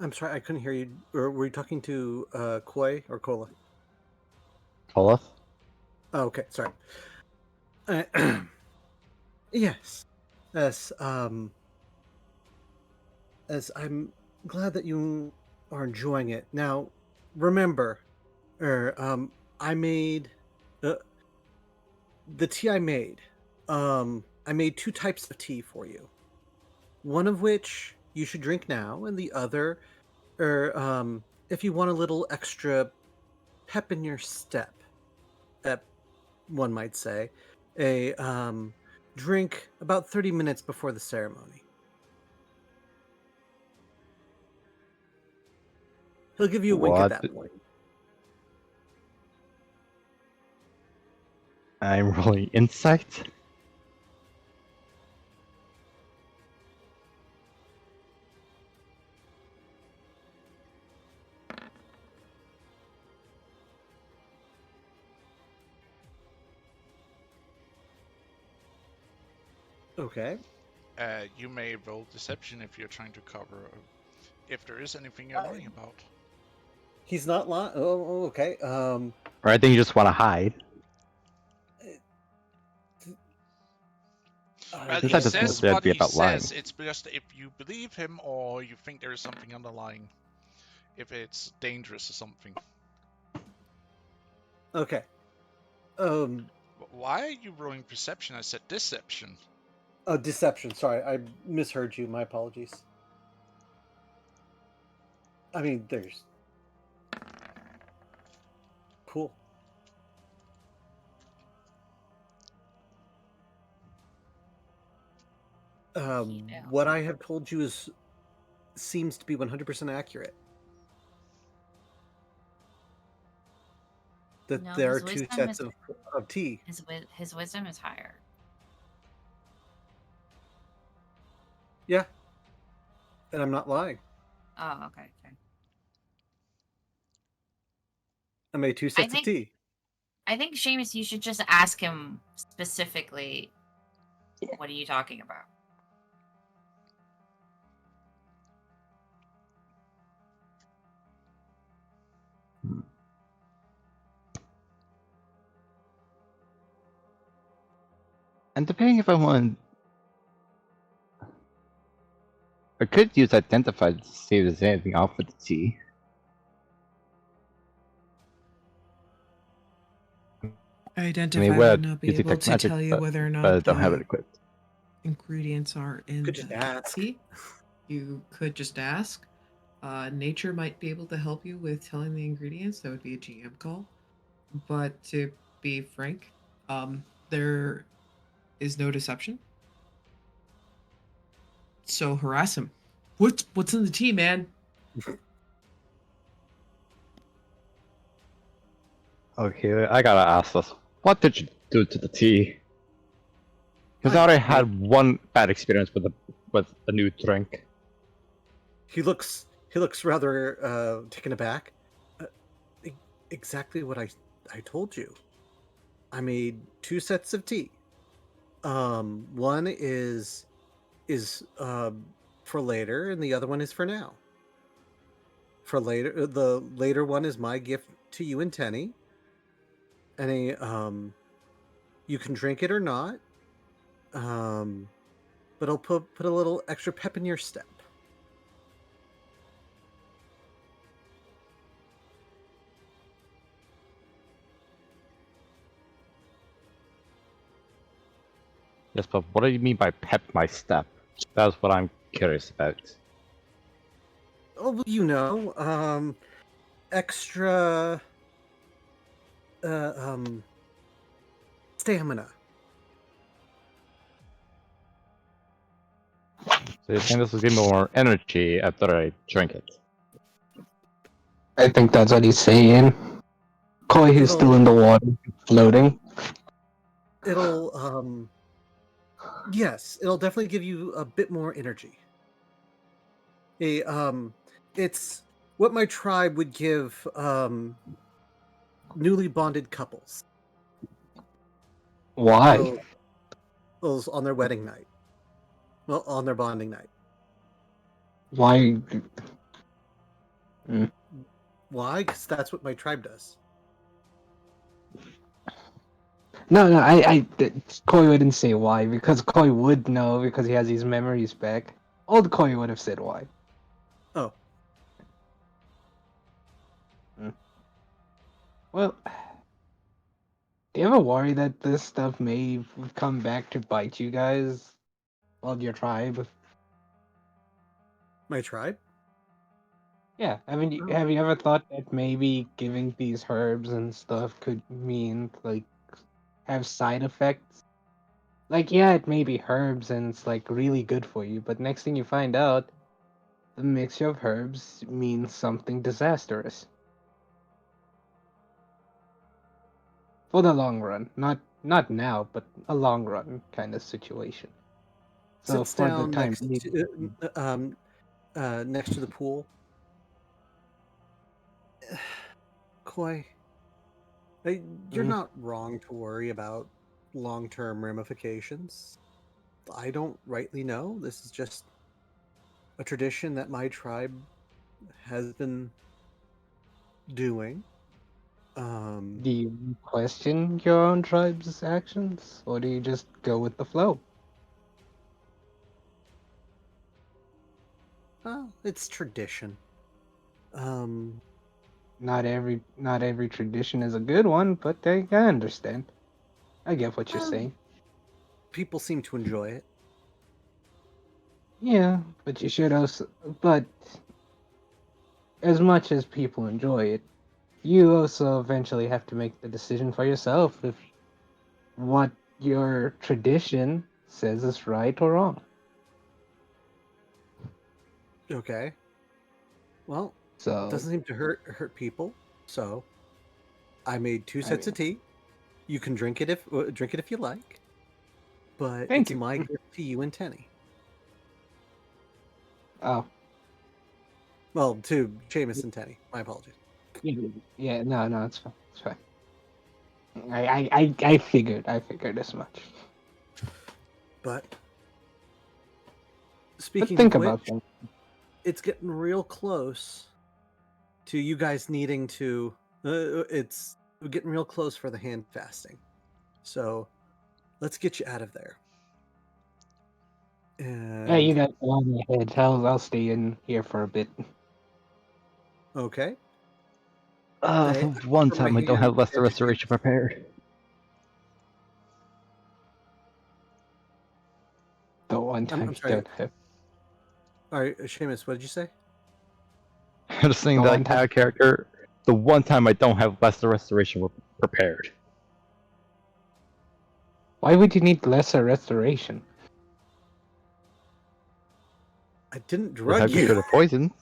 I'm sorry, I couldn't hear you. Or were you talking to Koi or Kola? Coleth? Oh, okay, sorry. Yes, as I'm glad that you are enjoying it. Now, remember, I made the tea I made. I made 2 types of tea for you. One of which you should drink now, and the other, if you want a little extra pep in your step, one might say, a drink about 30 minutes before the ceremony. He'll give you a wink at that point. I'm rolling insight. Okay. You may roll deception if you're trying to cover if there is anything you're lying about. He's not lying. Oh, okay. Or I think you just want to hide. Well, he says what he says. It's just if you believe him or you think there is something underlying. If it's dangerous or something. Okay. Why are you rolling perception? I said deception. Oh, deception. Sorry, I misheard you. My apologies. I mean, there's... Cool. What I have told you seems to be 100% accurate. that No, there are his two wisdom sets is of tea. his wisdom is higher. Yeah, and I'm not lying. Oh, okay. I made 2 sets of tea. I think, Seamus, you should just ask him specifically, what are you talking about? And depending if I want, I could use identify to see if there's anything off with the tea. Identify I would mean, not be use able detect to magic, tell you whether or but I not don't have it the equipped. ingredients are in Could just the ask. tea. You could just ask. Nature might be able to help you with telling the ingredients. That would be a GM call. But to be frank, there is no deception. So harass him. What's in the tea, man? Okay, I gotta ask this. What did you do to the tea? Because I already had one bad experience with a new drink. He looks rather taken aback. Exactly what I told you. I made 2 sets of tea. One is for later, and the other one is for now. For later, the later one is my gift to you and Tenny. And you can drink it or not. But I'll put a little extra pep in your step. Yes, but what do you mean by pep my step? That's what I'm curious about. Oh, well, you know, extra stamina. So you think this will give me more energy after I drink it? I think that's what he's saying. Koi is still in the water, floating. It'll yes, it'll definitely give you a bit more energy. It's what my tribe would give newly bonded couples. Why? Those on their wedding night. Well, on their bonding night. Why? Why? Because that's what my tribe does. No, Koi wouldn't say why, because Koi would know because he has these memories back. Old Koi would have said why. Oh. Well, do you ever worry that this stuff may come back to bite you guys? Well, your tribe. My tribe? Yeah, have you ever thought that maybe giving these herbs and stuff could mean, like, have side effects? Like, yeah, it may be herbs and it's, like, really good for you, but next thing you find out, the mixture of herbs means something disastrous. For the long run. Not now, but a long run kind of situation. So Sits for the down time next being. next to the pool. Koi, you're not wrong to worry about long-term ramifications. I don't rightly know. This is just a tradition that my tribe has been doing. Do you question your own tribe's actions, or do you just go with the flow? Well, it's tradition. Not every tradition is a good one, but I understand. I get what you're saying. People seem to enjoy it. Yeah, but you should also. But as much as people enjoy it, you also eventually have to make the decision for yourself if what your tradition says is right or wrong. Okay. Well, So doesn't seem to hurt people. So I made 2 sets of tea. You can drink it if you like, but Thank it's you. my gift to you and Tenny. Oh. Well, to Seamus and Tenny. My apologies. Yeah, no, it's fine. It's fine. I figured as much. But speaking think of about which, them. it's getting real close to you guys needing to. It's getting real close for the hand fasting, so let's get you out of there. And Yeah, you guys go on ahead. I'll stay in here for a bit. okay. The one time I don't have Lesser Restoration prepared. The one time I'm sorry. don't have. All right, Seamus, what did you say? I'm just saying that I add character. The one time I don't have Lesser Restoration prepared. Why would you need lesser restoration? I didn't If drug I you. cure the poisons.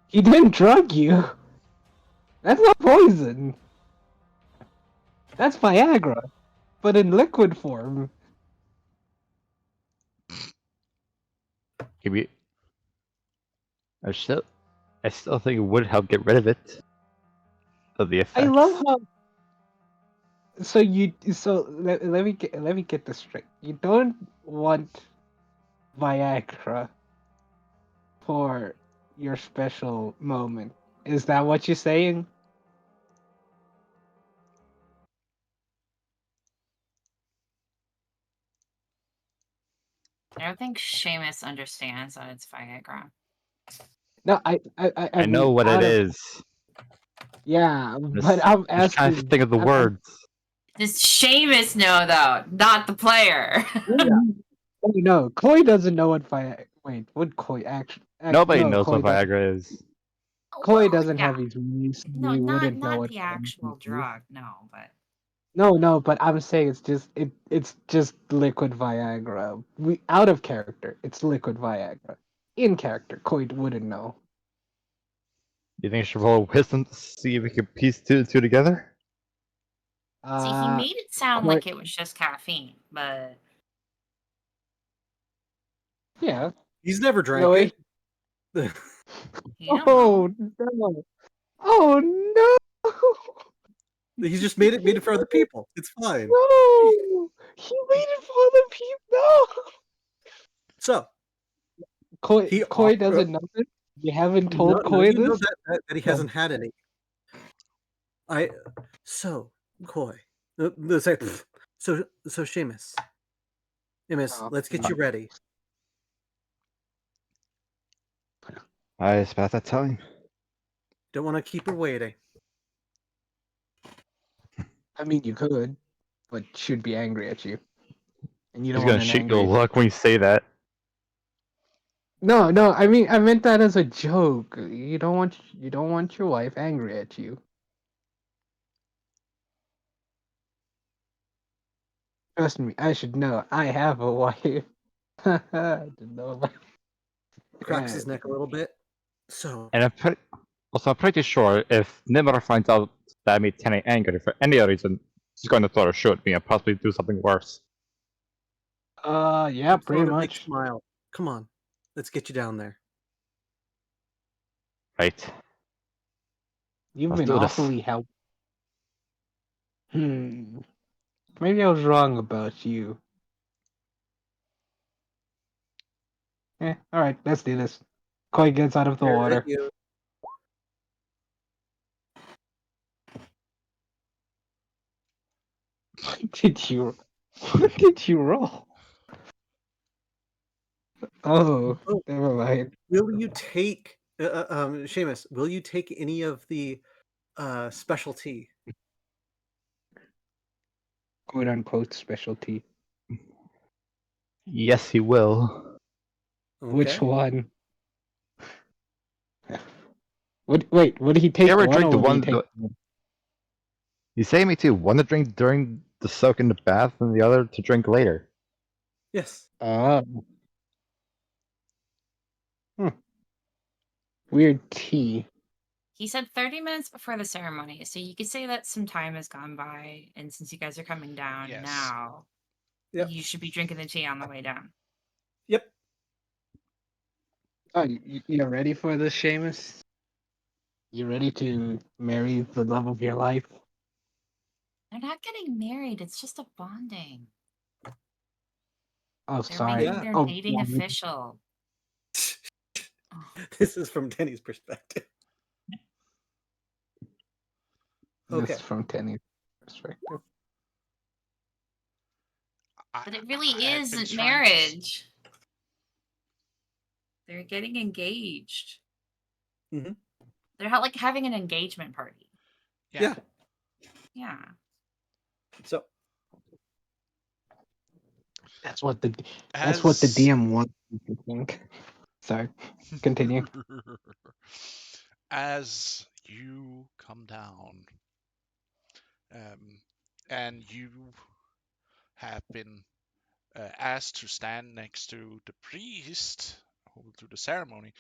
He didn't drug you. That's not poison. That's Viagra, but in liquid form. Maybe I still think it would help get rid of it. Of the effects. I love how. Let me get this straight. You don't want Viagra for your special moment. Is that what you're saying? I don't think Seamus understands that it's Viagra. No, I know what it is. Yeah, but I'm asking. Just trying to think of the words. Does Seamus know though, not the player? No, Koi doesn't know what Viagra. Wait, what Koi actually? Nobody knows what Viagra is. Koi doesn't have these views. No, We not wouldn't know the actual drug. No, but no, but I'm saying it's just liquid Viagra. We out of character, it's liquid Viagra. In character, Koi wouldn't know. You think I should roll wisdom to see if we can piece two together? see, he made it sound like it was just caffeine, but yeah, He's never drank it. Oh no! Oh no! He's just made it for other people. It's fine. No! He made it for other people. No! So, Koi doesn't know it. You haven't told Koi you this. know that he hasn't had any. Koi. So Seamus. Let's get you ready. It's about that time. Don't want to keep her waiting. I mean, you could, but she'd be angry at you, and you don't He's want gonna an shoot angry. your luck when you say that. No, I mean, I meant that as a joke. You don't want your wife angry at you. Trust me, I should know. I have a wife. I didn't know about. Cracks his neck a little bit. So, and I'm pretty sure if Nimar finds out that I made Tenny angry for any other reason, he's going to throw a shoot at me and possibly do something worse. Yeah, pretty much. Big smile. Come on, let's get you down there. Right. You've been awfully helpful. Maybe I was wrong about you. Alright, let's do this. Koi gets out of the water. What did you roll? Oh, never mind. Will you take, Seamus? Will you take any of the specialty? "Quote unquote" specialty. Yes, he will. Okay. Which one? Wait, would he take one drink or the would one? he take? You say me too. One to drink during the soak in the bath, and the other to drink later. Yes. Weird tea. He said 30 minutes before the ceremony, so you could say that some time has gone by, and since you guys are coming down now, you should be drinking the tea on the way down. Yep. Oh, you're ready for this, Seamus? You ready to marry the love of your life? They're not getting married, it's just a bonding. Oh, They're sorry. making their Oh, dating yeah, official. This is from Denny's perspective. this Okay. is from Tenny's perspective. But it really I've been isn't trying to marriage. They're getting engaged. Mm-hmm. They're like having an engagement party. Yeah. Yeah. So That's what the As DM wants you to think. Sorry. Continue. As you come down, and you have been asked to stand next to the priest who will do the ceremony,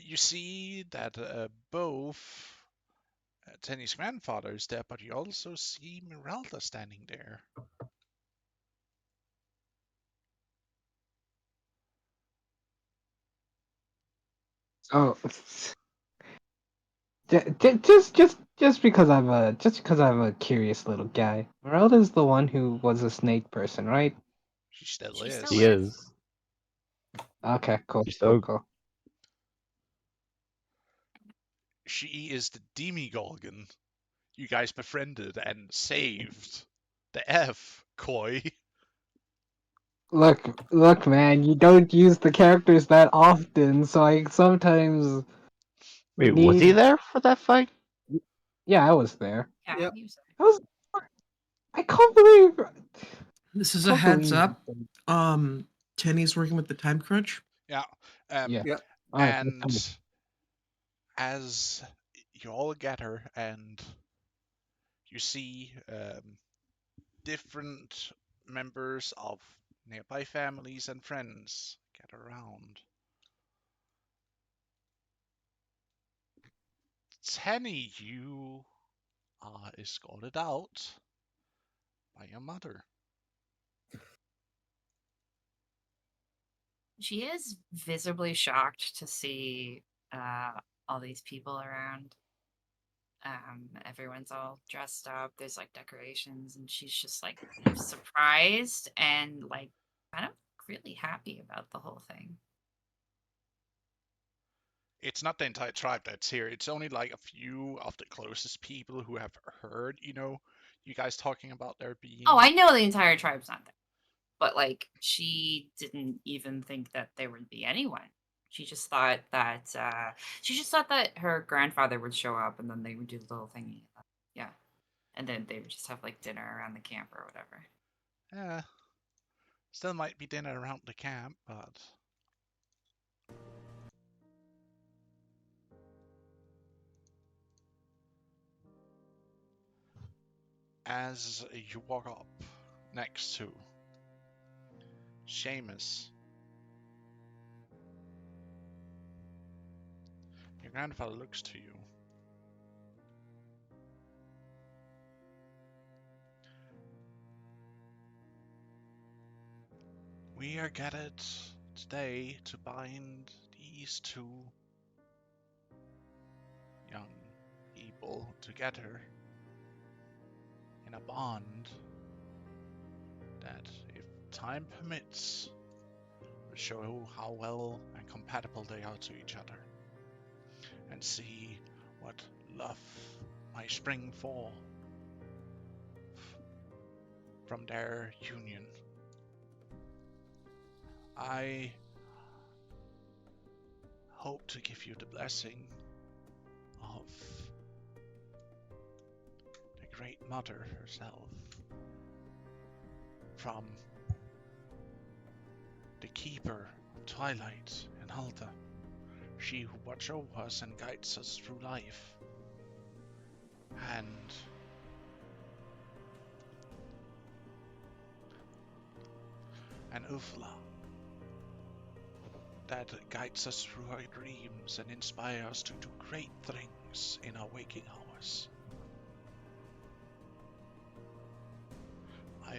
you see that both Tenny's grandfather is there, but you also see Miralda standing there. Oh, just because I'm a curious little guy. Merelda's the one who was a snake person, right? She still She is. still He is. is. Okay, cool, She's cool, so cool. She is the demigorgon you guys befriended and saved. The F, Koi. Look, man, you don't use the characters that often, so I sometimes Wait, was he need. there for that fight? Yeah, I was there. Yeah. Yep. he was I was. I can't believe. This is a Can't heads believe. up. Tenny's working with the time crunch. Yeah. Yeah. Yep. All right. And as you all gather and you see different members of nearby families and friends gather around. Tenny, you are escorted out by your mother. She is visibly shocked to see all these people around. Everyone's all dressed up. There's like decorations, and she's just like surprised and like kind of really happy about the whole thing. It's not the entire tribe that's here. It's only like a few of the closest people who have heard, you guys talking about there being. Oh, I know the entire tribe's not there. But like she didn't even think that there would be anyone. She just thought that her grandfather would show up and then they would do the little thingy. Yeah. And then they would just have like dinner around the camp or whatever. Yeah. Still might be dinner around the camp, but as you walk up next to Seamus, your grandfather looks to you. We are gathered today to bind these two young people together in a bond that, if time permits, will show how well and compatible they are to each other, and see what love might spring forth from their union. I hope to give you the blessing of the Great Mother herself, from the Keeper of Twilight and Halta, she who watches over us and guides us through life, and Uthmar, that guides us through our dreams and inspires us to do great things in our waking hours. I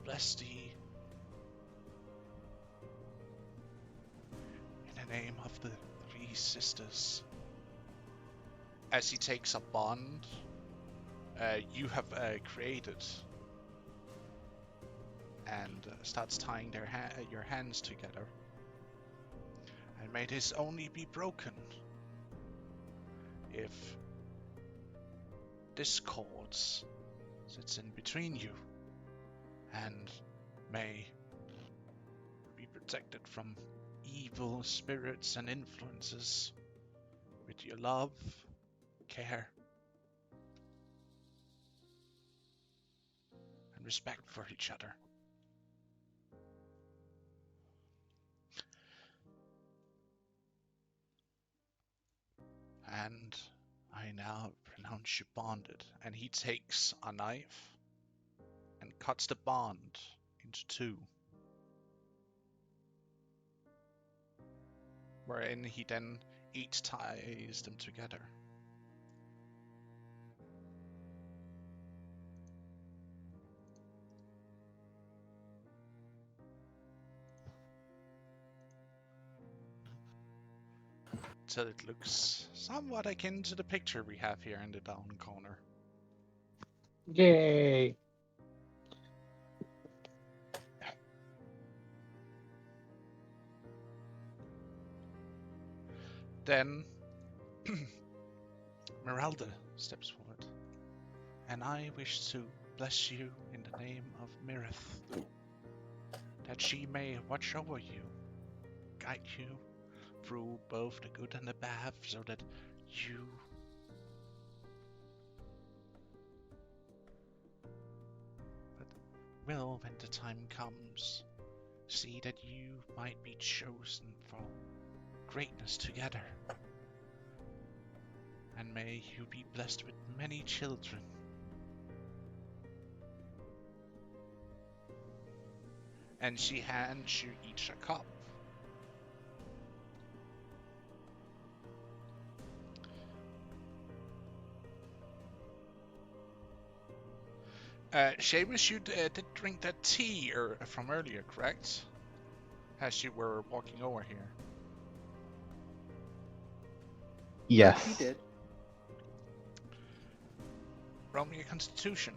bless thee in the name of the three sisters. As he takes a bond you have created and starts tying your hands together. And may this only be broken if discord sits in between you, and may be protected from evil spirits and influences with your love, care, and respect for each other. And I now pronounce you bonded. And he takes a knife and cuts the bond into two, wherein he then each ties them together. Till it looks somewhat akin to the picture we have here in the down corner. Yay! Then Meralda steps forward, and I wish to bless you in the name of Mirith, that she may watch over you, guide you through both the good and the bad, so that you will, when the time comes, see that you might be chosen for greatness together. And may you be blessed with many children. And she hands you each a cup. Seamus, you did drink that tea from earlier, correct? As you were walking over here. Yes. He did. Roll me a constitution.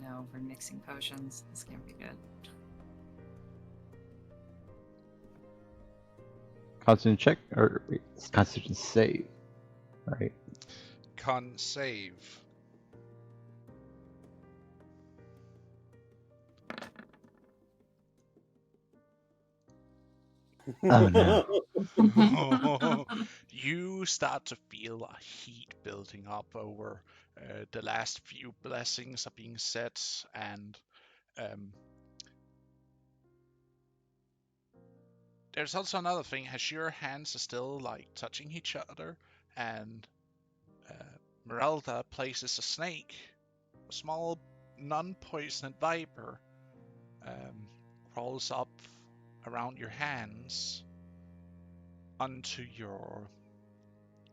No, we're mixing potions. This can't be good. Constitution check or wait, it's Constitution save, right? Con save. Oh no. You start to feel a heat building up over the last few blessings are being said, and there's also another thing. As your hands are still like touching each other, and Meralda places a snake, a small non-poisoned viper, crawls up around your hands onto your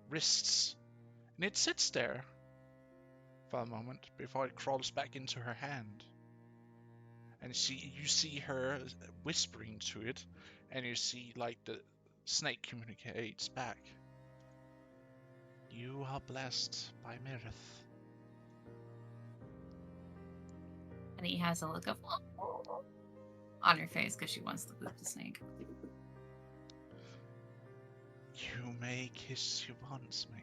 wrists, and it sits there for a moment before it crawls back into her hand. And you see her whispering to it, and you see like the snake communicates back. You are blessed by Mirith. And he has a look of on her face because she wants to boot the snake. You may kiss you once, mate.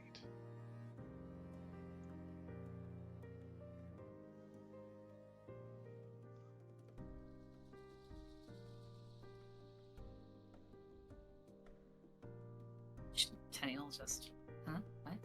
Tenniel just, huh? What?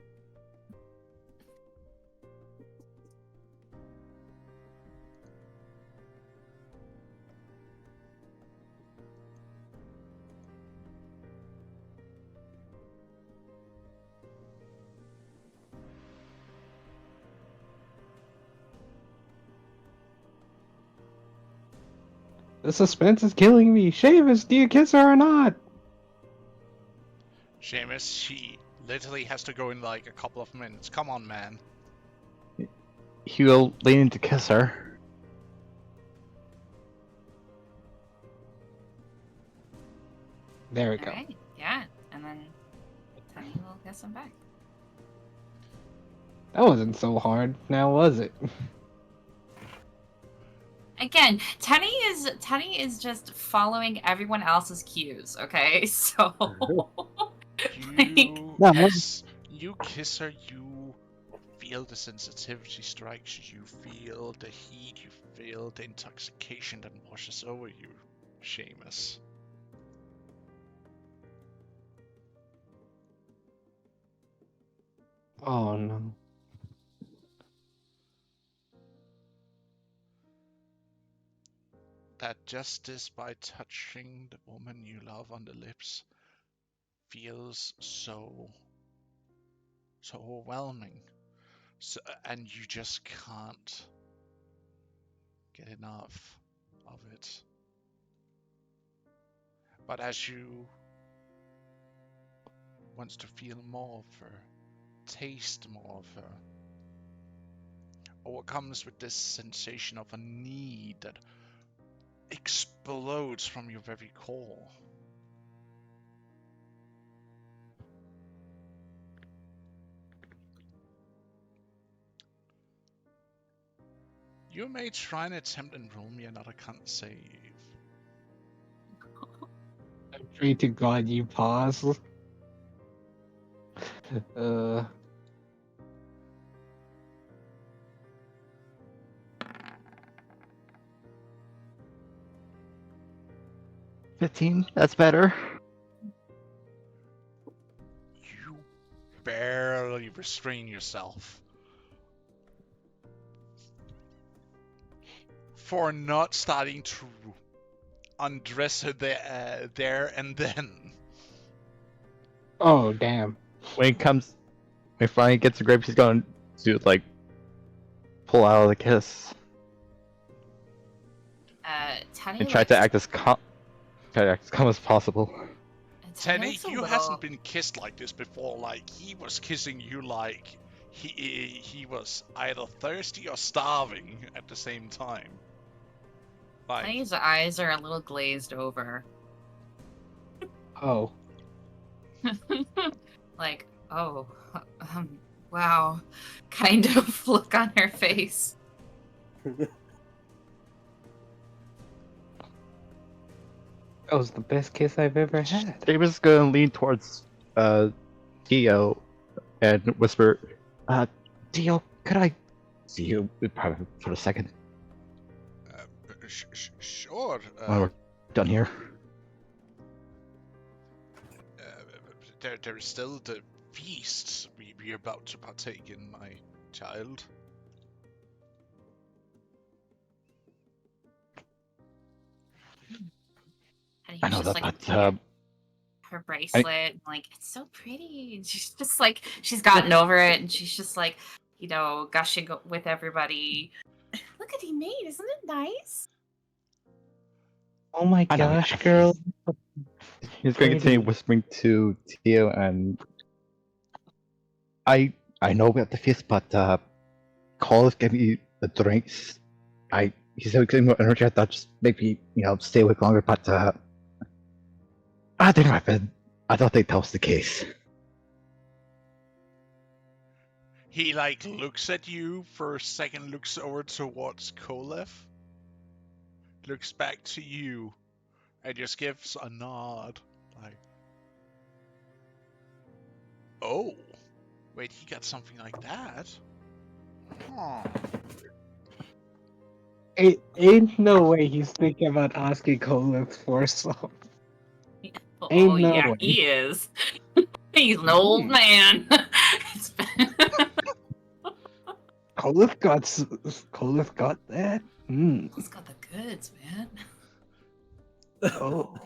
The suspense is killing me. Seamus, do you kiss her or not? Seamus, she literally has to go in like a couple of minutes. Come on, man. He will lean in to kiss her. There we go. Alright, yeah. And then Tony will kiss him back. That wasn't so hard, now was it? Again, Tenny is just following everyone else's cues, okay? So You kiss her, you feel the sensitivity strikes, you feel the heat, you feel the intoxication that washes over you, Seamus. Oh no. That just this by touching the woman you love on the lips feels so overwhelming. So, and you just can't get enough of it. But as you wants to feel more of her, taste more of her, or what comes with this sensation of a need that explodes from your very core. You may try and attempt and roll me another con save. I pray to God you pause. 15, that's better. You barely restrain yourself for not starting to undress her there and then. Oh damn. When Franny gets to grapes, he's going to like pull out of the kiss Tenny and try to act as calm as possible. Tenny, you hasn't been kissed like this before. Like, he was kissing you like he was either thirsty or starving at the same time. Like, Tenny's eyes are a little glazed over. Oh. Like, oh, wow, kind of look on her face. That was the best kiss I've ever had. He was gonna lean towards Dio and whisper, Dio, could I see you probably for a second? Sure. When we're done here. There's still the feast we're about to partake in, my child. And I know just that, like, but her bracelet, and like, it's so pretty. And she's just like, she's gotten over it, and she's just like, you know, gushing with everybody. Look what he made, isn't it nice? Oh my gosh, girl. He's going to continue whispering to Dio, and I know we have the feast, but Cole gave me the drinks. He said we getting more energy. I thought just maybe stay awake longer, but didn't happen. I don't think that was the case. He like looks at you for a second, looks over towards Kolev, looks back to you, and just gives a nod. Like, oh, wait, he got something like that? Huh. Ain't no way he's thinking about asking Colin for some. Oh yeah, way. He is. He's an old man. Colin got that. He's got the goods, man. Oh.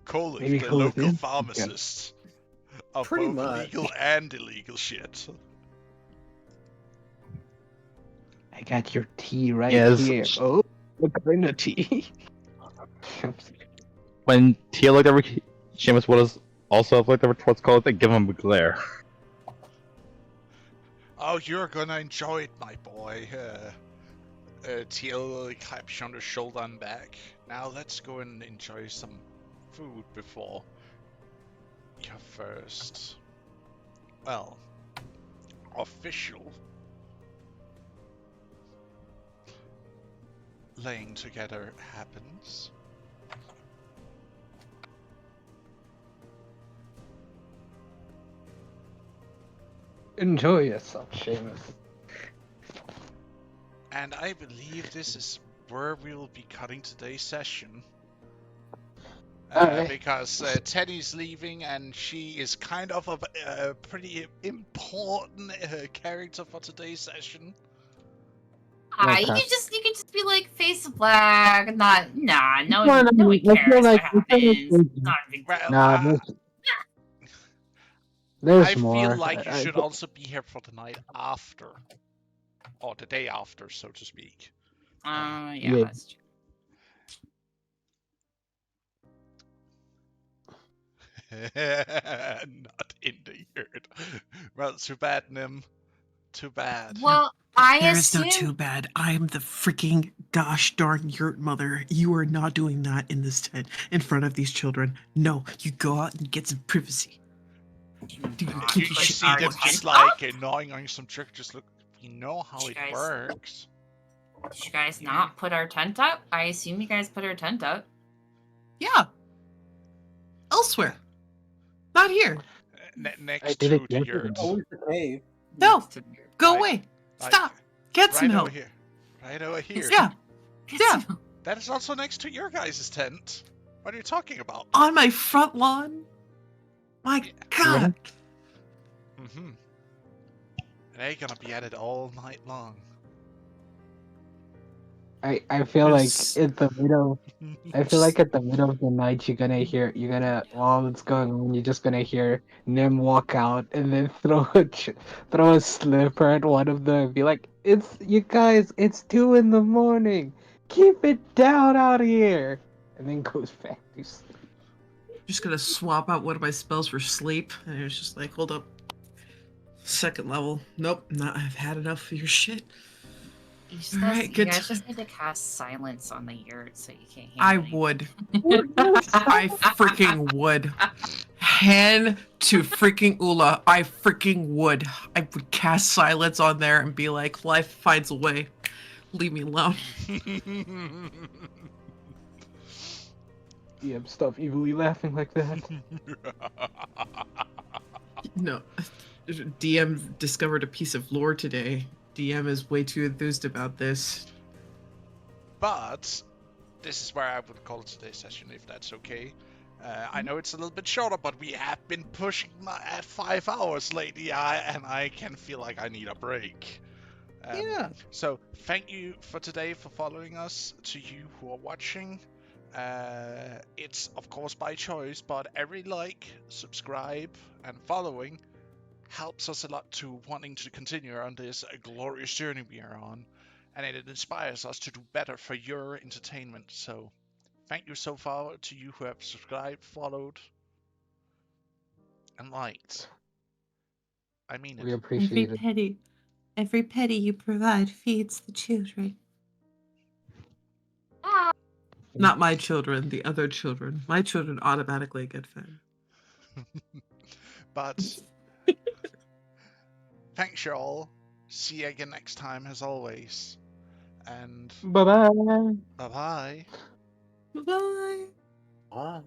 Colin, the local pharmacist of both legal and illegal shit. I got your tea right here. Oh. Eternity. When Tia looked over, Seamus would also have looked over towards Colette and give him a glare. Oh, you're gonna enjoy it, my boy. Teal claps you on the shoulder and back. Now let's go and enjoy some food before your first, well, official laying together happens. Enjoy yourself, Seamus. And I believe this is where we'll be cutting today's session. Because Teddy's leaving and she is kind of a pretty important character for today's session. You could just be like face of black, no one cares what happens. Not a big deal. There's I more. feel like you should also be here for the night after, or the day after, so to speak. Yeah, that's true. Not in the yurt. Well, too bad, Nim. Too bad. Well, There is no too bad. I am the freaking gosh darn yurt mother. You are not doing that in this tent in front of these children. No, you go out and get some privacy. You see them just like gnawing on some trick. Just look, you know how it works. Did you guys not put our tent up? I assume you guys put our tent up. Yeah. Elsewhere. Not here. Next to the yurt. No. Go away. Stop. Get some help. Right over here. Yeah. Yeah. That is also next to your guys' tent. What are you talking about? On my front lawn? My God. Mm-hmm. They're gonna be at it all night long. I feel like at the middle of the night while it's going on, you're just gonna hear Nim walk out and then throw a slipper at one of them and be like, "It's you guys, it's 2 a.m. Keep it down out here," and then goes back to sleep. Just gonna swap out one of my spells for sleep, and it was just like, hold up. Second level. Nope, I've had enough of your shit. You guys just need to cast silence on the yurt so you can't hear I anything. would. I freaking would. Hand to freaking Ula. I freaking would. I would cast silence on there and be like, life finds a way. Leave me alone. DM, stop evilly laughing like that. No. DM discovered a piece of lore today. DM is way too enthused about this. But this is where I would call today's session, if that's okay. I know it's a little bit shorter, but we have been pushing at 5 hours lately, and I can feel like I need a break. Yeah. So thank you for today for following us. To you who are watching, it's of course by choice, but every like, subscribe, and following helps us a lot to wanting to continue on this glorious journey we are on, and it inspires us to do better for your entertainment. So thank you so far to you who have subscribed, followed, and liked. I mean it. We appreciate it. Every penny you provide feeds the children. Not my children, the other children. My children automatically get fed. But thanks, y'all. See you again next time, as always. And Bye-bye. bye-bye. Bye-bye. Bye.